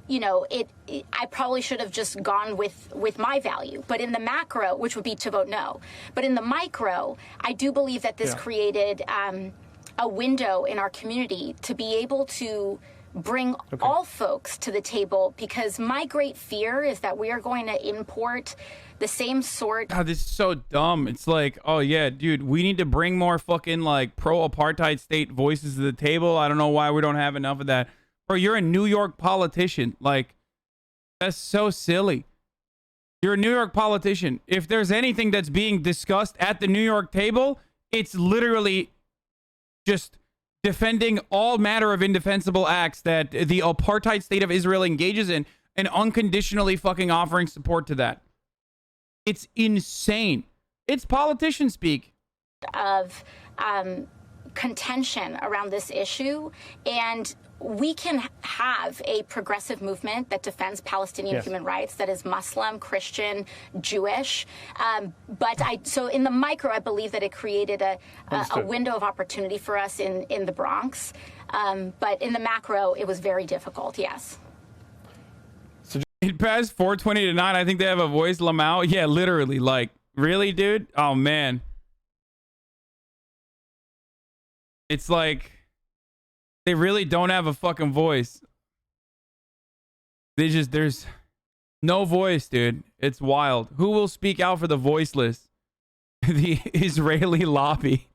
Speaker 19: you know, I probably should have just gone with my value. But in the macro, which would be to vote no. But in the micro, I do believe that this created a window in our community to be able to bring all folks to the table, because my great fear is that we are going to import the same sort.
Speaker 3: God, this is so dumb. It's like, oh yeah, dude, we need to bring more fucking like pro-apartheid state voices to the table. I don't know why we don't have enough of that. Bro, you're a New York politician. Like, that's so silly. You're a New York politician. If there's anything that's being discussed at the New York table, it's literally just defending all matter of indefensible acts that the apartheid state of Israel engages in and unconditionally fucking offering support to that. It's insane. It's politician speak.
Speaker 19: Of contention around this issue, and we can have a progressive movement that defends Palestinian human rights, that is Muslim, Christian, Jewish. So in the micro, I believe that it created a window of opportunity for us in the Bronx. But in the macro, it was very difficult, yes.
Speaker 3: It passed 420 to 9. I think they have a voice, Lamau. Yeah, literally. Like, really, dude? Oh, man. It's like they really don't have a fucking voice. There's no voice, dude. It's wild. Who will speak out for the voiceless? The Israeli lobby.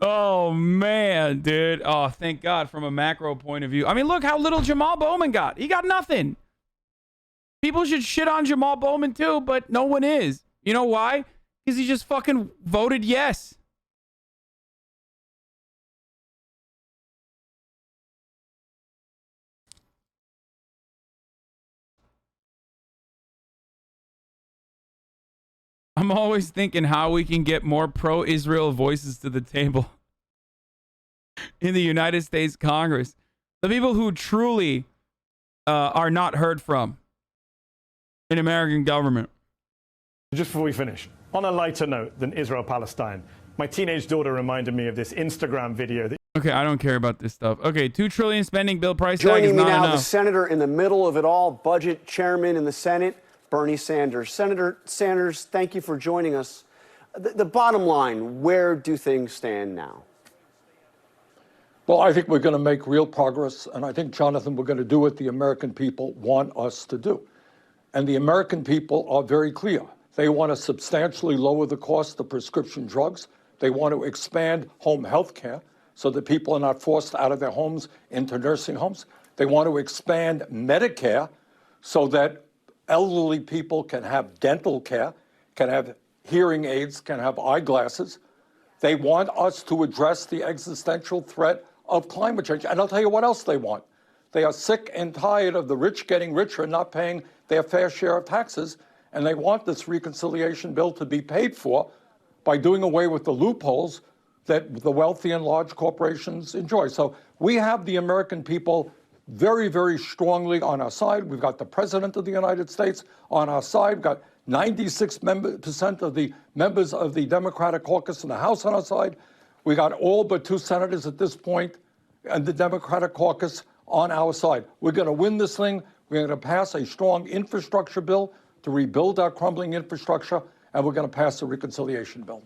Speaker 3: Oh, man, dude. Oh, thank God from a macro point of view. I mean, look how little Jamal Bowman got. He got nothing. People should shit on Jamal Bowman too, but no one is. You know why? Because he just fucking voted yes. I'm always thinking how we can get more pro-Israel voices to the table in the United States Congress. The people who truly are not heard from in American government.
Speaker 18: Just before we finish, on a lighter note than Israel-Palestine, my teenage daughter reminded me of this Instagram video that...
Speaker 3: Okay, I don't care about this stuff. Okay, $2 trillion spending bill price tag
Speaker 20: Joining
Speaker 3: is
Speaker 20: me
Speaker 3: not
Speaker 20: now,
Speaker 3: enough.
Speaker 20: the senator in the middle of it all, budget chairman in the Senate, Bernie Sanders. Senator Sanders, thank you for joining us. The bottom line, where do things stand now?
Speaker 21: Well, I think we're going to make real progress, and I think, Jonathan, we're going to do what the American people want us to do. And the American people are very clear. They want to substantially lower the cost of prescription drugs. They want to expand home health care so that people are not forced out of their homes into nursing homes. They want to expand Medicare so that elderly people can have dental care, can have hearing aids, can have eyeglasses. They want us to address the existential threat of climate change. And I'll tell you what else they want. They are sick and tired of the rich getting richer and not paying their fair share of taxes. And they want this reconciliation bill to be paid for by doing away with the loopholes that the wealthy and large corporations enjoy. So we have the American people very, very strongly on our side. We've got the President of the United States on our side. We've got 96% of the members of the Democratic caucus in the House on our side. We got all but 2 senators at this point and the Democratic caucus on our side. We're going to win this thing. We're going to pass a strong infrastructure bill to rebuild our crumbling infrastructure, and we're going to pass a reconciliation bill.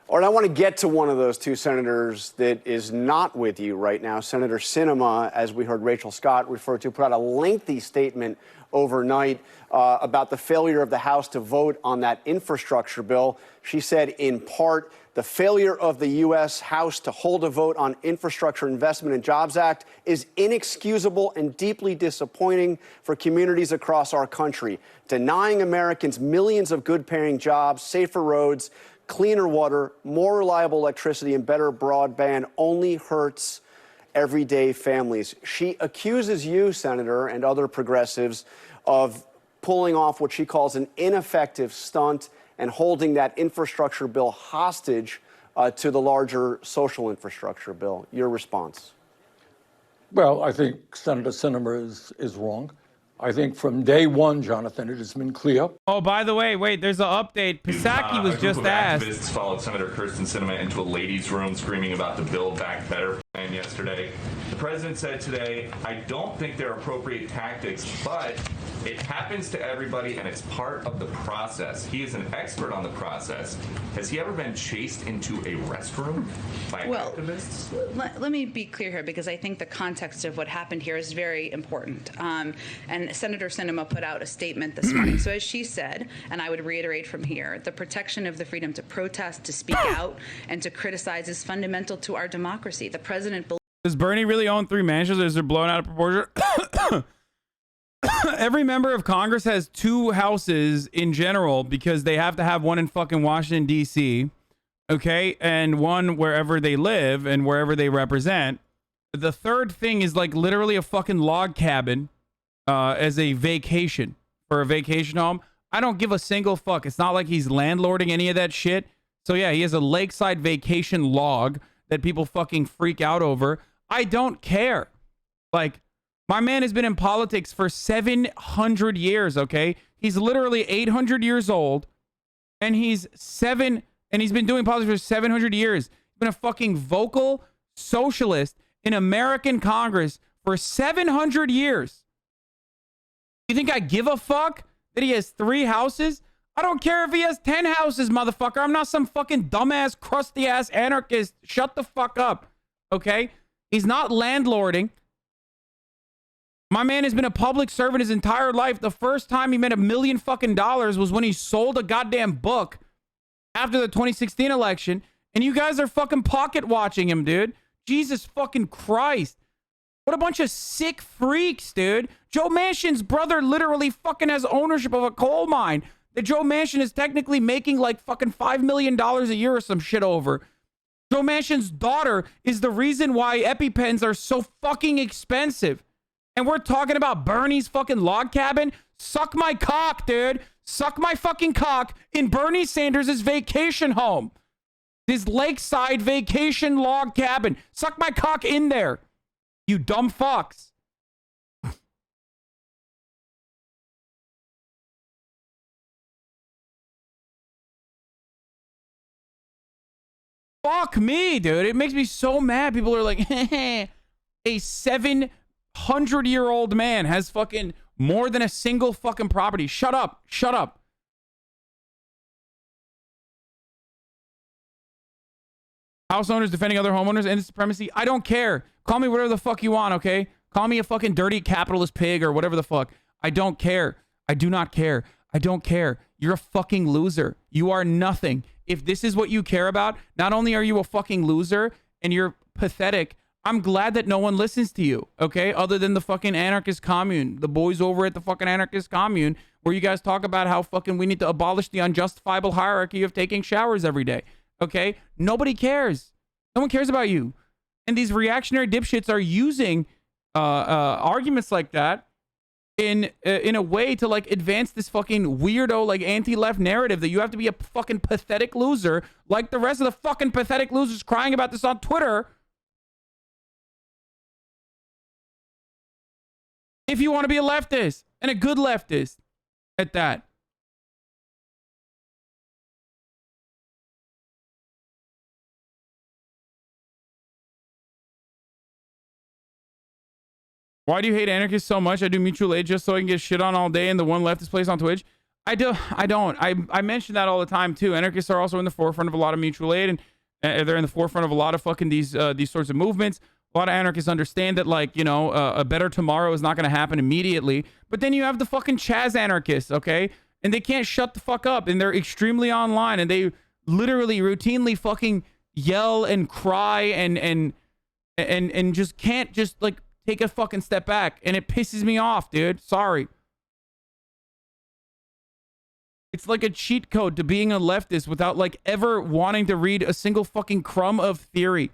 Speaker 20: All right, I want to get to one of those 2 senators that is not with you right now. Senator Sinema, as we heard Rachel Scott refer to, put out a lengthy statement overnight about the failure of the House to vote on that infrastructure bill. She said, in part, the failure of the U.S. House to hold a vote on Infrastructure Investment and Jobs Act is inexcusable and deeply disappointing for communities across our country. Denying Americans millions of good-paying jobs, safer roads, cleaner water, more reliable electricity, and better broadband only hurts everyday families. She accuses you, Senator, and other progressives of pulling off what she calls an ineffective stunt and holding that infrastructure bill hostage to the larger social infrastructure bill. Your response?
Speaker 21: Well, I think Senator Sinema is wrong. I think from day one, Jonathan, it has been clear.
Speaker 3: Oh, by the way, wait, there's an update. Psaki was just asked.
Speaker 16: Activists followed Senator Sinema into a ladies' room screaming about the Build Back Better plan yesterday. The president said today, I don't think they're appropriate tactics, but it happens to everybody and it's part of the process. He is an expert on the process. Has he ever been chased into a restroom by activists?
Speaker 2: Let me be clear here, because I think the context of what happened here is very important. And Senator Sinema put out a statement this morning. So as she said, and I would reiterate from here, the protection of the freedom to protest, to speak out, and to criticize is fundamental to our democracy. The president...
Speaker 3: Does Bernie really own 3 mansions, or is it blown out of proportion? Every member of Congress has 2 houses in general, because they have to have one in fucking Washington, D.C., okay, and one wherever they live and wherever they represent. The third thing is like literally a fucking log cabin as a vacation, for a vacation home. I don't give a single fuck. It's not like he's landlording any of that shit. So yeah, he has a lakeside vacation log that people fucking freak out over. I don't care. Like, my man has been in politics for 700 years, okay? He's literally 800 years old, and he's been doing politics for 700 years. He's been a fucking vocal socialist in American Congress for 700 years. You think I give a fuck that he has 3 houses? I don't care if he has 10 houses, motherfucker. I'm not some fucking dumbass, crusty-ass anarchist. Shut the fuck up, okay? He's not landlording. My man has been a public servant his entire life. The first time he made $1 million fucking dollars was when he sold a goddamn book after the 2016 election. And you guys are fucking pocket watching him, dude. Jesus fucking Christ. What a bunch of sick freaks, dude. Joe Manchin's brother literally fucking has ownership of a coal mine that Joe Manchin is technically making like fucking $5 million a year or some shit over. Joe Manchin's daughter is the reason why EpiPens are so fucking expensive. And we're talking about Bernie's fucking log cabin? Suck my cock, dude. Suck my fucking cock in Bernie Sanders' vacation home. His lakeside vacation log cabin. Suck my cock in there, you dumb fucks. Fuck me, dude. It makes me so mad. People are like, a 700-year-old man has fucking more than a single fucking property. Shut up. Shut up. House owners defending other homeowners and supremacy. I don't care. Call me whatever the fuck you want, okay? Call me a fucking dirty capitalist pig or whatever the fuck. I don't care. I do not care. I don't care. You're a fucking loser. You are nothing. If this is what you care about, not only are you a fucking loser and you're pathetic, I'm glad that no one listens to you, okay? Other than the fucking anarchist commune, the boys over at the fucking anarchist commune, where you guys talk about how fucking we need to abolish the unjustifiable hierarchy of taking showers every day, okay? Nobody cares. No one cares about you. And these reactionary dipshits are using arguments like that in a way to like advance this fucking weirdo like anti-left narrative that you have to be a fucking pathetic loser like the rest of the fucking pathetic losers crying about this on Twitter if you want to be a leftist and a good leftist at that. Why do you hate anarchists so much? I do mutual aid just so I can get shit on all day in the one leftist place on Twitch. I don't. I mention that all the time too. Anarchists are also in the forefront of a lot of mutual aid, and they're in the forefront of a lot of fucking these sorts of movements. A lot of anarchists understand that, like, you know, a better tomorrow is not going to happen immediately. But then you have the fucking Chaz anarchists, okay? And they can't shut the fuck up, and they're extremely online, and they literally routinely fucking yell and cry and just can't just like take a fucking step back, and it pisses me off, dude. Sorry. It's like a cheat code to being a leftist without like ever wanting to read a single fucking crumb of theory.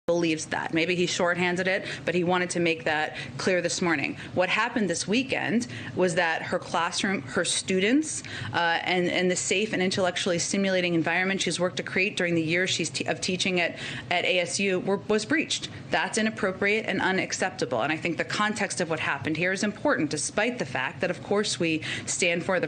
Speaker 2: believes that. Maybe he shorthanded it, but he wanted to make that clear this morning. What happened this weekend was that her classroom, her students, and the safe and intellectually stimulating environment she's worked to create during the years she's of teaching at ASU was breached. That's inappropriate and unacceptable. And I think the context of what happened here is important, despite the fact that, of course, the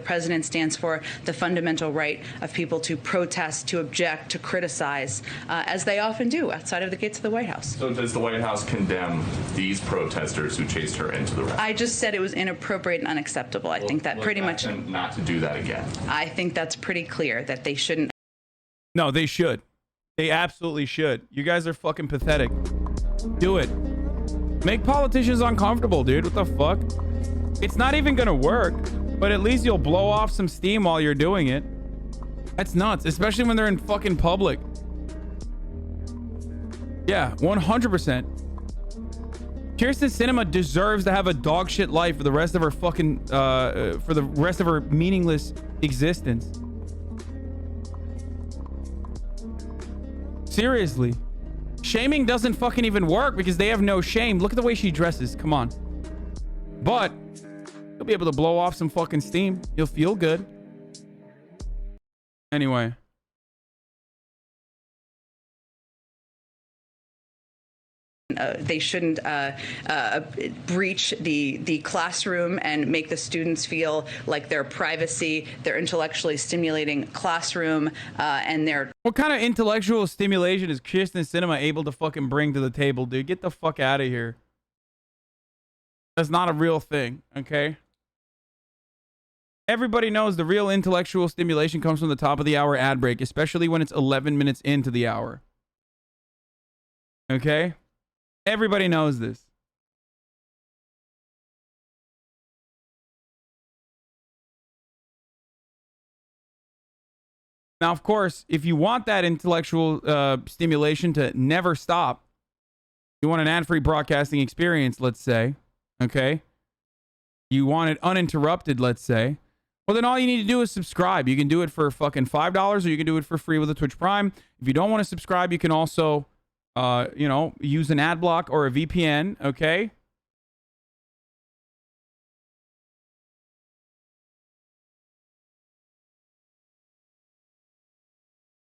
Speaker 2: president stands for the fundamental right of people to protest, to object, to criticize, as they often do outside of the gates of the White House.
Speaker 16: So does the White House condemn these protesters who chased her into the rally?
Speaker 2: I just said it was inappropriate and unacceptable. I think that pretty much
Speaker 16: not to do that again.
Speaker 2: I think that's pretty clear that they shouldn't.
Speaker 3: No, they should. They absolutely should. You guys are fucking pathetic. Do it. Make politicians uncomfortable, dude. What the fuck? It's not even gonna work, but at least you'll blow off some steam while you're doing it. That's nuts, especially when they're in fucking public. Yeah, 100%. Sen Sinema deserves to have a dog shit life for the rest of her fucking, for the rest of her meaningless existence. Seriously. Shaming doesn't fucking even work because they have no shame. Look at the way she dresses. Come on. But you'll be able to blow off some fucking steam. You'll feel good. Anyway.
Speaker 2: They shouldn't breach the classroom and make the students feel like their privacy, their intellectually stimulating classroom, and their...
Speaker 3: What kind of intellectual stimulation is Sen Sinema able to fucking bring to the table, dude? Get the fuck out of here. That's not a real thing, okay? Everybody knows the real intellectual stimulation comes from the top of the hour ad break, especially when it's 11 minutes into the hour. Okay? Everybody knows this. Now, of course, if you want that intellectual stimulation to never stop, you want an ad-free broadcasting experience, let's say, okay? You want it uninterrupted, let's say. Well, then all you need to do is subscribe. You can do it for fucking $5 or you can do it for free with a Twitch Prime. If you don't want to subscribe, you can also... you know, use an ad block or a VPN, okay?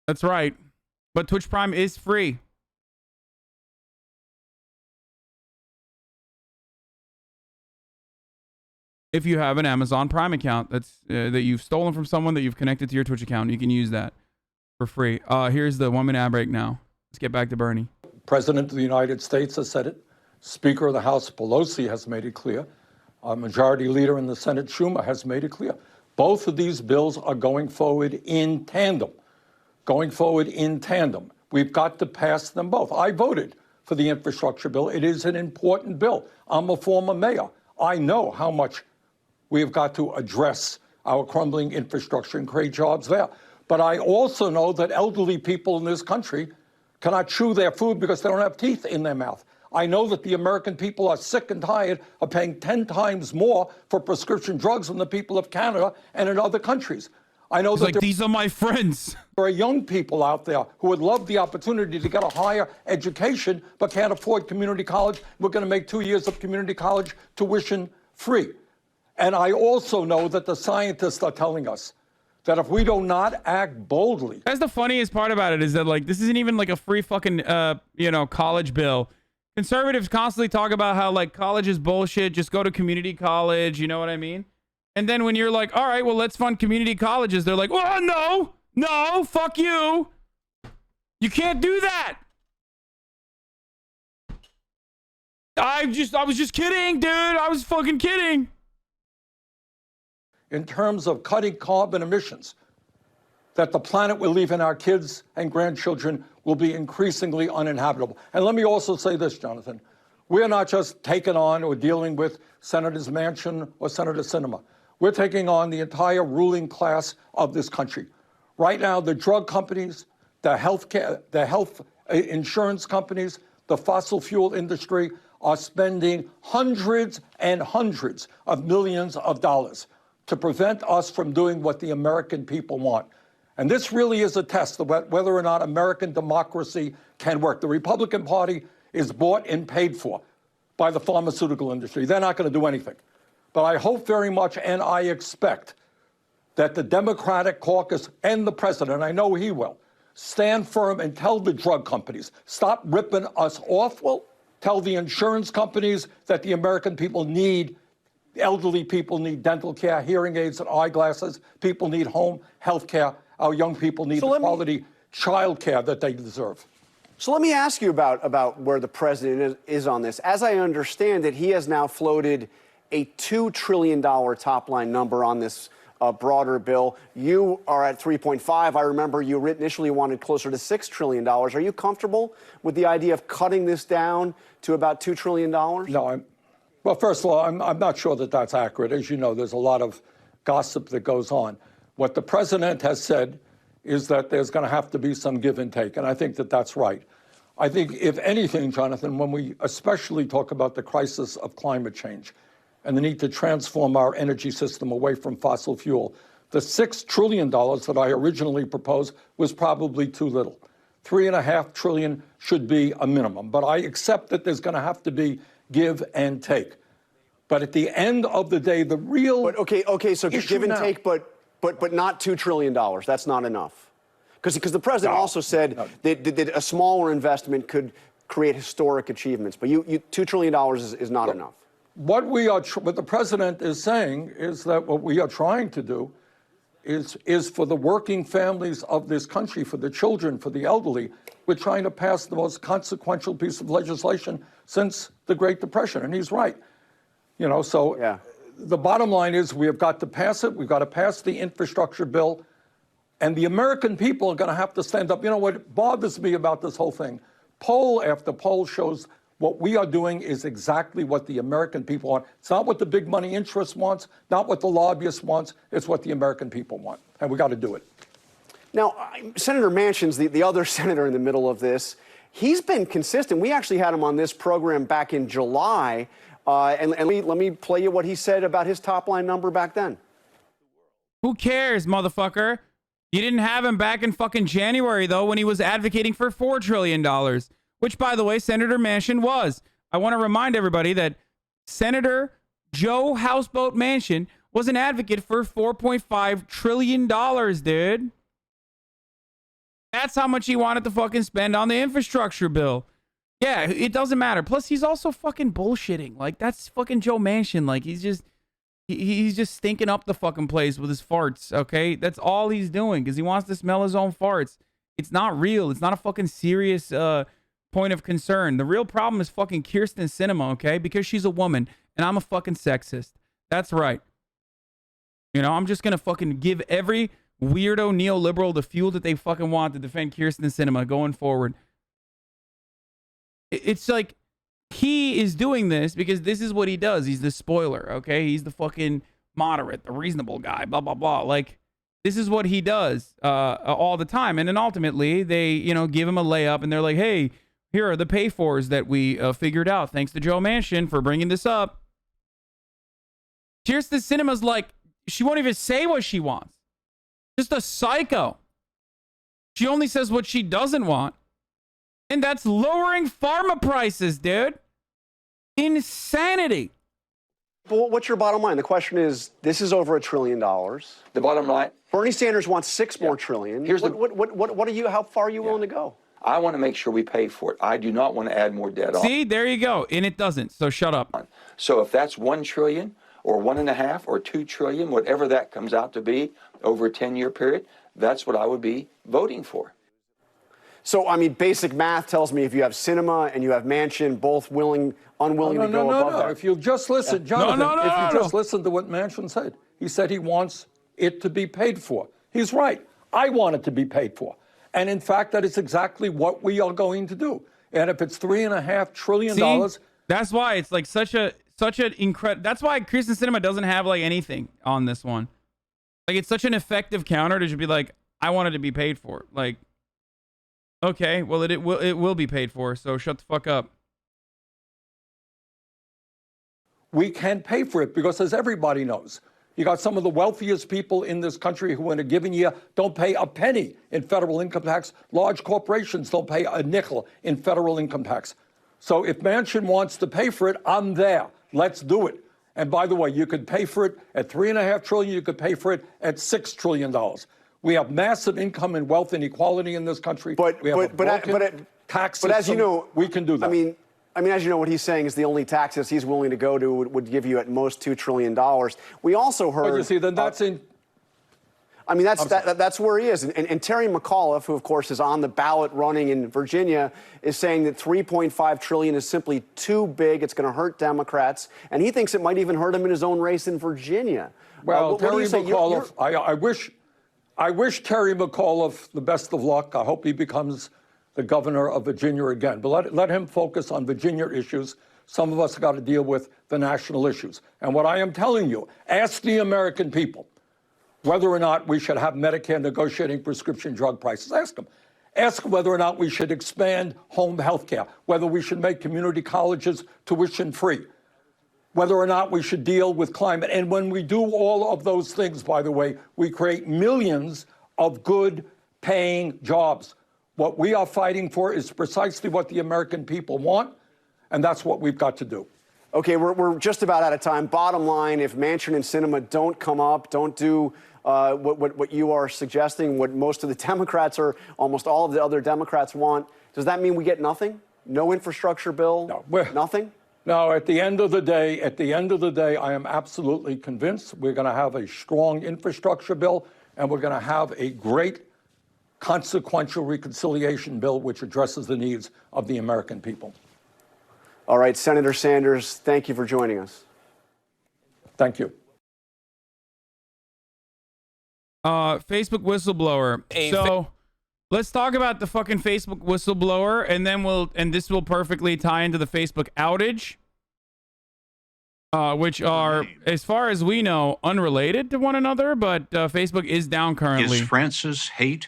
Speaker 3: That's right. But Twitch Prime is free. If you have an Amazon Prime account that's that you've stolen from someone that you've connected to your Twitch account, you can use that for free. Here's the 1 minute ad break now. Let's get back to Bernie.
Speaker 21: President of the United States has said it. Speaker of the House Pelosi has made it clear. Majority Leader in the Senate Schumer has made it clear. Both of these bills are going forward in tandem. Going forward in tandem. We've got to pass them both. I voted for the infrastructure bill. It is an important bill. I'm a former mayor. I know how much we have got to address our crumbling infrastructure and create jobs there. But I also know that elderly people in this country cannot chew their food because they don't have teeth in their mouth. I know that the American people are sick and tired of paying 10 times more for prescription drugs than the people of Canada and in other countries. I know that
Speaker 3: these are my friends.
Speaker 21: There are young people out there who would love the opportunity to get a higher education but can't afford community college. We're going to make 2 years of community college tuition free. And I also know that the scientists are telling us that if we do not act boldly...
Speaker 3: That's the funniest part about it, is that, like, this isn't even like a free fucking, you know, college bill. Conservatives constantly talk about how, like, college is bullshit, just go to community college, you know what I mean? And then when you're like, all right, well, let's fund community colleges, they're like, oh, no, fuck you. You can't do that. I was just kidding, dude. I was fucking kidding.
Speaker 21: In terms of cutting carbon emissions, that the planet we're leaving our kids and grandchildren will be increasingly uninhabitable. And let me also say this, Jonathan. We're not just taking on or dealing with Senators Manchin or Senator Sinema. We're taking on the entire ruling class of this country. Right now, the drug companies, the health insurance companies, the fossil fuel industry are spending hundreds and hundreds of millions of dollars to prevent us from doing what the American people want. And this really is a test of whether or not American democracy can work. The Republican Party is bought and paid for by the pharmaceutical industry. They're not going to do anything. But I hope very much, and I expect, that the Democratic caucus and the president, I know he will, stand firm and tell the drug companies, stop ripping us off. Well, tell the insurance companies that the American people need, elderly people need dental care, hearing aids and eyeglasses. People need home health care. Our young people need the quality child care that they deserve.
Speaker 20: So let me ask you about where the president is on this. As I understand it, he has now floated a $2 trillion top-line number on this broader bill. You are at 3.5. I remember you initially wanted closer to $6 trillion. Are you comfortable with the idea of cutting this down to about $2 trillion?
Speaker 21: No, well, first of all, I'm not sure that that's accurate. As you know, there's a lot of gossip that goes on. What the president has said is that there's going to have to be some give and take, and I think that that's right. I think, if anything, Jonathan, when we especially talk about the crisis of climate change and the need to transform our energy system away from fossil fuel, the $6 trillion that I originally proposed was probably too little. $3.5 trillion should be a minimum, but I accept that there's going to have to be give and take. But at the end of the day, the real
Speaker 20: okay, so give and take, but not $2 trillion. That's not enough. Because the president also said that a smaller investment could create historic achievements. But $2 trillion is not enough.
Speaker 21: What the president is saying is that what we are trying to do is for the working families of this country, for the children, for the elderly, we're trying to pass the most consequential piece of legislation since the Great Depression. And he's right. You know, so the bottom line is we have got to pass it. We've got to pass the infrastructure bill. And the American people are going to have to stand up. You know what bothers me about this whole thing? Poll after poll shows what we are doing is exactly what the American people want. It's not what the big money interest wants, not what the lobbyist wants. It's what the American people want. And we got to do it.
Speaker 20: Now, Senator Manchin's the other senator in the middle of this. He's been consistent. We actually had him on this program back in July. And let me play you what he said about his top line number back then.
Speaker 3: Who cares, motherfucker? You didn't have him back in fucking January, though, when he was advocating for $4 trillion, which, by the way, Senator Manchin was. I want to remind everybody that Senator Joe Houseboat Manchin was an advocate for $4.5 trillion, dude. That's how much he wanted to fucking spend on the infrastructure bill. Yeah, it doesn't matter. Plus, he's also fucking bullshitting. Like, that's fucking Joe Manchin. Like, he's just stinking up the fucking place with his farts, okay? That's all he's doing, because he wants to smell his own farts. It's not real. It's not a fucking serious point of concern. The real problem is fucking Kyrsten Sinema, okay? Because she's a woman, and I'm a fucking sexist. That's right. You know, I'm just gonna fucking give every weirdo neoliberal the fuel that they fucking want to defend Kyrsten Sinema going forward. It's like, he is doing this because this is what he does. He's the spoiler, okay? He's the fucking moderate, the reasonable guy, blah, blah, blah. Like, this is what he does all the time. And then ultimately, they, you know, give him a layup and they're like, hey, here are the pay-fors that we figured out. Thanks to Joe Manchin for bringing this up. Kyrsten Sinema's like, she won't even say what she wants. Just a psycho. She only says what she doesn't want. And that's lowering pharma prices, dude. Insanity.
Speaker 20: But what's your bottom line? The question is, this is over $1 trillion.
Speaker 21: The bottom line?
Speaker 20: Bernie Sanders wants $6 more trillion. What are you? How far are you willing to go?
Speaker 4: I want to make sure we pay for it. I do not want to add more debt on.
Speaker 3: See, there you go. And it doesn't. So shut up.
Speaker 4: So if that's $1 trillion or $1.5 or $2 trillion, whatever that comes out to be over a 10-year period, that's what I would be voting for.
Speaker 20: So, I mean, basic math tells me if you have Sinema and you have Manchin, both unwilling to go above that.
Speaker 21: If you just listen, Jonathan, if you just listen to what Manchin said, he said he wants it to be paid for. He's right. I want it to be paid for. And in fact, that is exactly what we are going to do. And if it's $3.5 trillion,
Speaker 3: that's why it's like such an incredible. That's why Kyrsten Sinema doesn't have like anything on this one. Like, it's such an effective counter to just be like, I want it to be paid for. Like, okay, well, it will be paid for, so shut the fuck up.
Speaker 21: We can pay for it because, as everybody knows, You got some of the wealthiest people in this country who in a given year don't pay a penny in federal income tax. Large corporations don't pay a nickel in federal income tax. So if Manchin wants to pay for it, I'm there. Let's do it. And by the way, you could pay for it at $3.5 trillion. You could pay for it at $6 trillion. We have massive income and wealth inequality in this country. But
Speaker 20: as you know,
Speaker 21: we can do that.
Speaker 20: I mean, as you know, what he's saying is the only taxes he's willing to go to would give you at most $2 trillion. We also heard.
Speaker 21: But you see, then that's in.
Speaker 20: I mean, that's where he is. And Terry McAuliffe, who, of course, is on the ballot running in Virginia, is saying that $3.5 trillion is simply too big. It's going to hurt Democrats. And he thinks it might even hurt him in his own race in Virginia.
Speaker 21: Well, Terry McAuliffe, I wish Terry McAuliffe the best of luck. I hope he becomes the governor of Virginia again. But let him focus on Virginia issues. Some of us have got to deal with the national issues. And what I am telling you, ask the American people whether or not we should have Medicare negotiating prescription drug prices. Ask them. Ask whether or not we should expand home health care, whether we should make community colleges tuition-free, whether or not we should deal with climate. And when we do all of those things, by the way, we create millions of good-paying jobs. What we are fighting for is precisely what the American people want, and that's what we've got to do.
Speaker 20: Okay, we're just about out of time. Bottom line, if Manchin and Sinema don't come up, don't do what you are suggesting, what most of the Democrats or almost all of the other Democrats want, does that mean we get nothing? No infrastructure bill?
Speaker 21: No,
Speaker 20: nothing?
Speaker 21: No, at the end of the day, I am absolutely convinced we're going to have a strong infrastructure bill, and we're going to have a great consequential reconciliation bill which addresses the needs of the American people.
Speaker 20: All right, Senator Sanders, thank you for joining us.
Speaker 21: Thank you.
Speaker 3: Facebook whistleblower. So let's talk about the fucking Facebook whistleblower, and then this will perfectly tie into the Facebook outage, which are, as far as we know, unrelated to one another, but Facebook is down currently.
Speaker 1: Is Francis hate?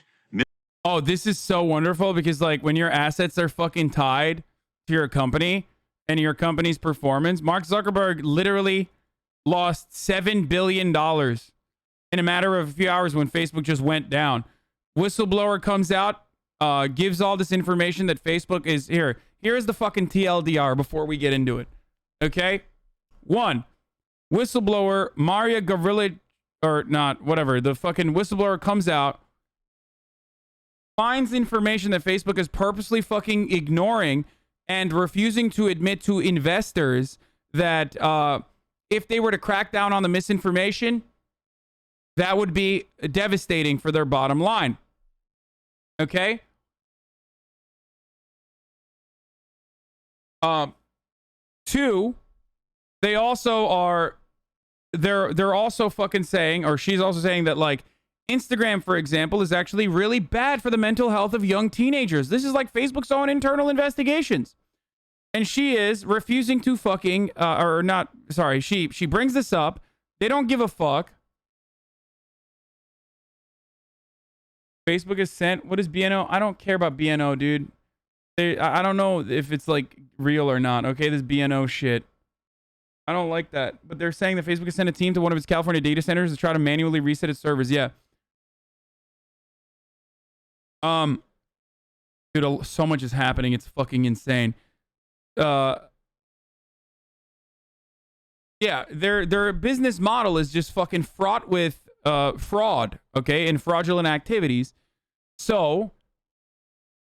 Speaker 3: Oh, this is so wonderful because, like, when your assets are fucking tied to your company and your company's performance, Mark Zuckerberg literally lost $7 billion in a matter of a few hours when Facebook just went down. Whistleblower comes out, gives all this information that Facebook is here. Here's the fucking TLDR before we get into it. Okay? 1, whistleblower Maria Gavrila, or not, whatever. The fucking whistleblower comes out, finds information that Facebook is purposely fucking ignoring and refusing to admit to investors that if they were to crack down on the misinformation, that would be devastating for their bottom line. Okay? 2, they also are, they're also fucking saying, or she's also saying that, like, Instagram, for example, is actually really bad for the mental health of young teenagers. This is like Facebook's own internal investigations. And she is refusing to fucking, she brings this up. They don't give a fuck. Facebook has sent, what is BNO? I don't care about BNO, dude. I don't know if it's like real or not. Okay, this BNO shit. I don't like that. But they're saying that Facebook has sent a team to one of its California data centers to try to manually reset its servers. Yeah. Dude, so much is happening. It's fucking insane. Yeah, their business model is just fucking fraught with fraud, okay, and fraudulent activities. So,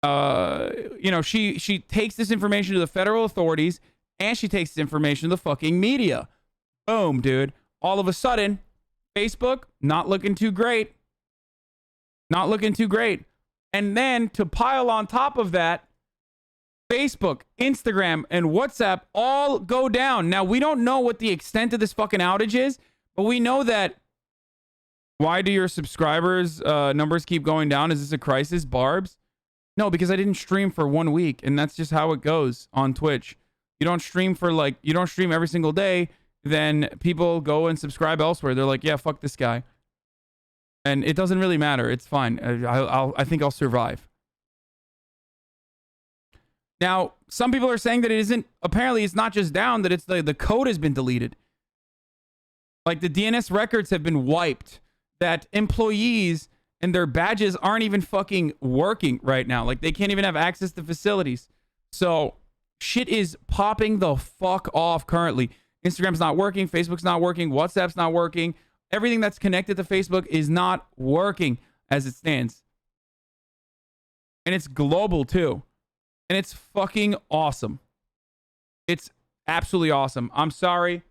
Speaker 3: she takes this information to the federal authorities, and she takes this information to the fucking media. Boom, dude. All of a sudden, Facebook, not looking too great. Not looking too great. And then, to pile on top of that, Facebook, Instagram, and WhatsApp all go down. Now, we don't know what the extent of this fucking outage is, but we know that. Why do your subscribers numbers keep going down? Is this a crisis, Barbs? No, because I didn't stream for 1 week, and that's just how it goes on Twitch. You don't stream every single day, then people go and subscribe elsewhere. They're like, yeah, fuck this guy. And it doesn't really matter. It's fine. I think I'll survive. Now, some people are saying that it isn't, apparently it's not just down, that it's the code has been deleted. Like, the DNS records have been wiped. That employees and their badges aren't even fucking working right now. Like, they can't even have access to facilities. So shit is popping the fuck off currently. Instagram's not working. Facebook's not working. WhatsApp's not working. Everything that's connected to Facebook is not working as it stands. And it's global too. And it's fucking awesome. It's absolutely awesome. I'm sorry,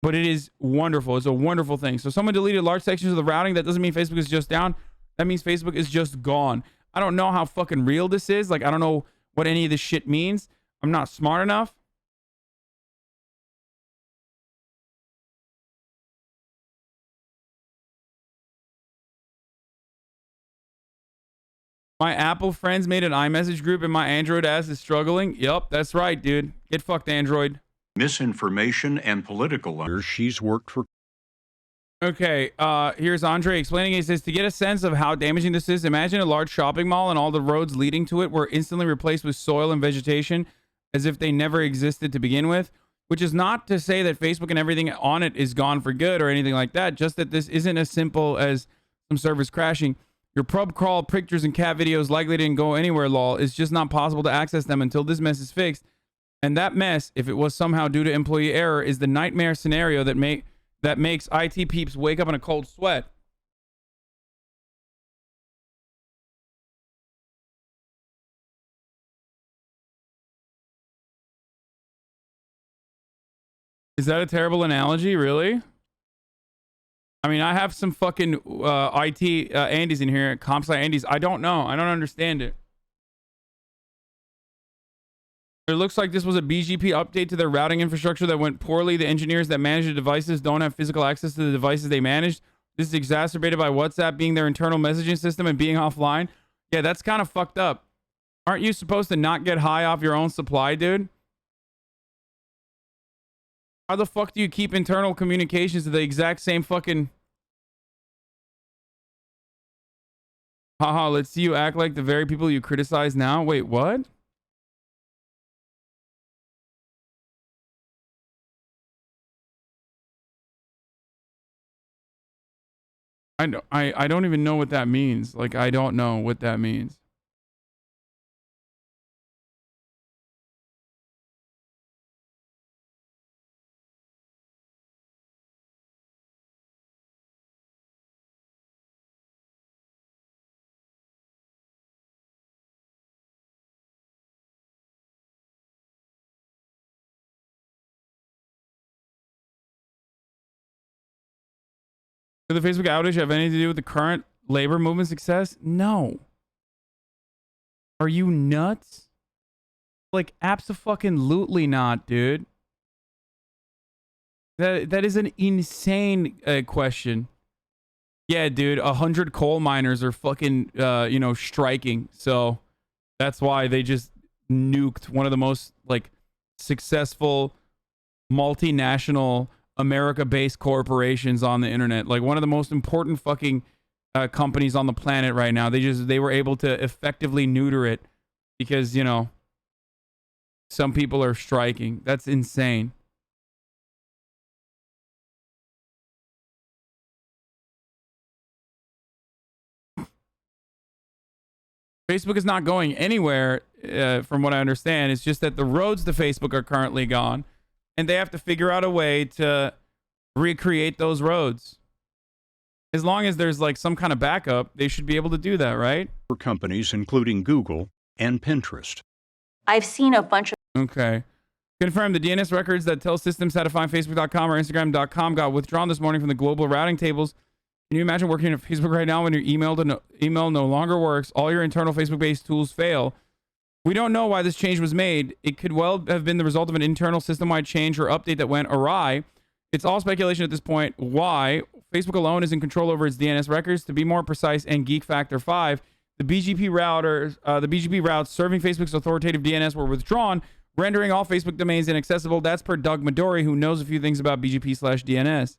Speaker 3: but it is wonderful. It's a wonderful thing. So someone deleted large sections of the routing. That doesn't mean Facebook is just down. That means Facebook is just gone. I don't know how fucking real this is. Like, I don't know what any of this shit means. I'm not smart enough. My Apple friends made an iMessage group and my Android ass is struggling. Yup, that's right, dude. Get fucked, Android.
Speaker 1: Misinformation and political. She's worked for.
Speaker 3: Okay, here's Andre explaining. He says, to get a sense of how damaging this is, imagine a large shopping mall and all the roads leading to it were instantly replaced with soil and vegetation as if they never existed to begin with, which is not to say that Facebook and everything on it is gone for good or anything like that, just that this isn't as simple as some servers crashing. Your pub crawl pictures and cat videos likely didn't go anywhere, lol. It's just not possible to access them until this mess is fixed. And that mess, if it was somehow due to employee error, is the nightmare scenario that makes IT peeps wake up in a cold sweat. Is that a terrible analogy, really? I mean, I have some fucking IT Andes in here, CompSci Andes. I don't know. I don't understand it. It looks like this was a BGP update to their routing infrastructure that went poorly. The engineers that manage the devices don't have physical access to the devices they managed. This is exacerbated by WhatsApp being their internal messaging system and being offline. Yeah, that's kind of fucked up. Aren't you supposed to not get high off your own supply, dude? How the fuck do you keep internal communications to the exact same fucking... Haha, let's see you act like the very people you criticize now. Wait, what? I don't even know what that means. Like, I don't know what that means. Did the Facebook outage have anything to do with the current labor movement success? No. Are you nuts? Like, abso-fucking-lutely not, dude. That is an insane question. Yeah, dude, 100 coal miners are fucking, striking. So that's why they just nuked one of the most, like, successful multinational America-based corporations on the internet, like one of the most important fucking companies on the planet right now. They were able to effectively neuter it because, some people are striking. That's insane. Facebook is not going anywhere, from what I understand. It's just that the roads to Facebook are currently gone. And they have to figure out a way to recreate those roads. As long as there's like some kind of backup, they should be able to do that, right?
Speaker 1: For companies including Google and Pinterest.
Speaker 22: I've seen a bunch of...
Speaker 3: Okay. Confirm the DNS records that tell systems how to find Facebook.com or Instagram.com got withdrawn this morning from the global routing tables. Can you imagine working at Facebook right now when your email no longer works? All your internal Facebook-based tools fail. We don't know why this change was made. It could well have been the result of an internal system-wide change or update that went awry. It's all speculation at this point. Why? Facebook alone is in control over its DNS records. To be more precise, and Geek Factor 5, the BGP routes serving Facebook's authoritative DNS were withdrawn, rendering all Facebook domains inaccessible. That's per Doug Midori, who knows a few things about BGP/DNS.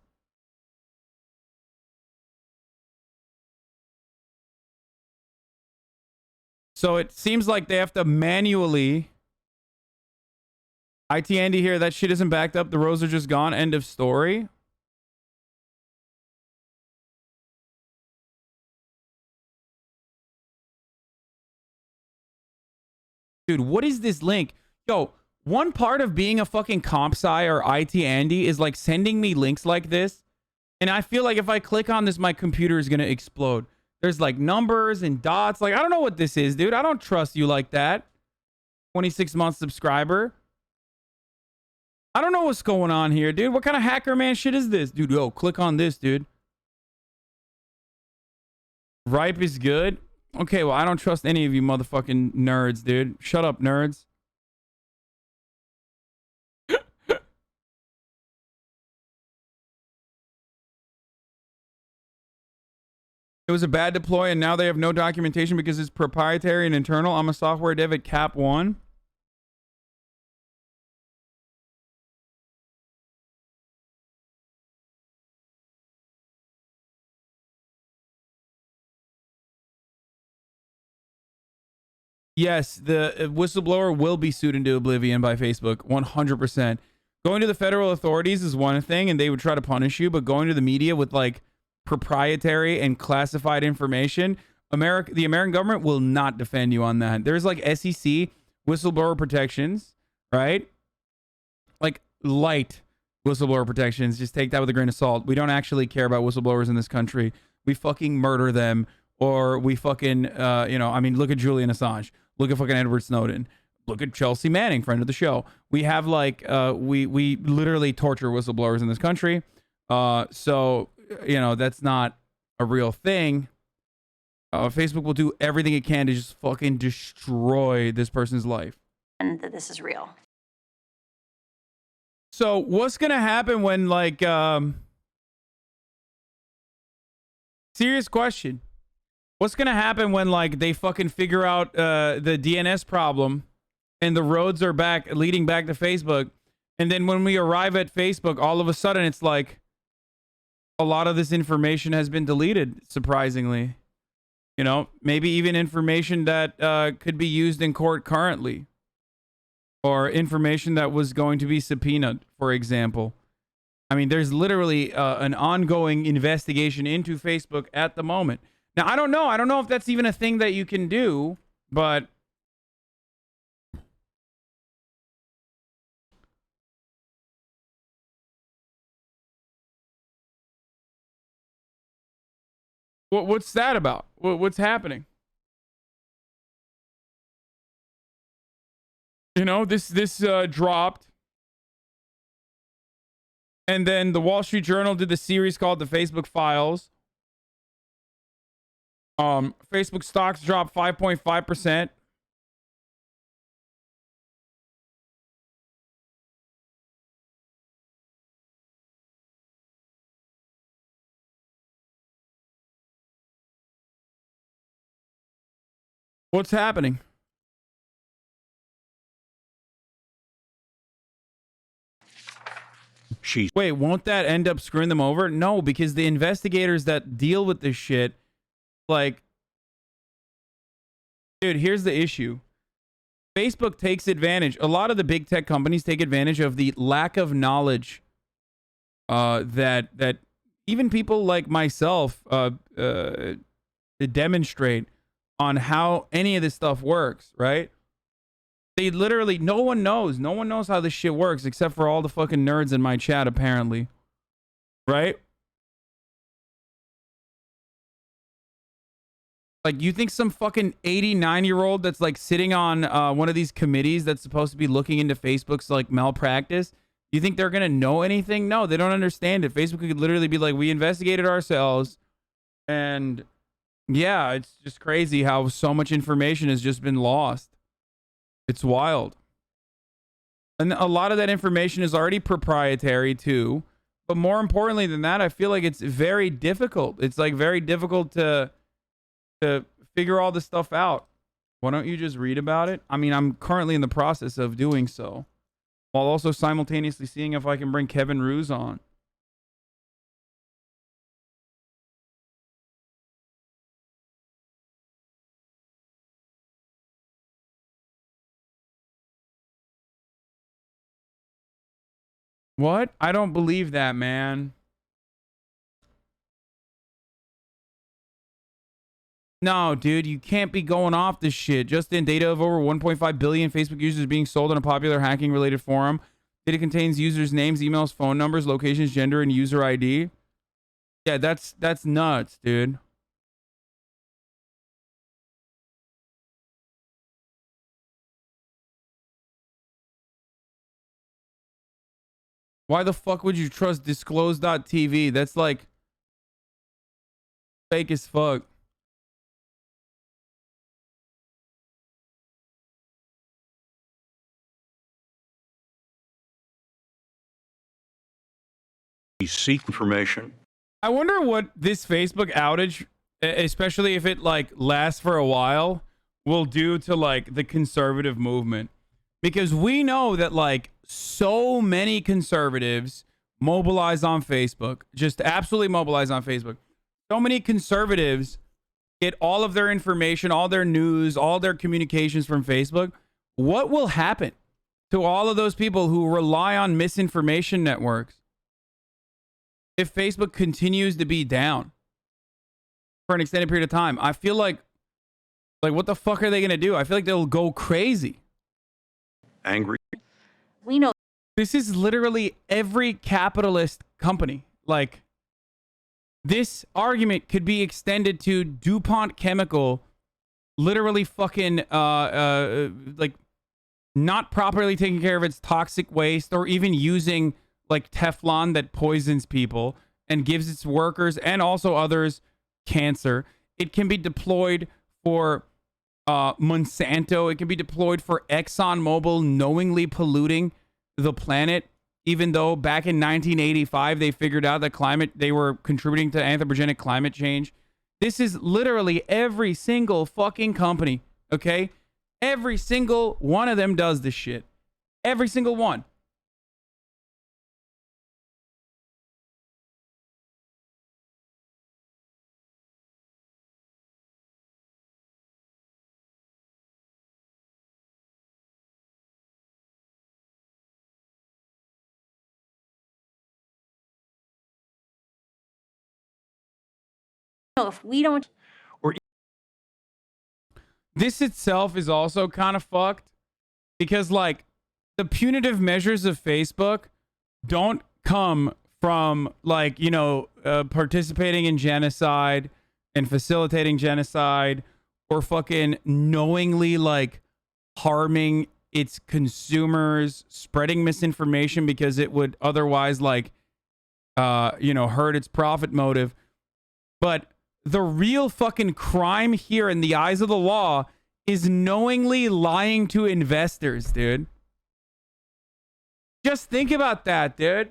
Speaker 3: So it seems like they have to manually... IT Andy here, that shit isn't backed up. The rows are just gone. End of story. Dude, what is this link? Yo, one part of being a fucking comp sci or IT Andy is like sending me links like this. And I feel like if I click on this, my computer is going to explode. There's like numbers and dots. Like, I don't know what this is, dude. I don't trust you like that. 26-month subscriber. I don't know what's going on here, dude. What kind of hacker man shit is this? Dude, yo, click on this, dude. Ripe is good. Okay, well, I don't trust any of you motherfucking nerds, dude. Shut up, nerds. It was a bad deploy, and now they have no documentation because it's proprietary and internal. I'm a software dev at Cap 1. Yes, the whistleblower will be sued into oblivion by Facebook, 100%. Going to the federal authorities is one thing, and they would try to punish you, but going to the media with, like, proprietary and classified information, the American government will not defend you on that. There's, like, SEC whistleblower protections, right? Like, light whistleblower protections. Just take that with a grain of salt. We don't actually care about whistleblowers in this country. We fucking murder them, or we fucking, I mean, look at Julian Assange. Look at fucking Edward Snowden. Look at Chelsea Manning, friend of the show. We have like, we literally torture whistleblowers in this country. So, that's not a real thing. Facebook will do everything it can to just fucking destroy this person's life.
Speaker 22: And that this is real.
Speaker 3: So what's going to happen when like, serious question. What's going to happen when, like, they fucking figure out the DNS problem and the roads are leading back to Facebook? And then when we arrive at Facebook, all of a sudden it's like a lot of this information has been deleted, surprisingly. Maybe even information that could be used in court currently. Or information that was going to be subpoenaed, for example. I mean, there's literally an ongoing investigation into Facebook at the moment. Now, I don't know. I don't know if that's even a thing that you can do, but what's that about? What's happening? This dropped. And then the Wall Street Journal did the series called The Facebook Files. Facebook stocks dropped 5.5%. What's happening? Wait, won't that end up screwing them over? No, because the investigators that deal with this shit, like, dude, here's the issue. Facebook takes advantage. A lot of the big tech companies take advantage of the lack of knowledge that even people like myself demonstrate on how any of this stuff works, right? They literally, no one knows how this shit works except for all the fucking nerds in my chat, apparently. Right? Like, you think some fucking 89-year-old that's like sitting on one of these committees that's supposed to be looking into Facebook's like malpractice, you think they're gonna know anything? No, they don't understand it. Facebook could literally be like, we investigated ourselves, and yeah, it's just crazy how so much information has just been lost. It's wild. And a lot of that information is already proprietary too. But more importantly than that, I feel like it's very difficult. It's like very difficult to figure all this stuff out. Why don't you just read about it? I mean, I'm currently in the process of doing so, while also simultaneously seeing if I can bring Kevin Roos on. What? I don't believe that, man. No, dude, you can't be going off this shit. Just in, data of over 1.5 billion Facebook users being sold on a popular hacking-related forum. Data contains users' names, emails, phone numbers, locations, gender, and user ID. Yeah, that's nuts, dude. Why the fuck would you trust disclose.tv? That's like fake as fuck.
Speaker 1: Seek information.
Speaker 3: I wonder what this Facebook outage, especially if it like lasts for a while, will do to like the conservative movement. Because we know that like so many conservatives mobilize on Facebook, just absolutely mobilize on Facebook. So many conservatives get all of their information, all their news, all their communications from Facebook. What will happen to all of those people who rely on misinformation networks if Facebook continues to be down for an extended period of time? I feel like what the fuck are they going to do? I feel like they'll go crazy.
Speaker 1: Angry.
Speaker 22: We know
Speaker 3: this is literally every capitalist company. Like, this argument could be extended to DuPont Chemical literally fucking like not properly taking care of its toxic waste, or even using like Teflon that poisons people and gives its workers and also others cancer. It can be deployed for Monsanto. It can be deployed for ExxonMobil knowingly polluting the planet, even though back in 1985 they figured out that they were contributing to anthropogenic climate change. This is literally every single fucking company, okay? Every single one of them does this shit. Every single one.
Speaker 22: if we don't.
Speaker 3: This itself is also kind of fucked because, like, the punitive measures of Facebook don't come from, like, you know, participating in genocide and facilitating genocide, or fucking knowingly, like, harming its consumers, spreading misinformation because it would otherwise, like, you know, hurt its profit motive. But the real fucking crime here in the eyes of the law is knowingly lying to investors, dude. Just think about that, dude.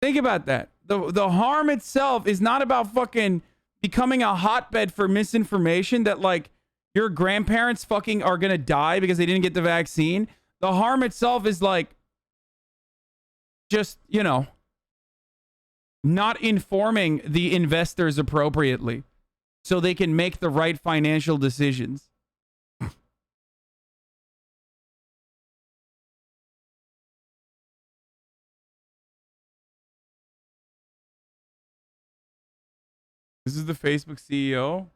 Speaker 3: Think about that. The harm itself is not about fucking becoming a hotbed for misinformation that, like, your grandparents fucking are gonna die because they didn't get the vaccine. The harm itself is, like, just, you know, not informing the investors appropriately so they can make the right financial decisions. This is the Facebook CEO.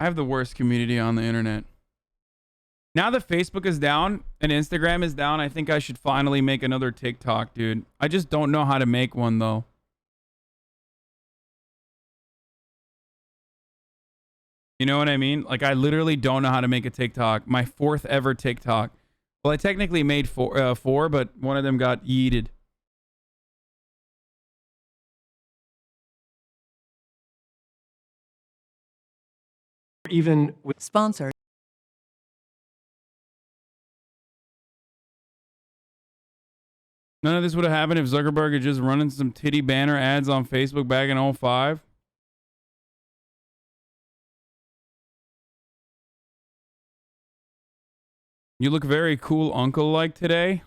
Speaker 3: I have the worst community on the internet. Now that Facebook is down and Instagram is down, I think I should finally make another TikTok, dude. I just don't know how to make one, though. You know what I mean? Like, I literally don't know how to make a TikTok. My 4th ever TikTok. Well, I technically made four, but one of them got yeeted.
Speaker 5: Even with sponsor.
Speaker 3: None of this would have happened if Zuckerberg had just running some titty banner ads on Facebook back in 2005. You look very cool uncle-like today.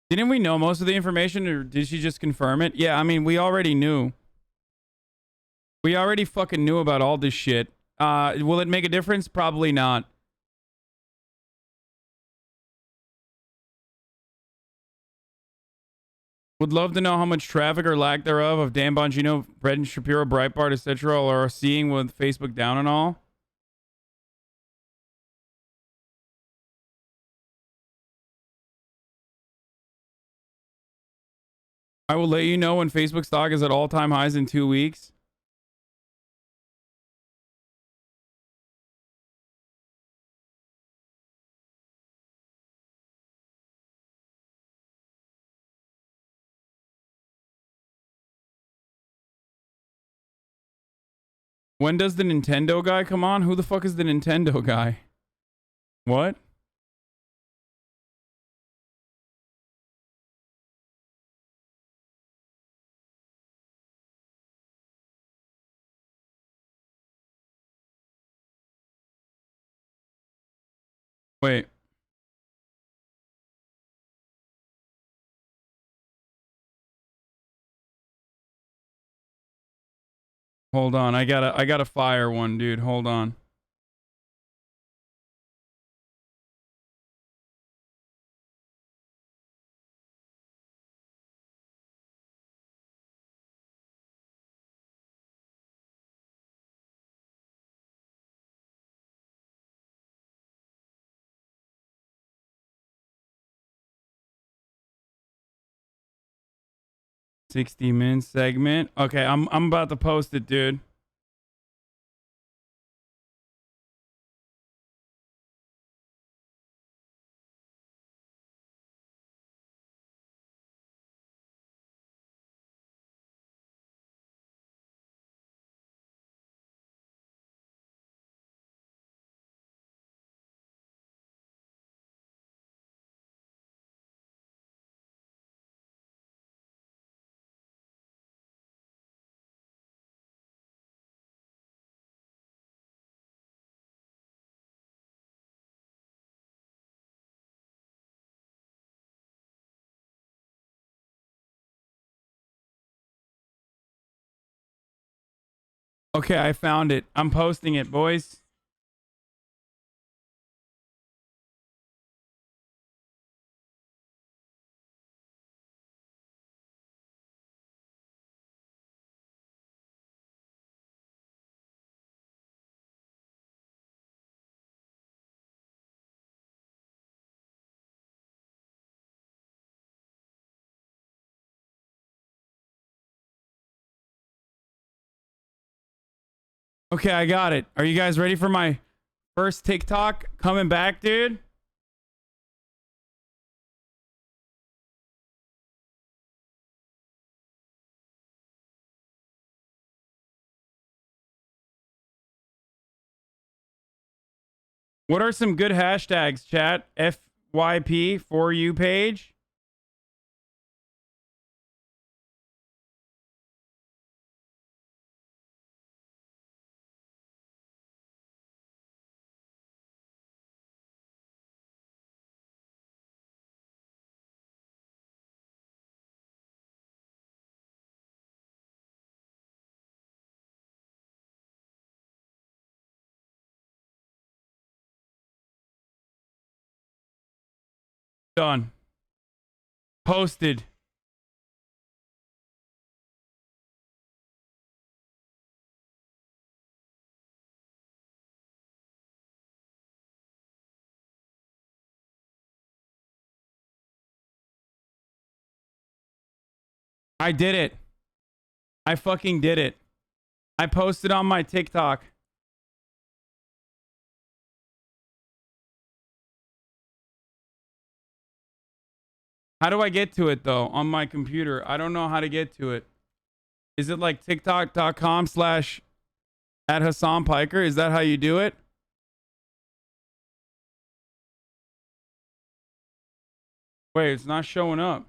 Speaker 3: Didn't we know most of the information, or did she just confirm it? Yeah, I mean, we already knew. We already fucking knew about all this shit. Will it make a difference? Probably not. Would love to know how much traffic or lack thereof of Dan Bongino, Brendan Shapiro, Breitbart, etc. are seeing with Facebook down and all. I will let you know when Facebook stock is at all-time highs in 2 weeks. When does the Nintendo guy come on? Who the fuck is the Nintendo guy? What? Wait. Hold on. I gotta fire one, dude. Hold on. $60-min segment. Okay, I'm about to post it, dude. Okay, I found it. I'm posting it, boys. Okay, I got it. Are you guys ready for my first TikTok coming back, dude? What are some good hashtags, chat? FYP for you page. Done. Posted. I did it. I fucking did it. I posted on my TikTok. How do I get to it, though, on my computer? I don't know how to get to it. Is it like tiktok.com/@HasanPiker? Is that how you do it? Wait, it's not showing up.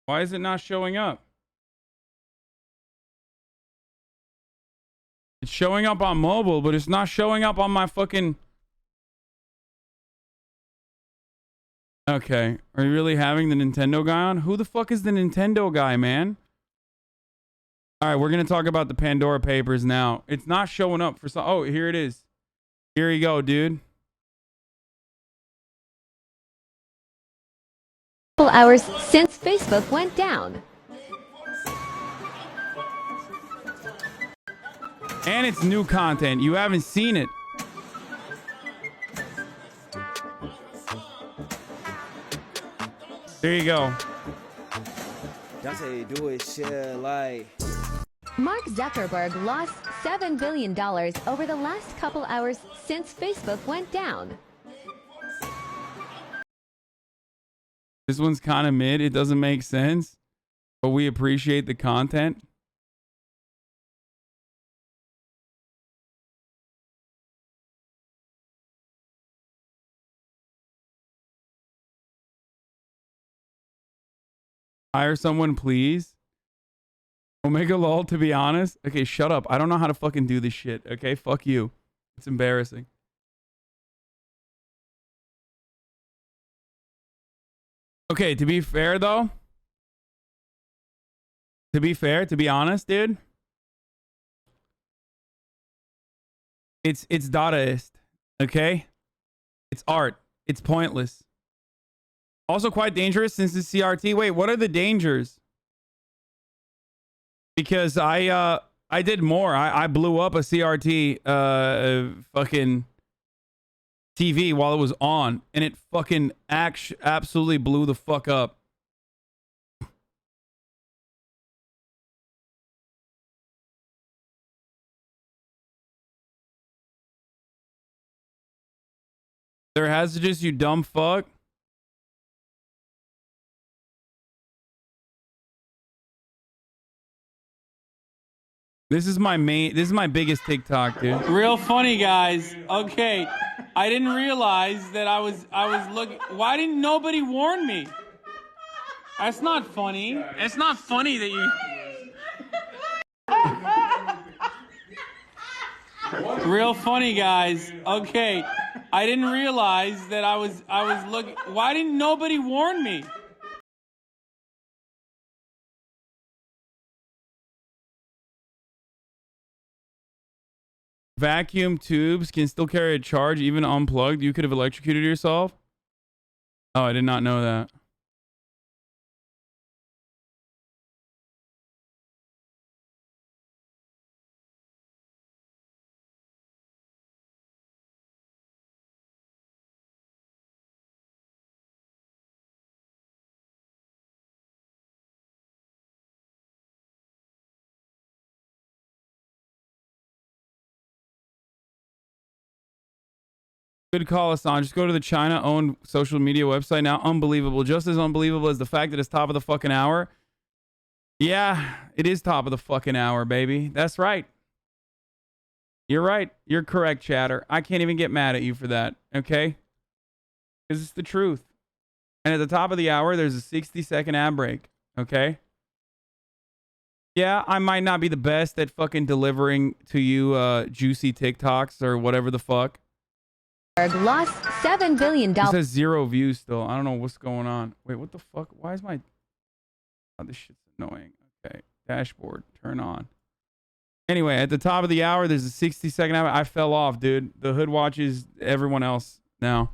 Speaker 3: Why is it not showing up? It's showing up on mobile, but it's not showing up on my fucking... Okay. Are you really having the Nintendo guy on? Who the fuck is the Nintendo guy, man? All right, we're going to talk about the Pandora Papers now. It's not showing up for some... Oh, here it is. Here you go, dude.
Speaker 5: Couple hours since Facebook went down.
Speaker 3: And it's new content. You haven't seen it. There you go.
Speaker 6: That's how you do it, shit, like...
Speaker 5: Mark Zuckerberg lost $7 billion over the last couple hours since Facebook went down.
Speaker 3: This one's kind of mid. It doesn't make sense, but we appreciate the content. Hire someone, please. Omega lol, to be honest. Okay, shut up. I don't know how to fucking do this shit. Okay, fuck you. It's embarrassing. Okay, to be fair though. To be honest, dude. It's Dadaist. Okay? It's art. It's pointless. Also quite dangerous since it's CRT. Wait, what are the dangers? Because I did more. I blew up a CRT fucking TV while it was on, and it fucking absolutely blew the fuck up. There has to just, you dumb fuck. This is my biggest TikTok, dude. Real funny, guys. Okay. I didn't realize that I was looking. Why didn't nobody warn me? That's not funny. It's not funny that you... Real funny, guys. Okay. I didn't realize that I was looking. Why didn't nobody warn me? Vacuum tubes can still carry a charge even unplugged. You could have electrocuted yourself. Oh, I did not know that. Good call, Hassan. Just go to the China-owned social media website now. Unbelievable. Just as unbelievable as the fact that it's top of the fucking hour. Yeah, it is top of the fucking hour, baby. That's right. You're right. You're correct, chatter. I can't even get mad at you for that, okay? Because it's the truth. And at the top of the hour, there's a 60-second ad break, okay? Yeah, I might not be the best at fucking delivering to you juicy TikToks or whatever the fuck.
Speaker 5: Lost $7 billion.
Speaker 3: It says 0 views still. I don't know what's going on. Wait, what the fuck? Why is my... Oh, this shit's annoying. Okay. Dashboard. Turn on. Anyway, at the top of the hour, there's a 60-second hour. I fell off, dude. The hood watches everyone else now.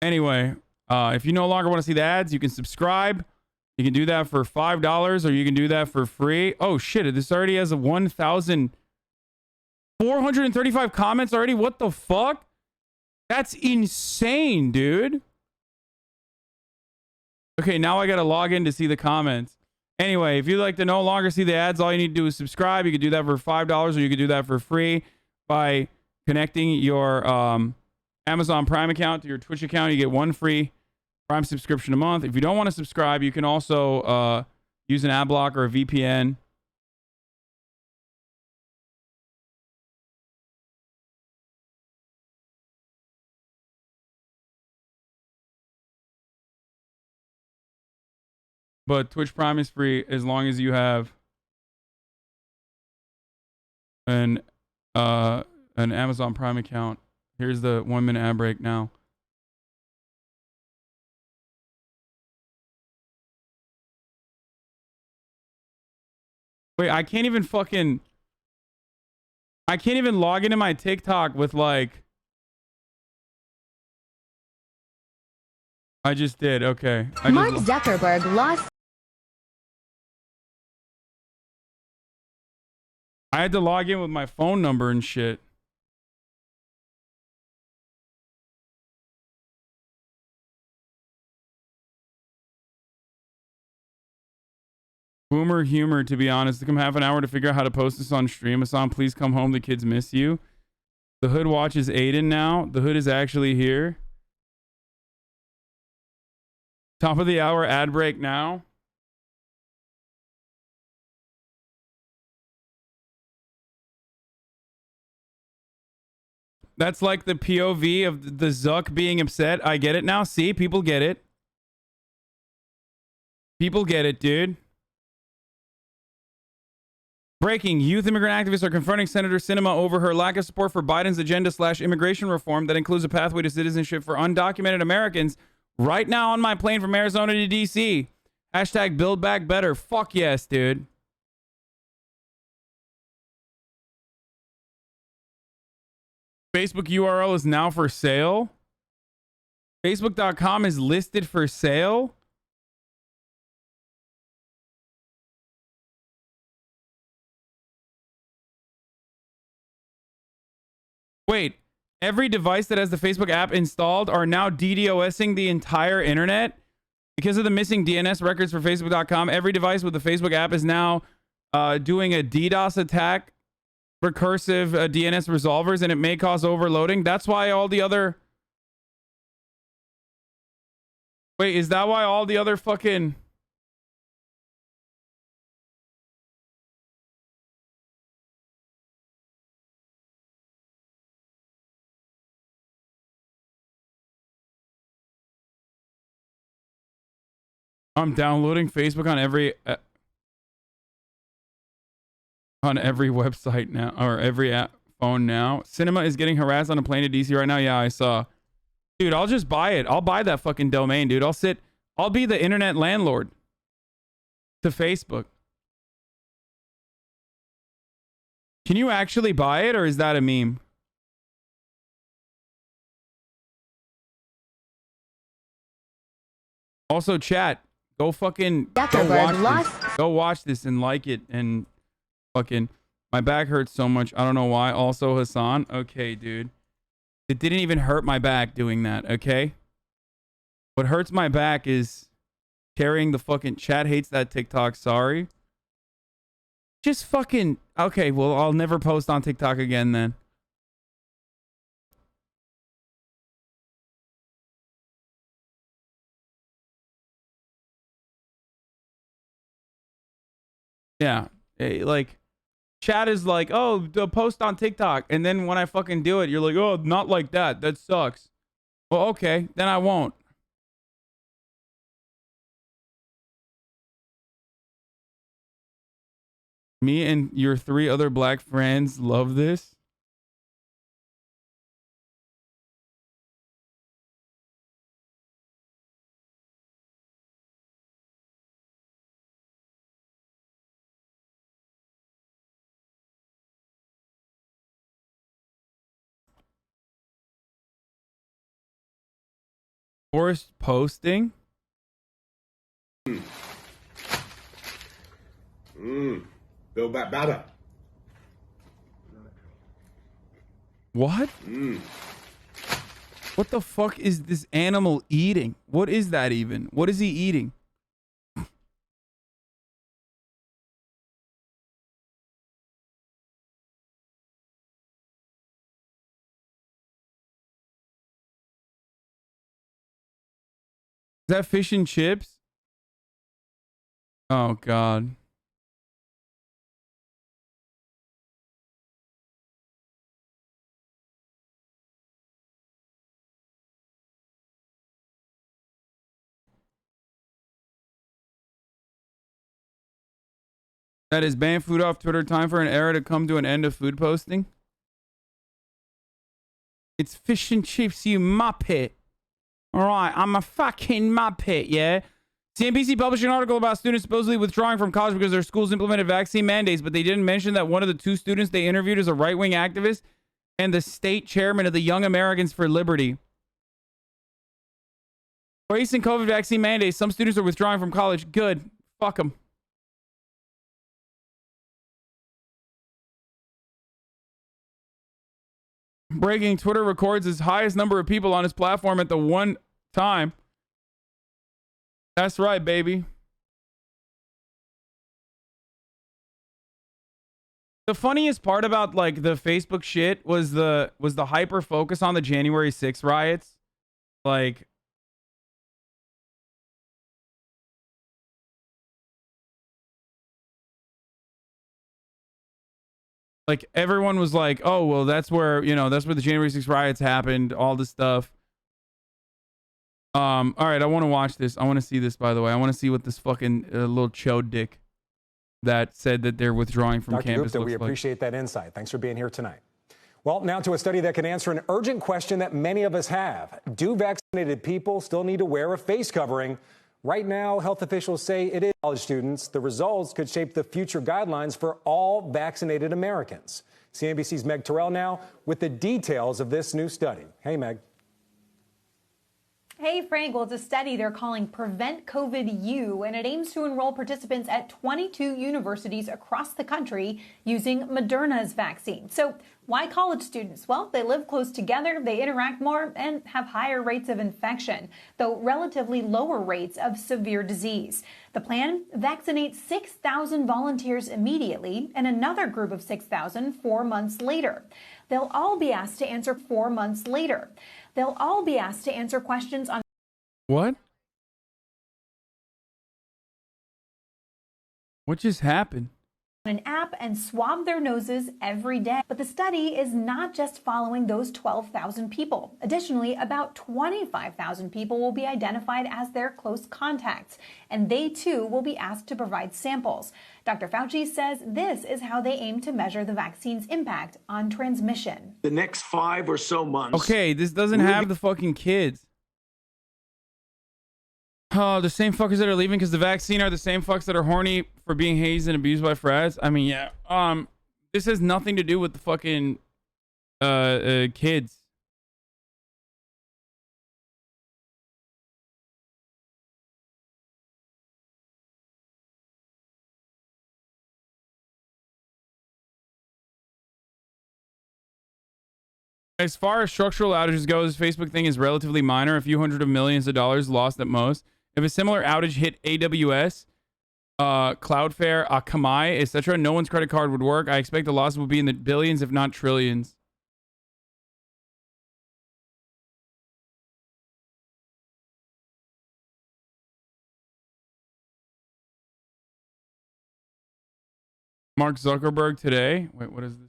Speaker 3: Anyway, if you no longer want to see the ads, you can subscribe. You can do that for $5 or you can do that for free. Oh shit, this already has a 1,435 comments already. What the fuck? That's insane, dude. Okay, now I gotta log in to see the comments. Anyway, if you'd like to no longer see the ads, all you need to do is subscribe. You can do that for $5 or you can do that for free by connecting your Amazon Prime account to your Twitch account. You get one free Prime subscription a month. If you don't want to subscribe, you can also use an ad block or a VPN. But Twitch Prime is free as long as you have an an Amazon Prime account. Here's the 1 minute ad break now. Wait, I can't even log into my TikTok with like. I just did. Okay.
Speaker 5: Mark Zuckerberg lost.
Speaker 3: I had to log in with my phone number and shit. Boomer humor, to be honest. It took him half an hour to figure out how to post this on stream. Hasan, please come home. The kids miss you. The hood watches Aiden now. The hood is actually here. Top of the hour ad break now. That's like the POV of the Zuck being upset. I get it now. See, people get it. People get it, dude. Breaking. Youth immigrant activists are confronting Senator Sinema over her lack of support for Biden's agenda / immigration reform that includes a pathway to citizenship for undocumented Americans right now on my plane from Arizona to DC. Hashtag build back better. Fuck yes, dude. Facebook URL is now for sale. Facebook.com is listed for sale. Wait, every device that has the Facebook app installed are now DDoSing the entire internet? Because of the missing DNS records for Facebook.com, every device with the Facebook app is now doing a DDoS attack, recursive DNS resolvers, and it may cause overloading. That's why all the other... Wait, is that why all the other fucking... I'm downloading Facebook on every website now, or every phone now. Sinema is getting harassed on a plane to DC right now. Yeah, I saw. Dude, I'll just buy it. I'll buy that fucking domain, dude. I'll be the internet landlord to Facebook. Can you actually buy it, or is that a meme? Also, chat. Go fucking go watch this and like it and fucking my back hurts so much. I don't know why. Also, Hasan. Okay, dude. It didn't even hurt my back doing that, okay? What hurts my back is carrying the fucking chat hates that TikTok, sorry. Just fucking okay, well, I'll never post on TikTok again then. Yeah, like chat is like, oh, the post on TikTok, and then when I fucking do it, you're like, oh, not like that. That sucks. Well, okay, then I won't. Me and your 3 other black friends love this. Forced posting?
Speaker 7: Build back better.
Speaker 3: What? What the fuck is this animal eating? What is that even? What is he eating? Is that fish and chips? Oh, God. That is ban food off Twitter. Time for an era to come to an end of food posting. It's fish and chips, you muppet. All right, I'm a fucking muppet, yeah? CNBC published an article about students supposedly withdrawing from college because their schools implemented vaccine mandates, but they didn't mention that one of the two students they interviewed is a right-wing activist and the state chairman of the Young Americans for Liberty. Facing COVID vaccine mandates, some students are withdrawing from college. Good. Fuck them. Breaking, Twitter records its highest number of people on its platform at the one time. That's right, baby. The funniest part about like the Facebook shit was the hyper focus on the January 6th riots. Like everyone was like, oh, well, that's where, that's where the January 6th riots happened, all this stuff. All right, I want to watch this. I want to see this, by the way. I want to see what this fucking little chode dick that said that they're withdrawing from campus
Speaker 9: Gupta, we appreciate that insight. Thanks for being here tonight. Well, now to a study that can answer an urgent question that many of us have. Do vaccinated people still need to wear a face covering? Right now, health officials say it is college students. The results could shape the future guidelines for all vaccinated Americans. CNBC's Meg Terrell now with the details of this new study. Hey, Meg.
Speaker 10: Hey, Frank. Well, it's a study they're calling Prevent COVID U, and it aims to enroll participants at 22 universities across the country using Moderna's vaccine. So why college students? Well, they live close together, they interact more, and have higher rates of infection, though relatively lower rates of severe disease. The plan, vaccinate 6,000 volunteers immediately and another group of 6,000 4 months later. They'll all be asked to answer 4 months later. They'll all be asked to answer questions on
Speaker 3: What just happened?
Speaker 10: An app and swab their noses every day. But the study is not just following those 12,000 people. Additionally, about 25,000 people will be identified as their close contacts, and they too will be asked to provide samples. Dr. Fauci says this is how they aim to measure the vaccine's impact on transmission.
Speaker 23: The next 5 or so months.
Speaker 3: Okay, this doesn't have the fucking kids. Oh, the same fuckers that are leaving because the vaccine are the same fucks that are horny for being hazed and abused by frats. I mean, yeah. This has nothing to do with the fucking kids. As far as structural outages goes, Facebook thing is relatively minor, a few hundred of millions of dollars lost at most. If a similar outage hit AWS, Cloudflare, Akamai, etc., no one's credit card would work. I expect the loss will be in the billions, if not trillions. Mark Zuckerberg today. Wait, what is this?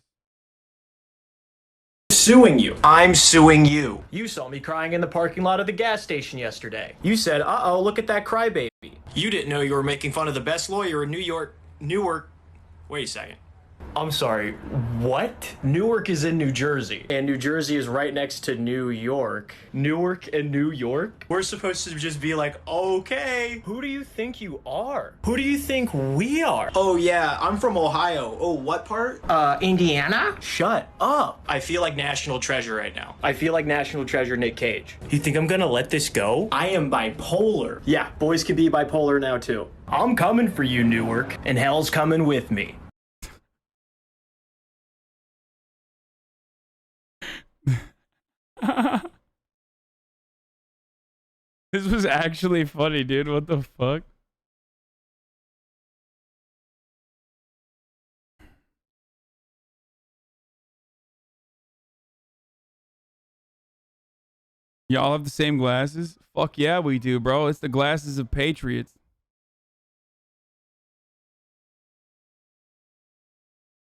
Speaker 24: Suing you. I'm suing you. You saw me crying in the parking lot of the gas station yesterday. You said, uh-oh, look at that crybaby. You didn't know you were making fun of the best lawyer in Newark. Wait a second. I'm sorry, what? Newark is in New Jersey, and New Jersey is right next to New York. Newark and New York? We're supposed to just be like, okay. Who do you think you are? Who do you think we are? Oh, yeah, I'm from Ohio. Oh, what part? Indiana? Shut up. I feel like National Treasure right now. I feel like National Treasure Nick Cage. You think I'm gonna let this go? I am bipolar. Yeah, boys can be bipolar now, too. I'm coming for you, Newark, and hell's coming with me.
Speaker 3: This was actually funny, dude. What the fuck? Y'all have the same glasses? Fuck yeah, we do, bro. It's the glasses of patriots.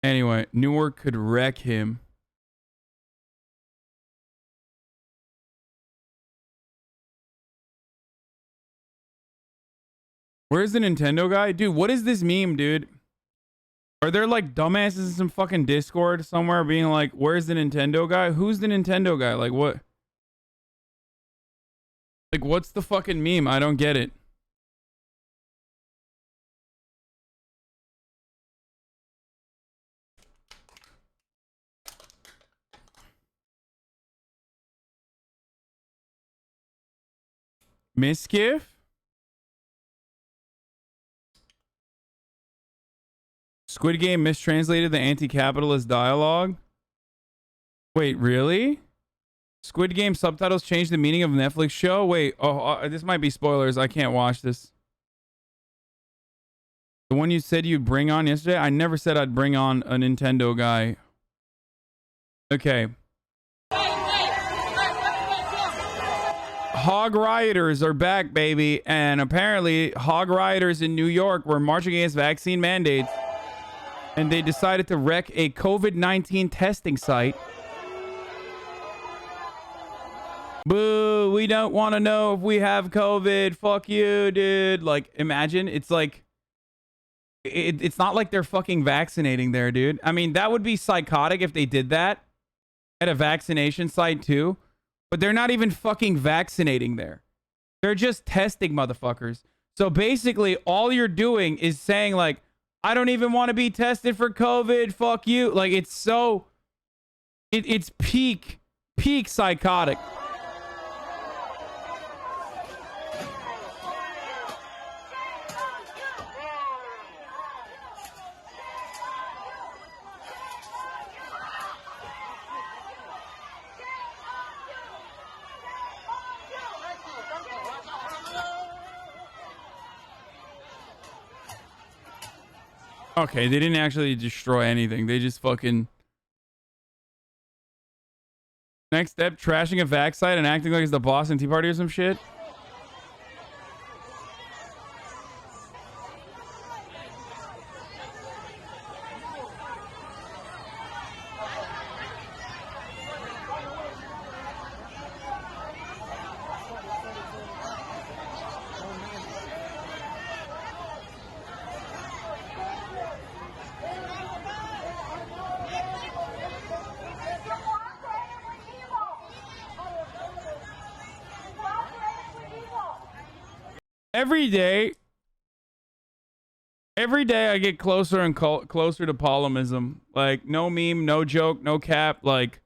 Speaker 3: Anyway, Newark could wreck him. Where's the Nintendo guy? Dude, what is this meme, dude? Are there like dumbasses in some fucking Discord somewhere being like, where's the Nintendo guy? Who's the Nintendo guy? Like what? Like what's the fucking meme? I don't get it. Miskiff? Squid Game mistranslated the anti-capitalist dialogue? Wait, really? Squid Game subtitles changed the meaning of Netflix show? Wait, this might be spoilers. I can't watch this. The one you said you'd bring on yesterday? I never said I'd bring on a Nintendo guy. Okay. Hog rioters are back, baby. And apparently, hog rioters in New York were marching against vaccine mandates. And they decided to wreck a COVID-19 testing site. Boo, we don't want to know if we have COVID. Fuck you, dude. Like, imagine. It's like... It's not like they're fucking vaccinating there, dude. I mean, that would be psychotic if they did that at a vaccination site, too. But they're not even fucking vaccinating there. They're just testing motherfuckers. So basically, all you're doing is saying, like, I don't even want to be tested for COVID. Fuck you. Like, it's so... It's peak psychotic. Okay, they didn't actually destroy anything. They just fucking... Next step, trashing a vax site and acting like it's the Boston Tea Party or some shit. Every day I get closer and closer to polemism. Like, no meme, no joke, no cap. Like,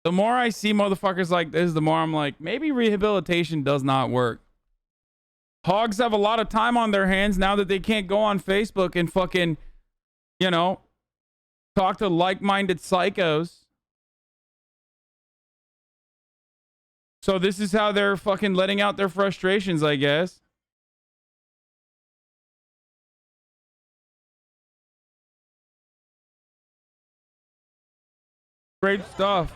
Speaker 3: the more I see motherfuckers like this, the more I'm like, maybe rehabilitation does not work. Hogs have a lot of time on their hands now that they can't go on Facebook and fucking, you know, talk to like-minded psychos. So this is how they're fucking letting out their frustrations, I guess. Great stuff.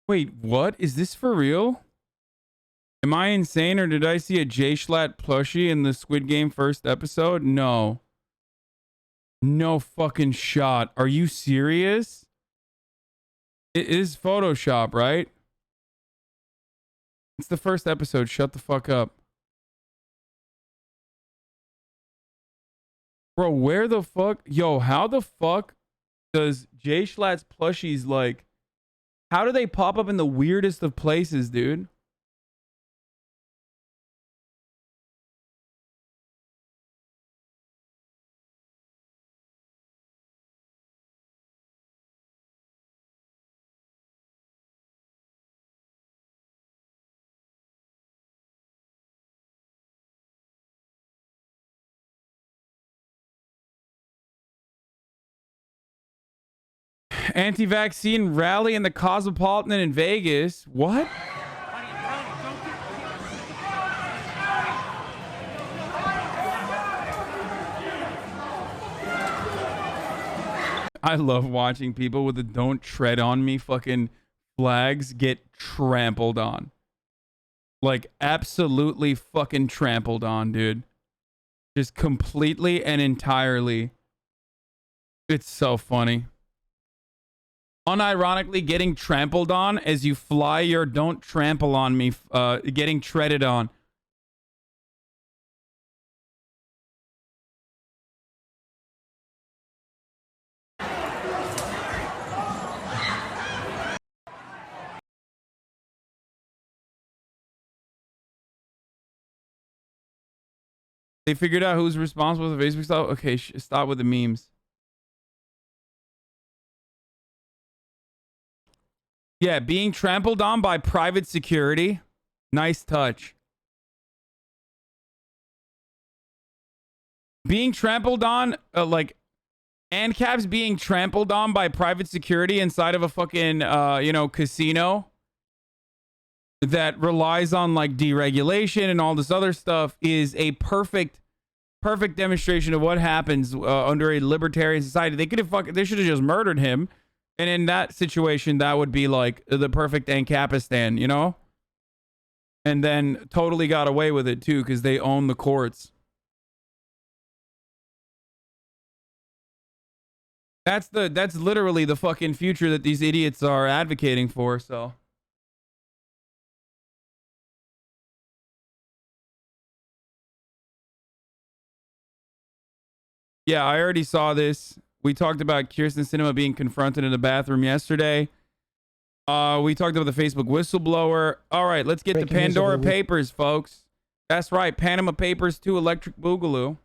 Speaker 3: Wait, what? Is this for real? Am I insane, or did I see a J Schlatt plushie in the Squid Game first episode? No. No fucking shot. Are you serious? It is Photoshop, right? It's the first episode. Shut the fuck up. Bro, where the fuck? Yo, how the fuck does J Schlatt's plushies, like... How do they pop up in the weirdest of places, dude? Anti-vaccine rally in the Cosmopolitan in Vegas. What? I love watching people with the "don't tread on me" fucking flags get trampled on. Like, absolutely fucking trampled on, dude. Just completely and entirely. It's so funny. Unironically getting trampled on as you fly your "don't trample on me" getting treaded on. They figured out who's responsible for the Facebook stuff. Okay, stop with the memes. Yeah, being trampled on by private security. Nice touch. Being trampled on, like, ANCAPs being trampled on by private security inside of a fucking, casino that relies on, like, deregulation and all this other stuff is a perfect demonstration of what happens under a libertarian society. They should have just murdered him. And in that situation, that would be like the perfect Ancapistan, you know? And then totally got away with it too, because they own the courts. That's literally the fucking future that these idiots are advocating for, so. Yeah, I already saw this. We talked about Sen Sinema being confronted in the bathroom yesterday. We talked about the Facebook whistleblower. All right, let's get the Pandora Papers, folks. That's right, Panama Papers 2 Electric Boogaloo.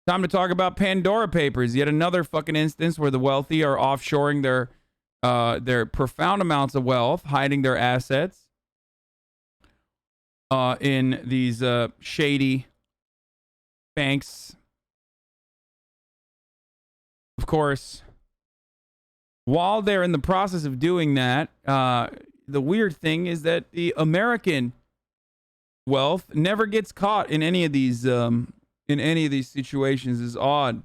Speaker 3: Time to talk about Pandora Papers. Yet another fucking instance where the wealthy are offshoring their profound amounts of wealth, hiding their assets in these shady banks. Of course, while they're in the process of doing that, the weird thing is that the American wealth never gets caught in any of these situations. Is odd.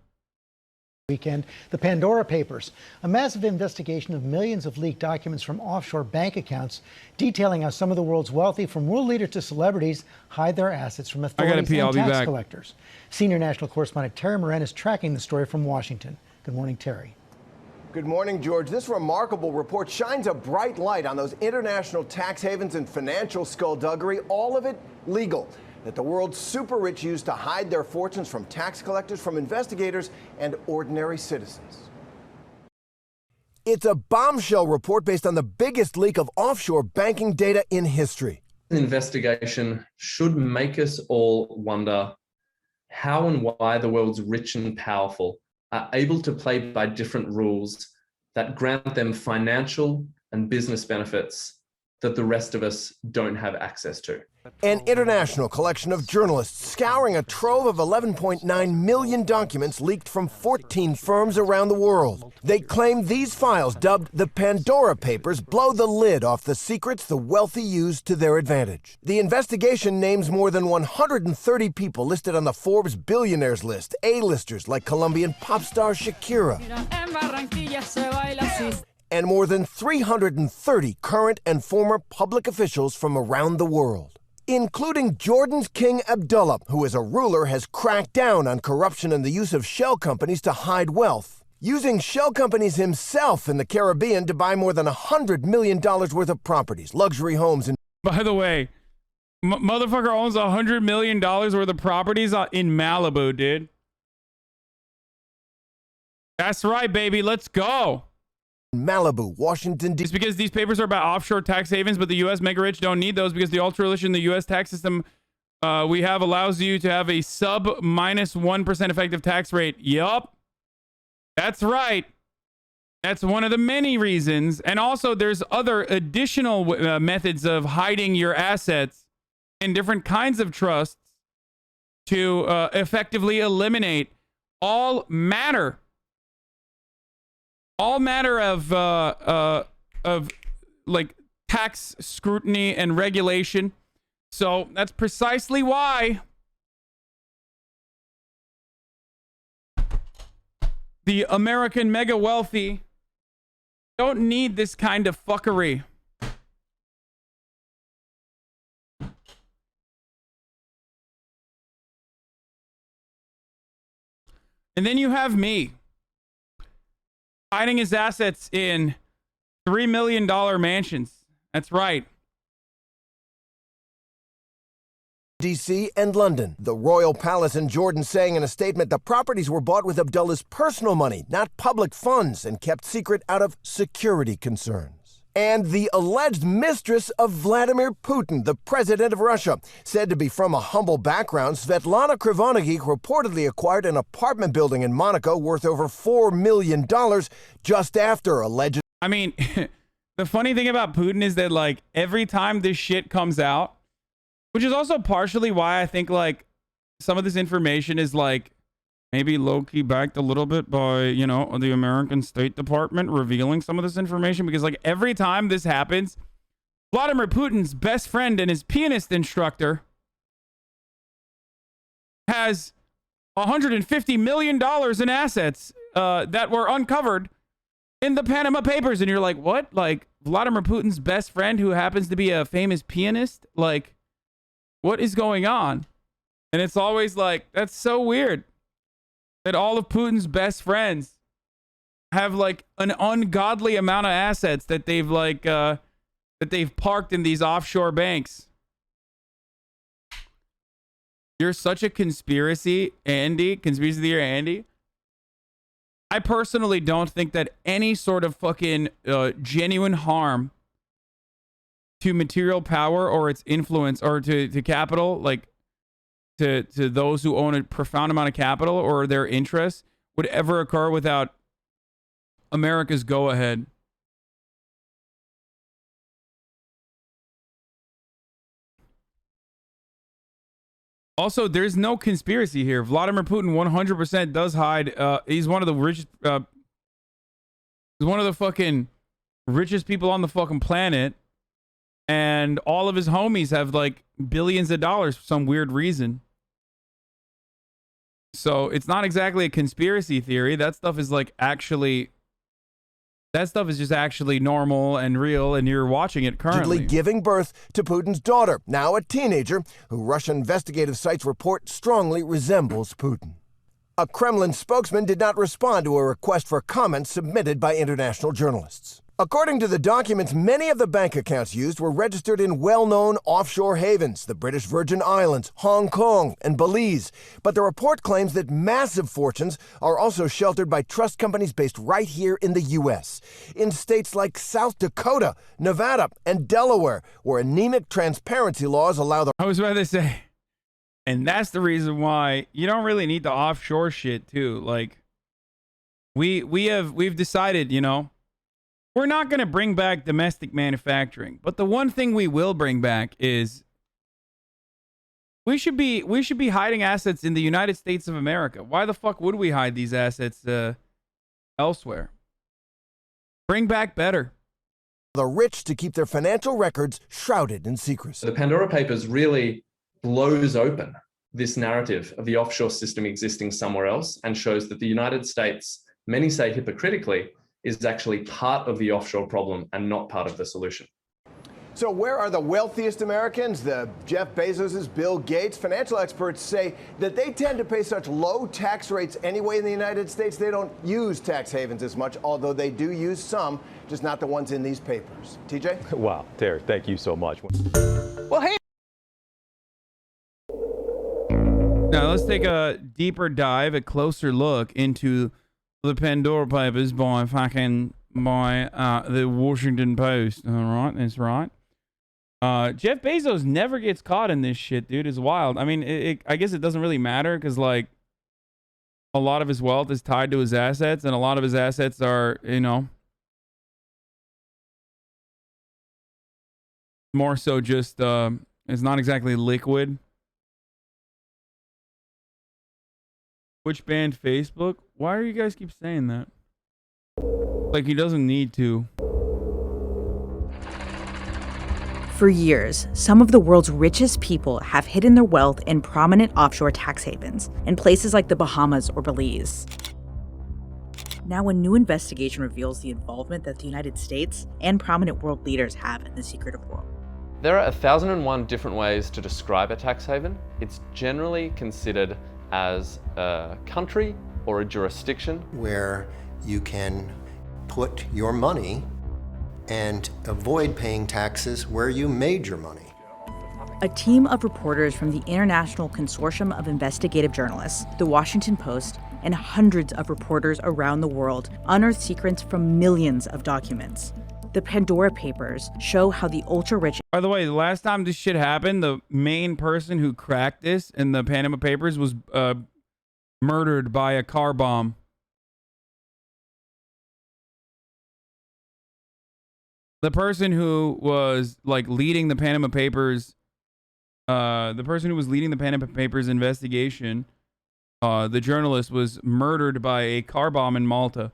Speaker 8: Weekend, the Pandora Papers, a massive investigation of millions of leaked documents from offshore bank accounts, detailing how some of the world's wealthy, from world leaders to celebrities, hide their assets from authorities and tax collectors. Senior national correspondent Terry Moran is tracking the story from Washington. Good morning, Terry.
Speaker 11: Good morning, George. This remarkable report shines a bright light on those international tax havens and financial skullduggery, all of it legal, that the world's super rich use to hide their fortunes from tax collectors, from investigators, and ordinary citizens. It's a bombshell report based on the biggest leak of offshore banking data in history.
Speaker 12: An investigation should make us all wonder how and why the world's rich and powerful are able to play by different rules that grant them financial and business benefits that the rest of us don't have access to.
Speaker 11: An international collection of journalists scouring a trove of 11.9 million documents leaked from 14 firms around the world. They claim these files, dubbed the Pandora Papers, blow the lid off the secrets the wealthy use to their advantage. The investigation names more than 130 people listed on the Forbes billionaires list, A-listers like Colombian pop star Shakira, and more than 330 current and former public officials from around the world, including Jordan's King Abdullah, who as a ruler has cracked down on corruption and the use of shell companies to hide wealth, using shell companies himself in the Caribbean to buy more than $100 million worth of properties, luxury homes, and...
Speaker 3: By the way, motherfucker owns $100 million worth of properties in Malibu, dude. That's right, baby. Let's go.
Speaker 11: Malibu, Washington, D.C.
Speaker 3: It's because these papers are about offshore tax havens, but the U.S. mega rich don't need those because the ultra rich in the U.S. tax system we have allows you to have a sub -1% effective tax rate. Yup. That's right. That's one of the many reasons. And also there's other additional methods of hiding your assets in different kinds of trusts to effectively eliminate all matter all matter of like tax scrutiny and regulation. So that's precisely why the American mega wealthy don't need this kind of fuckery. And then you have me hiding his assets in $3 million mansions. That's right.
Speaker 11: D.C. and London. The royal palace in Jordan saying in a statement the properties were bought with Abdullah's personal money, not public funds, and kept secret out of security concerns. And the alleged mistress of Vladimir Putin, the president of Russia, said to be from a humble background, Svetlana Krivonogi reportedly acquired an apartment building in Monaco worth over $4 million just after alleged...
Speaker 3: I mean, the funny thing about Putin is that, like, every time this shit comes out, which is also partially why I think, like, some of this information is, like, maybe low-key backed a little bit by, you know, the American State Department revealing some of this information. Because, like, every time this happens, Vladimir Putin's best friend and his pianist instructor has $150 million in assets that were uncovered in the Panama Papers. And you're like, what? Like, Vladimir Putin's best friend who happens to be a famous pianist? Like, what is going on? And it's always like, that's so weird that all of Putin's best friends have like an ungodly amount of assets that they've like that they've parked in these offshore banks. You're such a conspiracy theory, Andy. I personally don't think that any sort of fucking genuine harm to material power or its influence or to capital, like to those who own a profound amount of capital or their interests would ever occur without America's go-ahead. Also, there's no conspiracy here. Vladimir Putin 100% does hide. He's one of the richest. He's one of the fucking richest people on the fucking planet. And all of his homies have like billions of dollars for some weird reason. So it's not exactly a conspiracy theory. That stuff is like actually, that stuff is just actually normal and real, and you're watching it currently.
Speaker 11: Giving birth to Putin's daughter, now a teenager, who Russian investigative sites report strongly resembles Putin. A Kremlin spokesman did not respond to a request for comment submitted by international journalists. According to the documents, many of the bank accounts used were registered in well-known offshore havens, the British Virgin Islands, Hong Kong, and Belize. But the report claims that massive fortunes are also sheltered by trust companies based right here in the U.S., in states like South Dakota, Nevada, and Delaware, where anemic transparency laws allow the...
Speaker 3: I was about to say, and that's the reason why you don't really need the offshore shit, too. Like, we've decided, you know, we're not going to bring back domestic manufacturing, but the one thing we will bring back is we should be hiding assets in the United States of America. Why the fuck would we hide these assets elsewhere? Bring back better.
Speaker 11: The rich to keep their financial records shrouded in secrecy.
Speaker 12: The Pandora Papers really blows open this narrative of the offshore system existing somewhere else and shows that the United States, many say hypocritically, is actually part of the offshore problem and not part of the solution.
Speaker 11: So where are the wealthiest Americans? The Jeff Bezos', Bill Gates. Financial experts say that they tend to pay such low tax rates anyway in the United States. They don't use tax havens as much, although they do use some, just not the ones in these papers. TJ?
Speaker 13: Wow, Terry, thank you so much.
Speaker 11: Well, hey.
Speaker 3: Now let's take a deeper dive, a closer look into the Pandora Papers by the Washington Post. All right, that's right. Jeff Bezos never gets caught in this shit, dude. It's wild. I mean, I guess it doesn't really matter because, like, a lot of his wealth is tied to his assets, and a lot of his assets are, you know, more so just, it's not exactly liquid. Which banned Facebook? Why are you guys keep saying that? Like, he doesn't need to.
Speaker 14: For years, some of the world's richest people have hidden their wealth in prominent offshore tax havens in places like the Bahamas or Belize. Now, a new investigation reveals the involvement that the United States and prominent world leaders have in the secretive world.
Speaker 12: There are 1,001 different ways to describe a tax haven. It's generally considered as a country or a jurisdiction
Speaker 11: where you can put your money and avoid paying taxes where you made your money.
Speaker 14: A team of reporters from the International Consortium of Investigative Journalists, The Washington Post, and hundreds of reporters around the world unearthed secrets from millions of documents. The Pandora Papers show how the ultra-rich...
Speaker 3: By the way, the last time this shit happened, the main person who cracked this in the Panama Papers was murdered by a car bomb. The person who was like leading the Panama Papers, investigation, the journalist was murdered by a car bomb in Malta.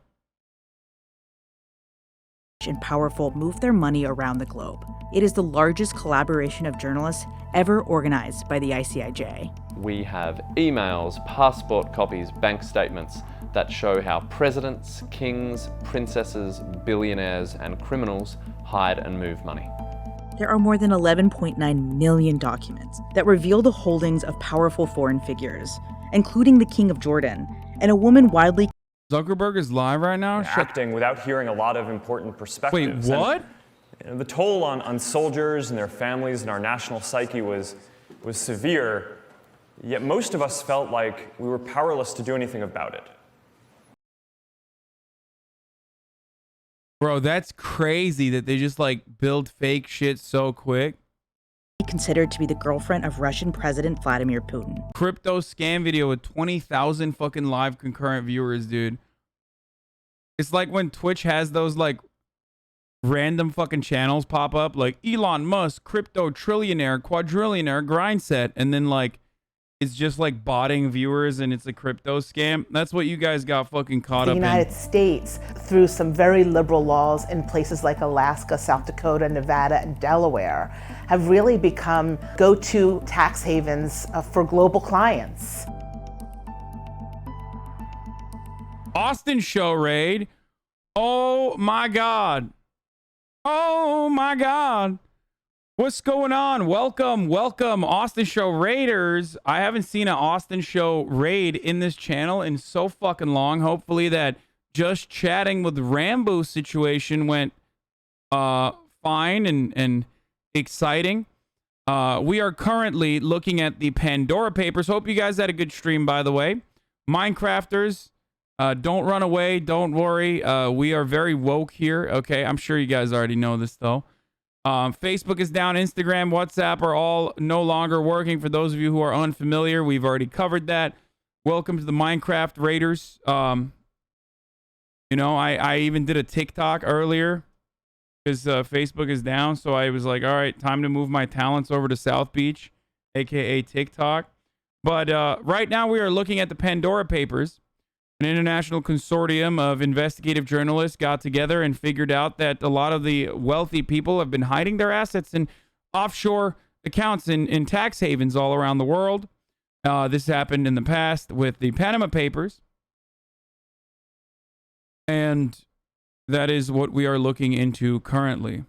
Speaker 14: And powerful move their money around the globe. It is the largest collaboration of journalists ever organized by the ICIJ.
Speaker 12: We have emails, passport copies, bank statements that show how presidents, kings, princesses, billionaires, and criminals hide and move money.
Speaker 14: There are more than 11.9 million documents that reveal the holdings of powerful foreign figures, including the King of Jordan and a woman widely...
Speaker 3: Zuckerberg is live right now?
Speaker 15: Acting without hearing a lot of important perspectives.
Speaker 3: Wait, what?
Speaker 15: And the toll on soldiers and their families and our national psyche was severe, yet most of us felt like we were powerless to do anything about it.
Speaker 3: Bro, that's crazy that they just like build fake shit so quick.
Speaker 14: Considered to be the girlfriend of Russian President Vladimir Putin.
Speaker 3: Crypto scam video with 20,000 fucking live concurrent viewers, dude. It's like when Twitch has those like random fucking channels pop up, like Elon Musk, crypto trillionaire, quadrillionaire, grind set, and then like it's just like botting viewers and it's a crypto scam. That's what you guys got fucking caught up in.
Speaker 17: The United States, through some very liberal laws in places like Alaska, South Dakota, Nevada, and Delaware, have really become go-to tax havens for global clients.
Speaker 3: Austin show raid. Oh my God. Oh my God. What's going on? Welcome, Austin Show Raiders. I haven't seen an Austin Show raid in this channel in so fucking long. Hopefully that just chatting with Rambo situation went fine and exciting. We are currently looking at the Pandora Papers. Hope you guys had a good stream, by the way. Minecrafters, don't run away. Don't worry. We are very woke here. Okay, I'm sure you guys already know this, though. Facebook is down. Instagram, WhatsApp are all no longer working. For those of you who are unfamiliar, we've already covered that. Welcome to the Minecraft Raiders. You know, I even did a TikTok earlier because Facebook is down. So I was like, all right, time to move my talents over to South Beach, aka TikTok. But right now we are looking at the Pandora Papers. An international consortium of investigative journalists got together and figured out that a lot of the wealthy people have been hiding their assets in offshore accounts in tax havens all around the world. This happened in the past with the Panama Papers. And that is what we are looking into currently.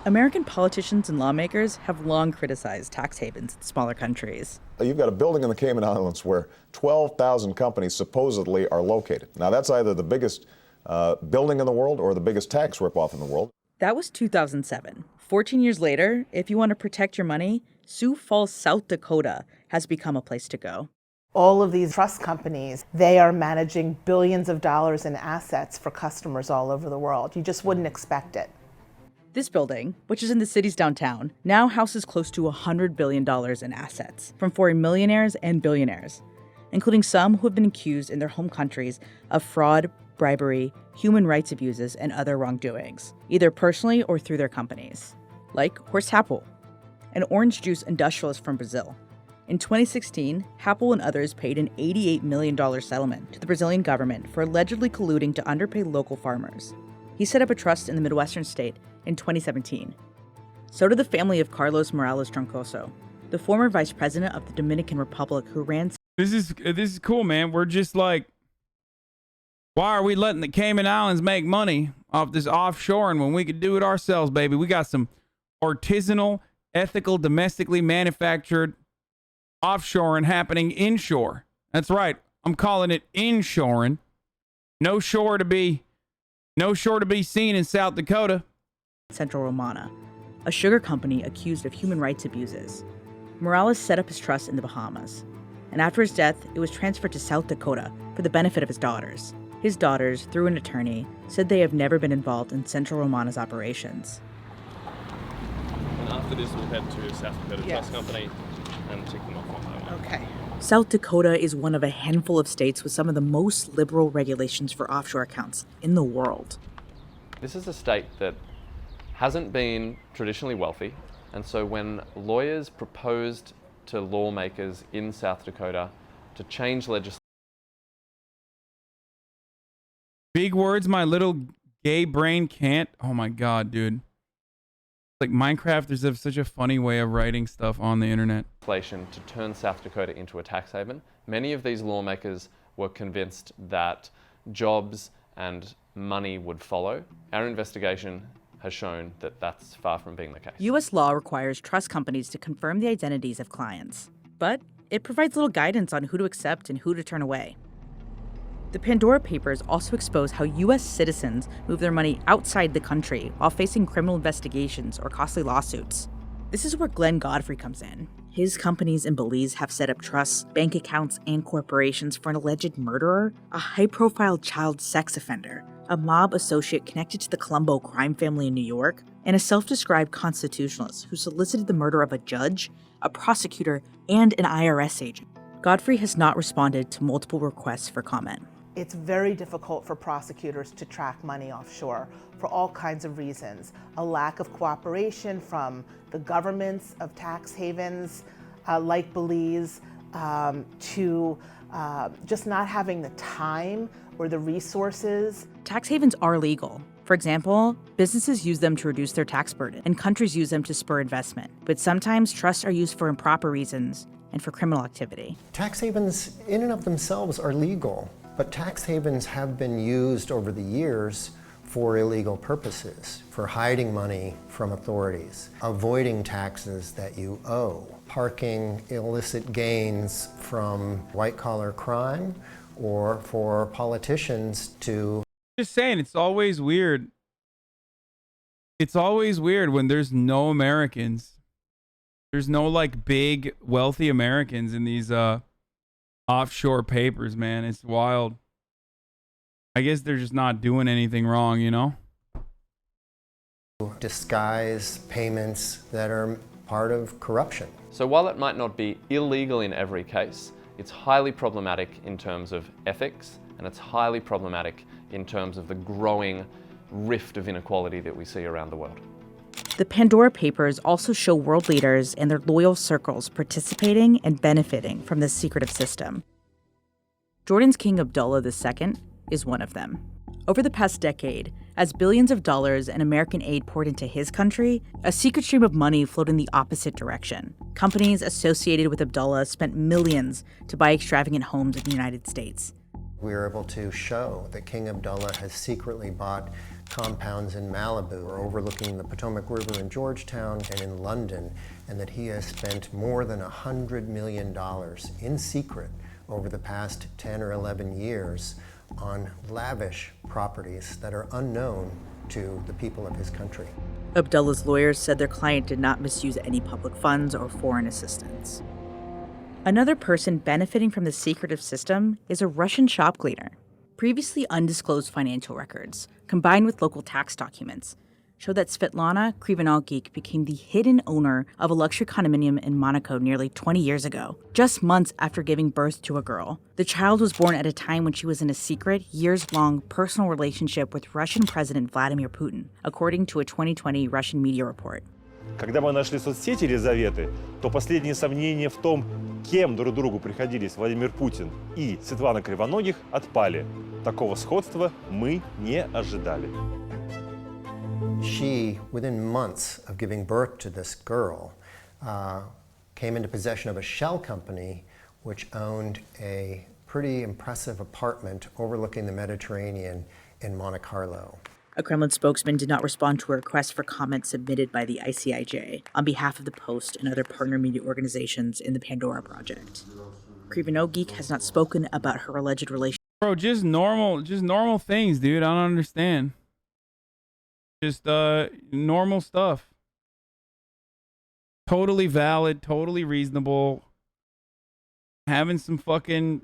Speaker 14: American politicians and lawmakers have long criticized tax havens in smaller countries.
Speaker 19: You've got a building in the Cayman Islands where 12,000 companies supposedly are located. Now, that's either the biggest building in the world or the biggest tax ripoff in the world.
Speaker 14: That was 2007. 14 years later, if you want to protect your money, Sioux Falls, South Dakota has become a place to go.
Speaker 17: All of these trust companies, they are managing billions of dollars in assets for customers all over the world. You just wouldn't expect it.
Speaker 14: This building, which is in the city's downtown, now houses close to $100 billion in assets from foreign millionaires and billionaires, including some who have been accused in their home countries of fraud, bribery, human rights abuses, and other wrongdoings, either personally or through their companies. Like Horst Happel, an orange juice industrialist from Brazil, In 2016, Happel and others paid an $88 million settlement to the Brazilian government for allegedly colluding to underpay local farmers. He set up a trust in the Midwestern state in 2017. So did the family of Carlos Morales Troncoso, the former vice president of the Dominican Republic who ran...
Speaker 3: This is cool, man. We're just like, why are we letting the Cayman Islands make money off this offshoring when we could do it ourselves, baby? We got some artisanal, ethical, domestically manufactured offshoring happening inshore. That's right. I'm calling it inshoring. No shore to be seen in South Dakota.
Speaker 14: Central Romana, a sugar company accused of human rights abuses. Morales set up his trust in the Bahamas, and after his death, it was transferred to South Dakota for the benefit of his daughters. His daughters, through an attorney, said they have never been involved in Central Romana's operations.
Speaker 2: And after this, we'll head to South Dakota Trust Company and tick them off one by one.
Speaker 17: Okay.
Speaker 14: South Dakota is one of a handful of states with some of the most liberal regulations for offshore accounts in the world.
Speaker 2: This is a state that hasn't been traditionally wealthy, and so when lawyers proposed to lawmakers in South Dakota to change legislation.
Speaker 3: Big words my little gay brain can't. Oh my God, dude. Like Minecraft is such a funny way of writing stuff on the internet.
Speaker 2: To turn South Dakota into a tax haven. Many of these lawmakers were convinced that jobs and money would follow. Our investigation has shown that that's far from being the case.
Speaker 14: U.S. law requires trust companies to confirm the identities of clients, but it provides little guidance on who to accept and who to turn away. The Pandora Papers also expose how U.S. citizens move their money outside the country while facing criminal investigations or costly lawsuits. This is where Glenn Godfrey comes in. His companies in Belize have set up trusts, bank accounts, and corporations for an alleged murderer, a high-profile child sex offender, a mob associate connected to the Colombo crime family in New York, and a self-described constitutionalist who solicited the murder of a judge, a prosecutor, and an IRS agent. Godfrey has not responded to multiple requests for comment.
Speaker 17: It's very difficult for prosecutors to track money offshore for all kinds of reasons. A lack of cooperation from the governments of tax havens like Belize, to just not having the time or the resources.
Speaker 14: Tax havens are legal. For example, businesses use them to reduce their tax burden, and countries use them to spur investment. But sometimes trusts are used for improper reasons and for criminal activity.
Speaker 4: Tax havens in and of themselves are legal, but tax havens have been used over the years for illegal purposes, for hiding money from authorities, avoiding taxes that you owe, parking illicit gains from white-collar crime, or for politicians to...
Speaker 3: Just saying, it's always weird. It's always weird when there's no Americans. There's no like big wealthy Americans in these offshore papers, man. It's wild. I guess they're just not doing anything wrong, you know?
Speaker 4: disguise payments that are part of corruption.
Speaker 2: So while it might not be illegal in every case, it's highly problematic in terms of ethics, and it's highly problematic in terms of the growing rift of inequality that we see around the world.
Speaker 14: The Pandora Papers also show world leaders and their loyal circles participating and benefiting from this secretive system. Jordan's King Abdullah II is one of them. Over the past decade, as billions of dollars in American aid poured into his country, a secret stream of money flowed in the opposite direction. Companies associated with Abdullah spent millions to buy extravagant homes in the United States.
Speaker 4: We were able to show that King Abdullah has secretly bought compounds in Malibu or overlooking the Potomac River in Georgetown and in London, and that he has spent more than $100 million in secret over the past 10 or 11 years on lavish properties that are unknown to the people of his country.
Speaker 14: Abdullah's lawyers said their client did not misuse any public funds or foreign assistance. Another person benefiting from the secretive system is a Russian shop cleaner. Previously undisclosed financial records, combined with local tax documents, show that Svetlana Krivonogeek became the hidden owner of a luxury condominium in Monaco nearly 20 years ago, just months after giving birth to a girl. The child was born at a time when she was in a secret, years-long personal relationship with Russian President Vladimir Putin, according to a 2020 Russian media report.
Speaker 16: Когда мы нашли соцсети Елизаветы, то последние сомнения в том,
Speaker 13: кем друг другу приходились Владимир Путин и Светлана Кривоногих, отпали. Такого сходства мы не ожидали.
Speaker 4: She, within months of giving birth to this girl, came into possession of a shell company which owned a pretty impressive apartment overlooking the Mediterranean in Monte Carlo.
Speaker 14: A Kremlin spokesman did not respond to a request for comment submitted by the ICIJ on behalf of the Post and other partner media organizations in the Pandora project. Krivonogic has not spoken about her alleged relationship.
Speaker 3: Bro, just normal things, dude. I don't understand. Just normal stuff. Totally valid, totally reasonable. Having some fun.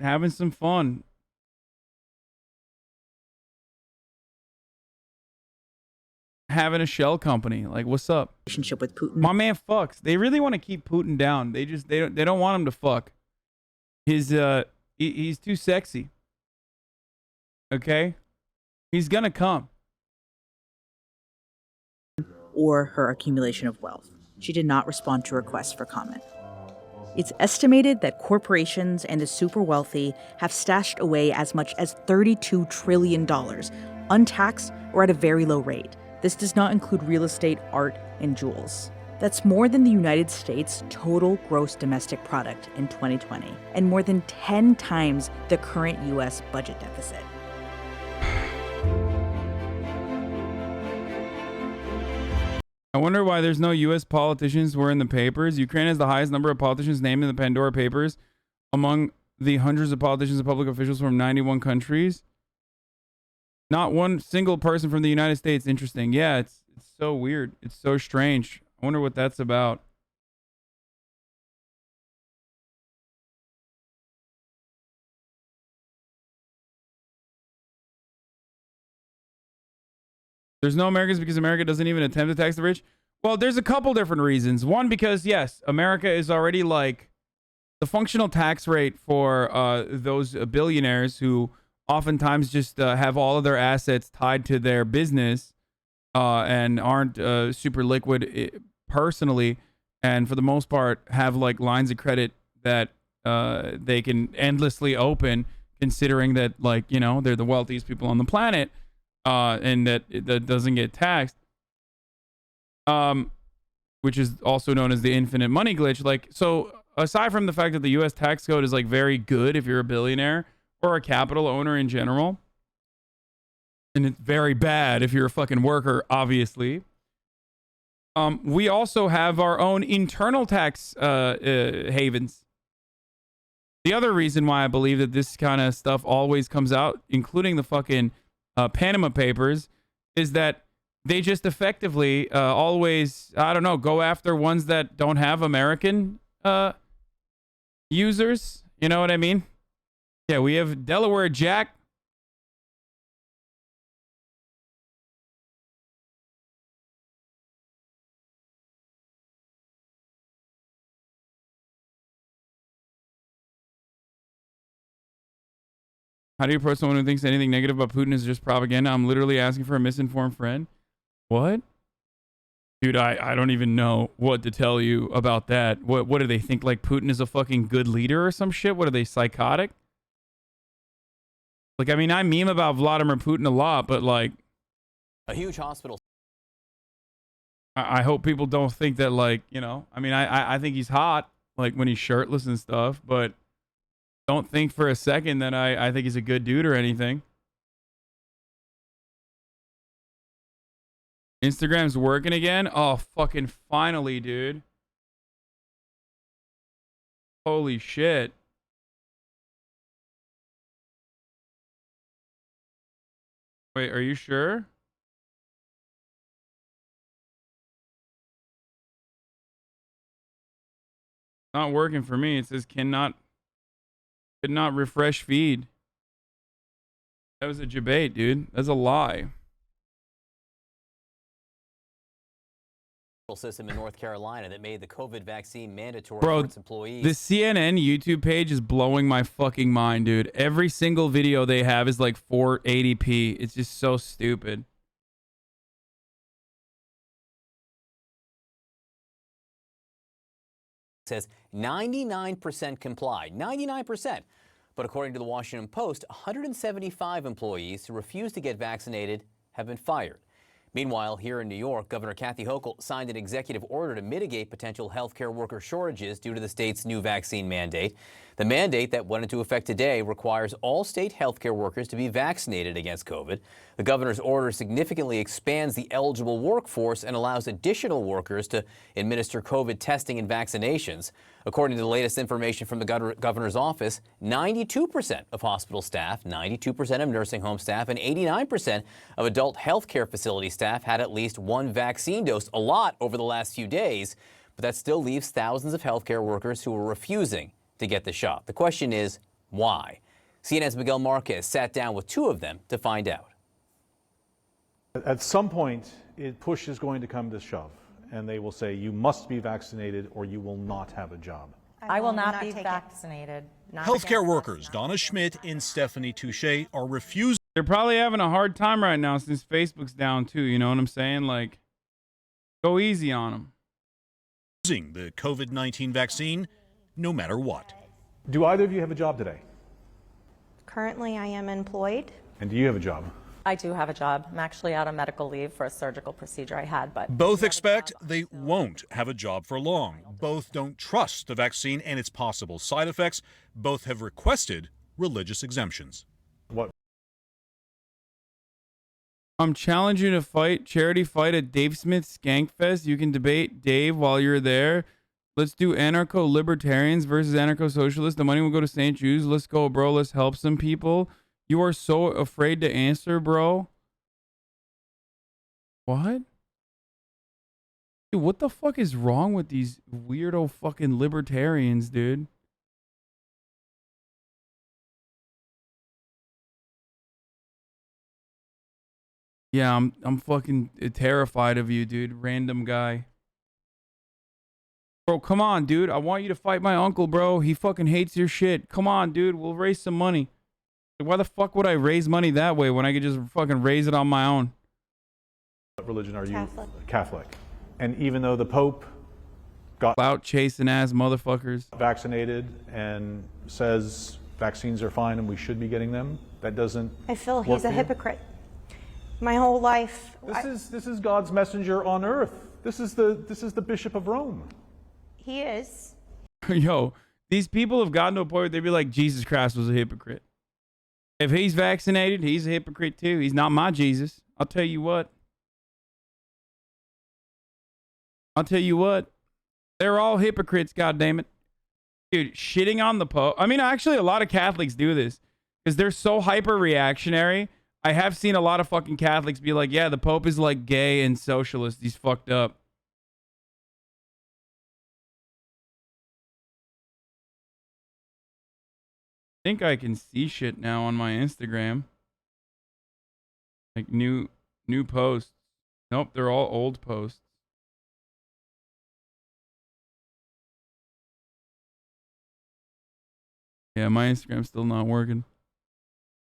Speaker 3: Having a shell company, like, what's up?
Speaker 14: Relationship with Putin.
Speaker 3: My man fucks. They really want to keep Putin down. They don't want him to fuck. He's too sexy. Okay, he's gonna come.
Speaker 14: Or her accumulation of wealth. She did not respond to requests for comment. It's estimated that corporations and the super wealthy have stashed away as much as $32 trillion, untaxed or at a very low rate. This does not include real estate, art, and jewels. That's more than the United States' total gross domestic product in 2020, and more than 10 times the current U.S. budget deficit.
Speaker 3: I wonder why there's no U.S. politicians who are in the papers. Ukraine has the highest number of politicians named in the Pandora Papers among the hundreds of politicians and public officials from 91 countries. Not one single person from the United States. Interesting. Yeah, it's so weird. It's so strange. I wonder what that's about. There's no Americans because America doesn't even attempt to tax the rich. Well, there's a couple different reasons. One, because yes, America is already like the functional tax rate for those billionaires who oftentimes just have all of their assets tied to their business and aren't super liquid personally, and for the most part have like lines of credit that they can endlessly open, considering that, like, you know, they're the wealthiest people on the planet, and that doesn't get taxed, which is also known as the infinite money glitch. Like, so aside from the fact that the U.S. tax code is like very good if you're a billionaire or a capital owner in general, and it's very bad if you're a fucking worker, obviously. We also have our own internal tax havens. The other reason why I believe that this kind of stuff always comes out, including the fucking Panama Papers, is that they just effectively always, I don't know, go after ones that don't have American users. You know what I mean? Yeah, we have Delaware Jack. How do you approach someone who thinks anything negative about Putin is just propaganda? I'm literally asking for a misinformed friend. What? Dude, I don't even know what to tell you about that. What do they think? Like Putin is a fucking good leader or some shit? What are they, psychotic? Like, I mean, I meme about Vladimir Putin a lot, but like,
Speaker 16: a huge hospital.
Speaker 3: I hope people don't think that, like, you know, I mean, I think he's hot, like when he's shirtless and stuff, but don't think for a second that I think he's a good dude or anything. Instagram's working again? Oh, fucking finally, dude. Holy shit. Wait, are you sure? Not working for me. It says could not refresh feed. That was a debate, dude. That's a lie.
Speaker 16: System in North Carolina that made the COVID vaccine mandatory
Speaker 3: Bro,
Speaker 16: for its employees.
Speaker 3: the CNN YouTube page is blowing my fucking mind, dude. Every single video they have is like 480p. It's just so stupid.
Speaker 16: says 99% complied. 99%. But according to the Washington Post, 175 employees who refused to get vaccinated have been fired. Meanwhile, here in New York, Governor Kathy Hochul signed an executive order to mitigate potential healthcare worker shortages due to the state's new vaccine mandate. The mandate that went into effect today requires all state healthcare workers to be vaccinated against COVID. The governor's order significantly expands the eligible workforce and allows additional workers to administer COVID testing and vaccinations. According to the latest information from the governor's office, 92% of hospital staff, 92% of nursing home staff, and 89% of adult healthcare facility staff had at least one vaccine dose, a lot over the last few days, but that still leaves thousands of healthcare workers who are refusing to get the shot. The question is, why? CNN's Miguel Marquez sat down with two of them to find out.
Speaker 1: At some point, push is going to come to shove, and they will say you must be vaccinated or you will not have a job.
Speaker 18: I will not be vaccinated.
Speaker 20: Healthcare workers Donna Schmidt and Stephanie Touche are refusing.
Speaker 3: They're probably having a hard time right now since Facebook's down too. You know what I'm saying? Like, go easy on them.
Speaker 20: Using the COVID-19 vaccine, no matter what.
Speaker 1: Do either of you have a job today?
Speaker 18: Currently, I am employed.
Speaker 1: And do you have a job?
Speaker 18: I do have a job. I'm actually out on medical leave for a surgical procedure I had, but...
Speaker 20: Both expect they won't have a job for long. Both don't trust the vaccine and its possible side effects. Both have requested religious exemptions.
Speaker 1: What?
Speaker 3: I'm challenging you to fight, charity fight at Dave Smith's Skankfest. You can debate Dave while you're there. Let's do anarcho-libertarians versus anarcho-socialists. The money will go to St. Jude's. Let's go, bro. Let's help some people. You are so afraid to answer, bro. What? Dude, what the fuck is wrong with these weirdo fucking libertarians, dude? Yeah, I'm fucking terrified of you, dude. Random guy. Bro, come on, dude. I want you to fight my uncle, bro. He fucking hates your shit. Come on, dude. We'll raise some money. Why the fuck would I raise money that way when I could just fucking raise it on my own?
Speaker 1: What religion are you?
Speaker 18: Catholic.
Speaker 1: Catholic. And even though the Pope got
Speaker 3: out chasing ass motherfuckers
Speaker 1: vaccinated and says vaccines are fine and we should be getting them, that doesn't
Speaker 18: I feel
Speaker 1: work
Speaker 18: he's a
Speaker 1: for you?
Speaker 18: hypocrite. My whole life.
Speaker 1: This is God's messenger on earth. This is the Bishop of Rome.
Speaker 18: He is.
Speaker 3: Yo, these people have gotten to a point where they'd be like, Jesus Christ was a hypocrite. If he's vaccinated, he's a hypocrite too. He's not my Jesus. I'll tell you what. They're all hypocrites, goddammit. Dude, shitting on the Pope. I mean, actually, a lot of Catholics do this because they're so hyper-reactionary. I have seen a lot of fucking Catholics be like, yeah, the Pope is like gay and socialist. He's fucked up. I think I can see shit now on my Instagram. Like new posts. Nope, they're all old posts. Yeah, my Instagram's still not working.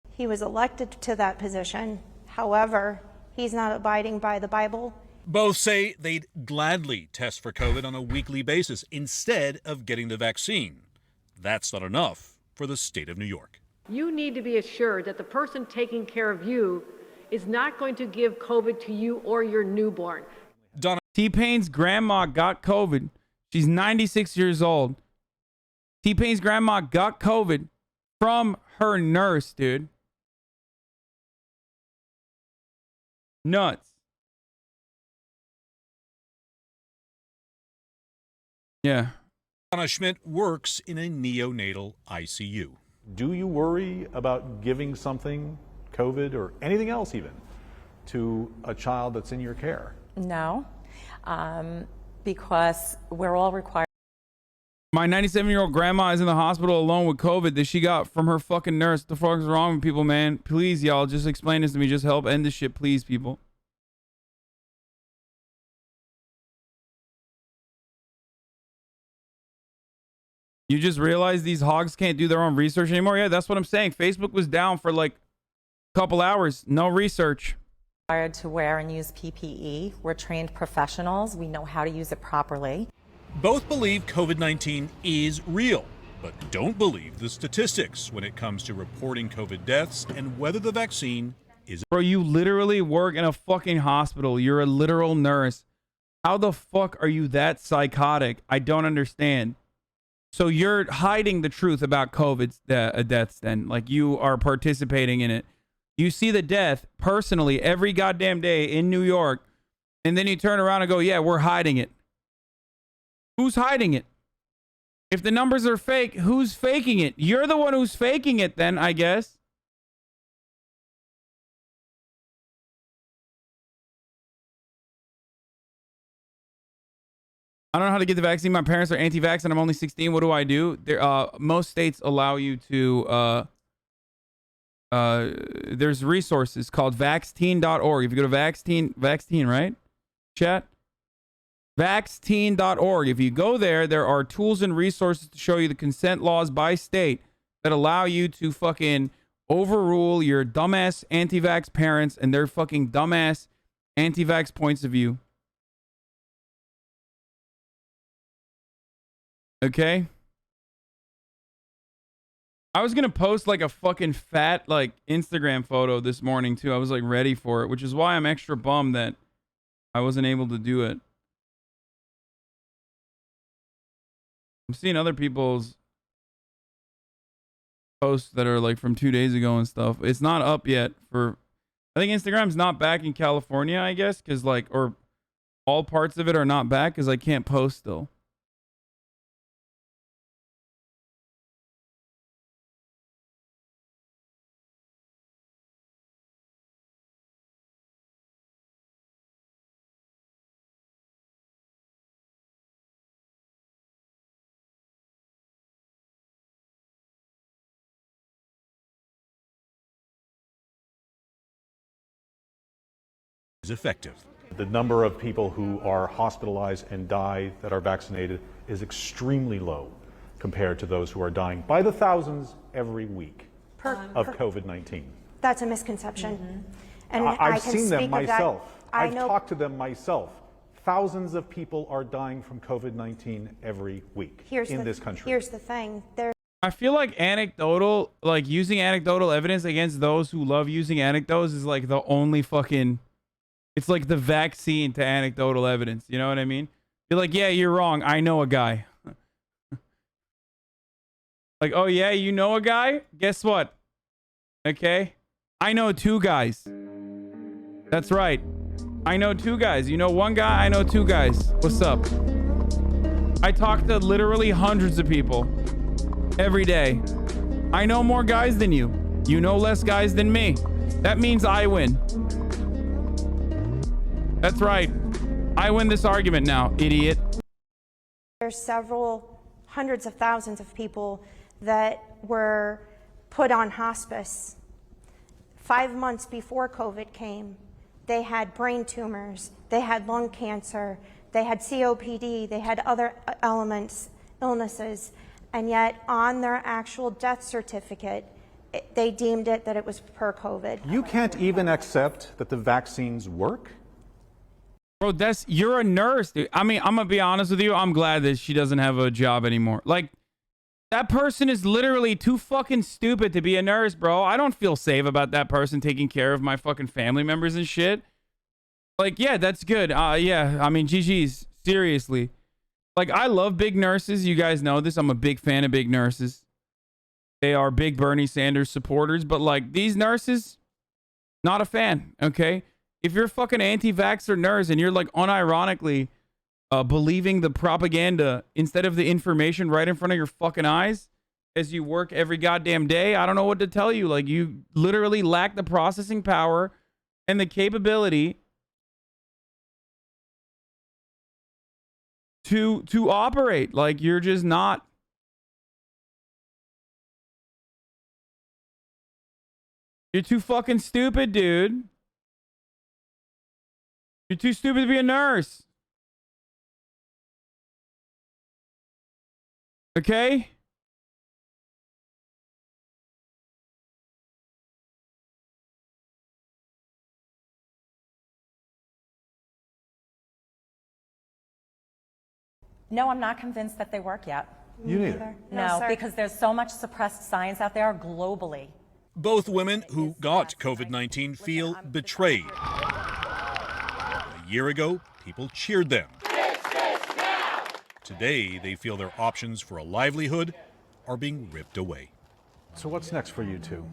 Speaker 18: He was elected to that position. However, he's not abiding by the Bible.
Speaker 20: Both say they'd gladly test for COVID on a weekly basis instead of getting the vaccine. That's not enough for the state of New York.
Speaker 21: You need to be assured that the person taking care of you is not going to give COVID to you or your newborn.
Speaker 20: Donna
Speaker 3: T-Pain's grandma got COVID. She's 96 years old. T-Pain's grandma got COVID from her nurse, dude. Nuts. Yeah.
Speaker 20: Donna Schmidt works in a neonatal ICU.
Speaker 1: Do you worry about giving something, COVID or anything else even, to a child that's in your care?
Speaker 18: No, because we're all required.
Speaker 3: My 97-year-old grandma is in the hospital alone with COVID that she got from her fucking nurse. What the fuck is wrong with people, man? Please, y'all, just explain this to me. Just help end this shit, please, people. You just realize these hogs can't do their own research anymore? Yeah, that's what I'm saying. Facebook was down for like a couple hours. No research.
Speaker 18: Required to wear and use PPE. We're trained professionals. We know how to use it properly.
Speaker 20: Both believe COVID-19 is real, but don't believe the statistics when it comes to reporting COVID deaths and whether the vaccine is.
Speaker 3: Bro, you literally work in a fucking hospital. You're a literal nurse. How the fuck are you that psychotic? I don't understand. So you're hiding the truth about COVID deaths then. Like, you are participating in it. You see the death personally every goddamn day in New York, and then you turn around and go, yeah, we're hiding it. Who's hiding it? If the numbers are fake, who's faking it? You're the one who's faking it then, I guess. I don't know how to get the vaccine. My parents are anti-vax and I'm only 16. What do I do? Most states allow you to, there's resources called vaccine.org. If you go to vaccine, right? Chat. Vaccine.org. If you go there, there are tools and resources to show you the consent laws by state that allow you to fucking overrule your dumbass anti-vax parents and their fucking dumbass anti-vax points of view. Okay? I was gonna post like a fucking fat like Instagram photo this morning too. I was like ready for it, which is why I'm extra bummed that I wasn't able to do it. I'm seeing other people's posts that are like from 2 days ago and stuff. It's not up yet for, I think Instagram's not back in California, I guess, because like, or all parts of it are not back because I can't post still.
Speaker 20: Is effective.
Speaker 1: The number of people who are hospitalized and die that are vaccinated is extremely low compared to those who are dying by the thousands every week of COVID-19.
Speaker 18: That's a misconception. And
Speaker 1: I've
Speaker 18: I can
Speaker 1: seen them
Speaker 18: speak of
Speaker 1: myself.
Speaker 18: that. I
Speaker 1: I've
Speaker 18: know.
Speaker 1: talked to them myself. Thousands of people are dying from COVID-19 every week in this country.
Speaker 18: Here's the thing.
Speaker 3: I feel like anecdotal, like using anecdotal evidence against those who love using anecdotes is like the only fucking, it's like the vaccine to anecdotal evidence. You know what I mean? You're like, yeah, you're wrong. I know a guy. Like, oh yeah, you know a guy? Guess what? Okay. I know two guys. That's right. I know two guys. You know one guy? I know two guys. What's up? I talk to literally hundreds of people every day. I know more guys than you. You know less guys than me. That means I win. That's right. I win this argument now, idiot.
Speaker 18: There's several hundreds of thousands of people that were put on hospice 5 months before COVID came. They had brain tumors, they had lung cancer, they had COPD, they had other illnesses, and yet on their actual death certificate, they deemed it that it was per COVID.
Speaker 1: You can't even accept that the vaccines work?
Speaker 3: Bro, you're a nurse, dude. I mean, I'm gonna be honest with you. I'm glad that she doesn't have a job anymore. Like, that person is literally too fucking stupid to be a nurse, bro. I don't feel safe about that person taking care of my fucking family members and shit. Like, yeah, that's good. Yeah, I mean, GG's. Seriously. Like, I love big nurses. You guys know this. I'm a big fan of big nurses. They are big Bernie Sanders supporters. But, like, these nurses, not a fan, okay? If you're fucking anti-vaxxer nurse and you're, like, unironically believing the propaganda instead of the information right in front of your fucking eyes as you work every goddamn day, I don't know what to tell you. Like, you literally lack the processing power and the capability to operate. Like, you're just not. You're too fucking stupid, dude. You're too stupid to be a nurse. Okay?
Speaker 5: No, I'm not convinced that they work yet.
Speaker 1: You neither.
Speaker 5: No,
Speaker 18: sir.
Speaker 5: because there's so much suppressed science out there globally.
Speaker 20: Both women who got COVID-19 feel betrayed. A year ago, people cheered them. Today, they feel their options for a livelihood are being ripped away.
Speaker 1: So what's next for you two?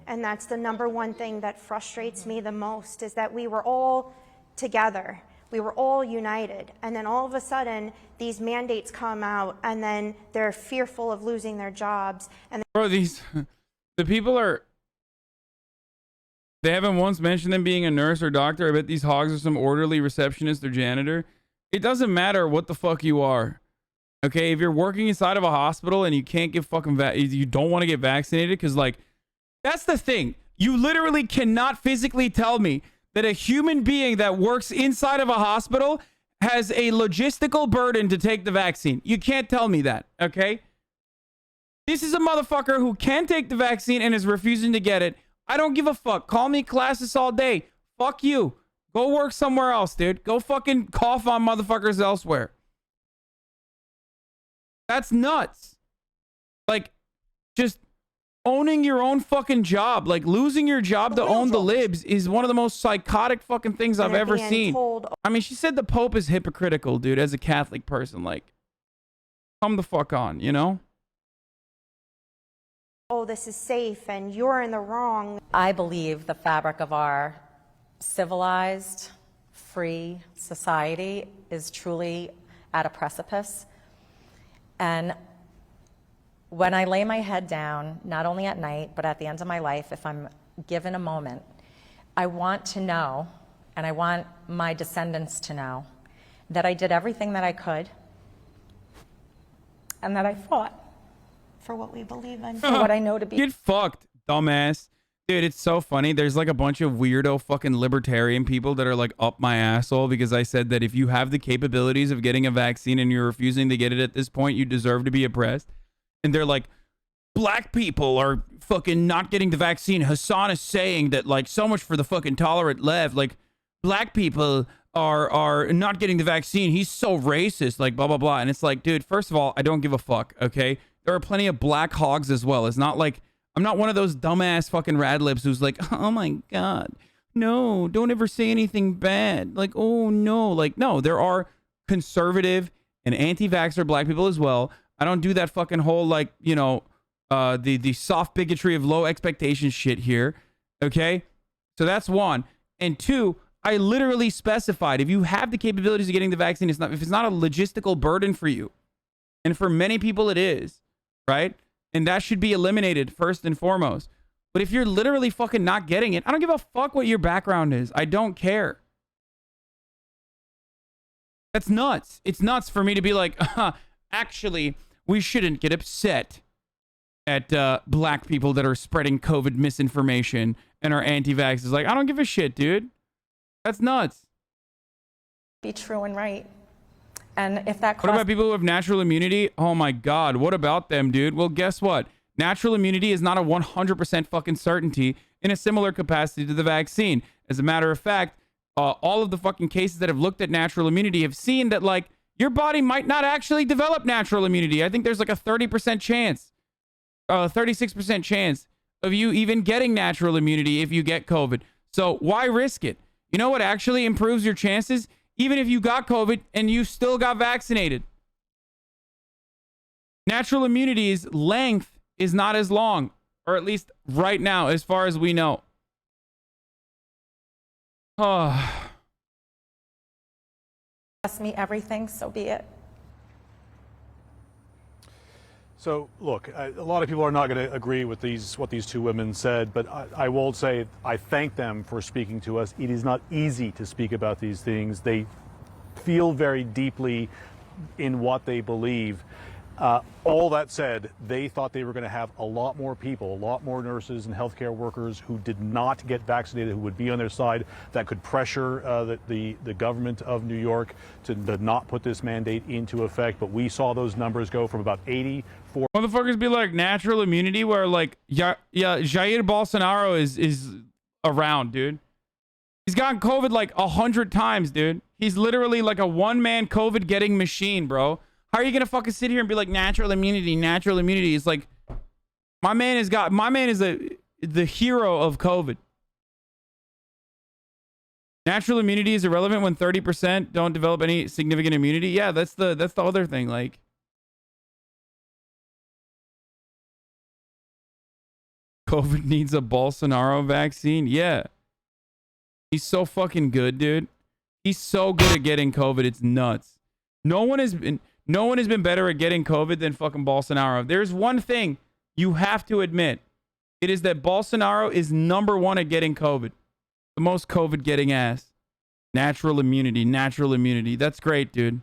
Speaker 18: And that's the number one thing that frustrates me the most, is that we were all together. We were all united. And then all of a sudden, these mandates come out, and then they're fearful of losing their jobs. And
Speaker 3: Bro, the people are, they haven't once mentioned them being a nurse or doctor. I bet these hogs are some orderly receptionist or janitor. It doesn't matter what the fuck you are. Okay, if you're working inside of a hospital and you can't get fucking you don't want to get vaccinated, because like, that's the thing. You literally cannot physically tell me that a human being that works inside of a hospital has a logistical burden to take the vaccine. You can't tell me that, okay? This is a motherfucker who can take the vaccine and is refusing to get it. I don't give a fuck. Call me classist all day. Fuck you. Go work somewhere else, dude. Go fucking cough on motherfuckers elsewhere. That's nuts. Like, just owning your own fucking job, like losing your job to own the libs, is one of the most psychotic fucking things I've ever seen. I mean, she said the Pope is hypocritical, dude, as a Catholic person. Like, come the fuck on, you know?
Speaker 18: oh, this is safe and you're in the wrong.
Speaker 5: I believe the fabric of our civilized, free society is truly at a precipice. And when I lay my head down, not only at night, but at the end of my life, if I'm given a moment, I want to know, and I want my descendants to know, that I did everything that I could, and that I fought
Speaker 18: for what we believe in,
Speaker 5: for what I know to be.
Speaker 3: Get fucked, dumbass. Dude, it's so funny. There's like a bunch of weirdo fucking libertarian people that are like up my asshole because I said that if you have the capabilities of getting a vaccine and you're refusing to get it at this point, you deserve to be oppressed. And they're like, black people are fucking not getting the vaccine. Hasan is saying that, like, so much for the fucking tolerant left. Like, black people are not getting the vaccine. He's so racist, like, blah, blah, blah. And it's like, dude, first of all, I don't give a fuck, okay? There are plenty of black hogs as well. It's not like, I'm not one of those dumbass fucking radlibs who's like, oh my God, no, don't ever say anything bad. Like, oh no, like, no, there are conservative and anti-vaxxer black people as well. I don't do that fucking whole, like, you know, the soft bigotry of low expectations shit here. Okay. So that's one. And two, I literally specified, if you have the capabilities of getting the vaccine, if it's not a logistical burden for you, and for many people it is, right? And that should be eliminated first and foremost. But if you're literally fucking not getting it, I don't give a fuck what your background is. I don't care. That's nuts. It's nuts for me to be like, actually, we shouldn't get upset at black people that are spreading COVID misinformation and are anti-vaxxers. Like, I don't give a shit, dude. That's nuts.
Speaker 5: Be true and right. And if that
Speaker 3: What about people who have natural immunity? Oh my God, what about them, dude? Well, guess what? Natural immunity is not a 100% fucking certainty in a similar capacity to the vaccine. As a matter of fact, all of the fucking cases that have looked at natural immunity have seen that, like, your body might not actually develop natural immunity. I think there's like a 30% chance, 36% chance of you even getting natural immunity if you get COVID. So why risk it? You know what actually improves your chances? Even if you got COVID and you still got vaccinated. Natural immunity's length is not as long, or at least right now, as far as we know. Oh.
Speaker 5: Ask me everything, so be it.
Speaker 1: So, look, a lot of people are not going to agree with what these two women said, but I will say I thank them for speaking to us. It is not easy to speak about these things. They feel very deeply in what they believe. All that said, they thought they were going to have a lot more people, a lot more nurses and healthcare workers who did not get vaccinated, who would be on their side, that could pressure the government of New York to not put this mandate into effect. But we saw those numbers go from about 84.
Speaker 3: Motherfuckers be like natural immunity, where like, yeah, Jair Bolsonaro is around, dude. He's gotten COVID like 100 times, dude. He's literally like a one-man COVID getting machine, bro. How are you gonna fucking sit here and be like natural immunity? Natural immunity is like, my man is the hero of COVID. Natural immunity is irrelevant when 30% don't develop any significant immunity. Yeah, that's the other thing. Like, COVID needs a Bolsonaro vaccine. Yeah. He's so fucking good, dude. He's so good at getting COVID. It's nuts. No one has been better at getting COVID than fucking Bolsonaro. There's one thing you have to admit. It is that Bolsonaro is #1 at getting COVID. The most COVID getting ass. Natural immunity. Natural immunity. That's great, dude.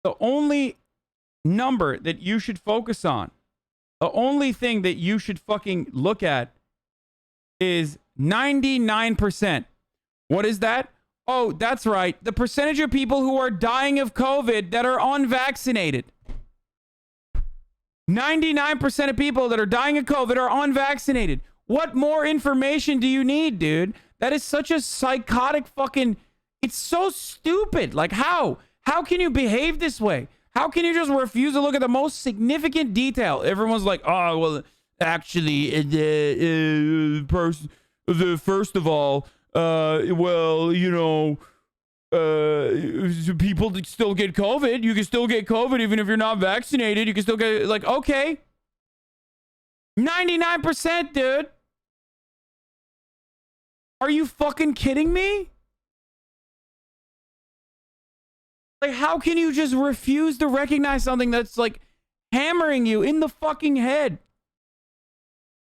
Speaker 3: The only number that you should focus on, the only thing that you should fucking look at is 99%. What is that? Oh, that's right. The percentage of people who are dying of COVID that are unvaccinated. 99% of people that are dying of COVID are unvaccinated. What more information do you need, dude? That is such a psychotic fucking... It's so stupid. Like, how? How can you behave this way? How can you just refuse to look at the most significant detail? Everyone's like, oh, well, actually, first of all, well, you know, people still get COVID. You can still get COVID even if you're not vaccinated. You can still get, like, okay. 99%, dude. Are you fucking kidding me? Like, how can you just refuse to recognize something that's, like, hammering you in the fucking head?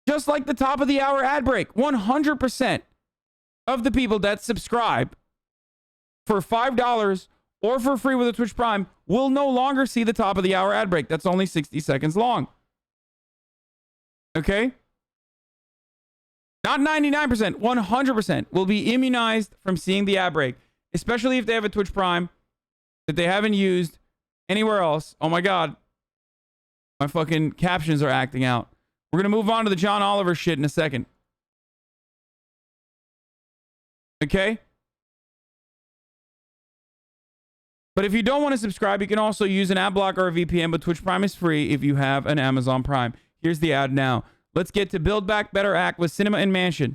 Speaker 3: Just like the top of the hour ad break. 100% of the people that subscribe for $5 or for free with a Twitch Prime will no longer see the top of the hour ad break. That's only 60 seconds long. Okay? Not 99%, 100% will be immunized from seeing the ad break, especially if they have a Twitch Prime that they haven't used anywhere else. Oh my God. My fucking captions are acting out. We're going to move on to the John Oliver shit in a second. Okay? But if you don't want to subscribe, you can also use an ad blocker or a VPN, but Twitch Prime is free if you have an Amazon Prime. Here's the ad now. Let's get to Build Back Better Act with Sinema and Mansion.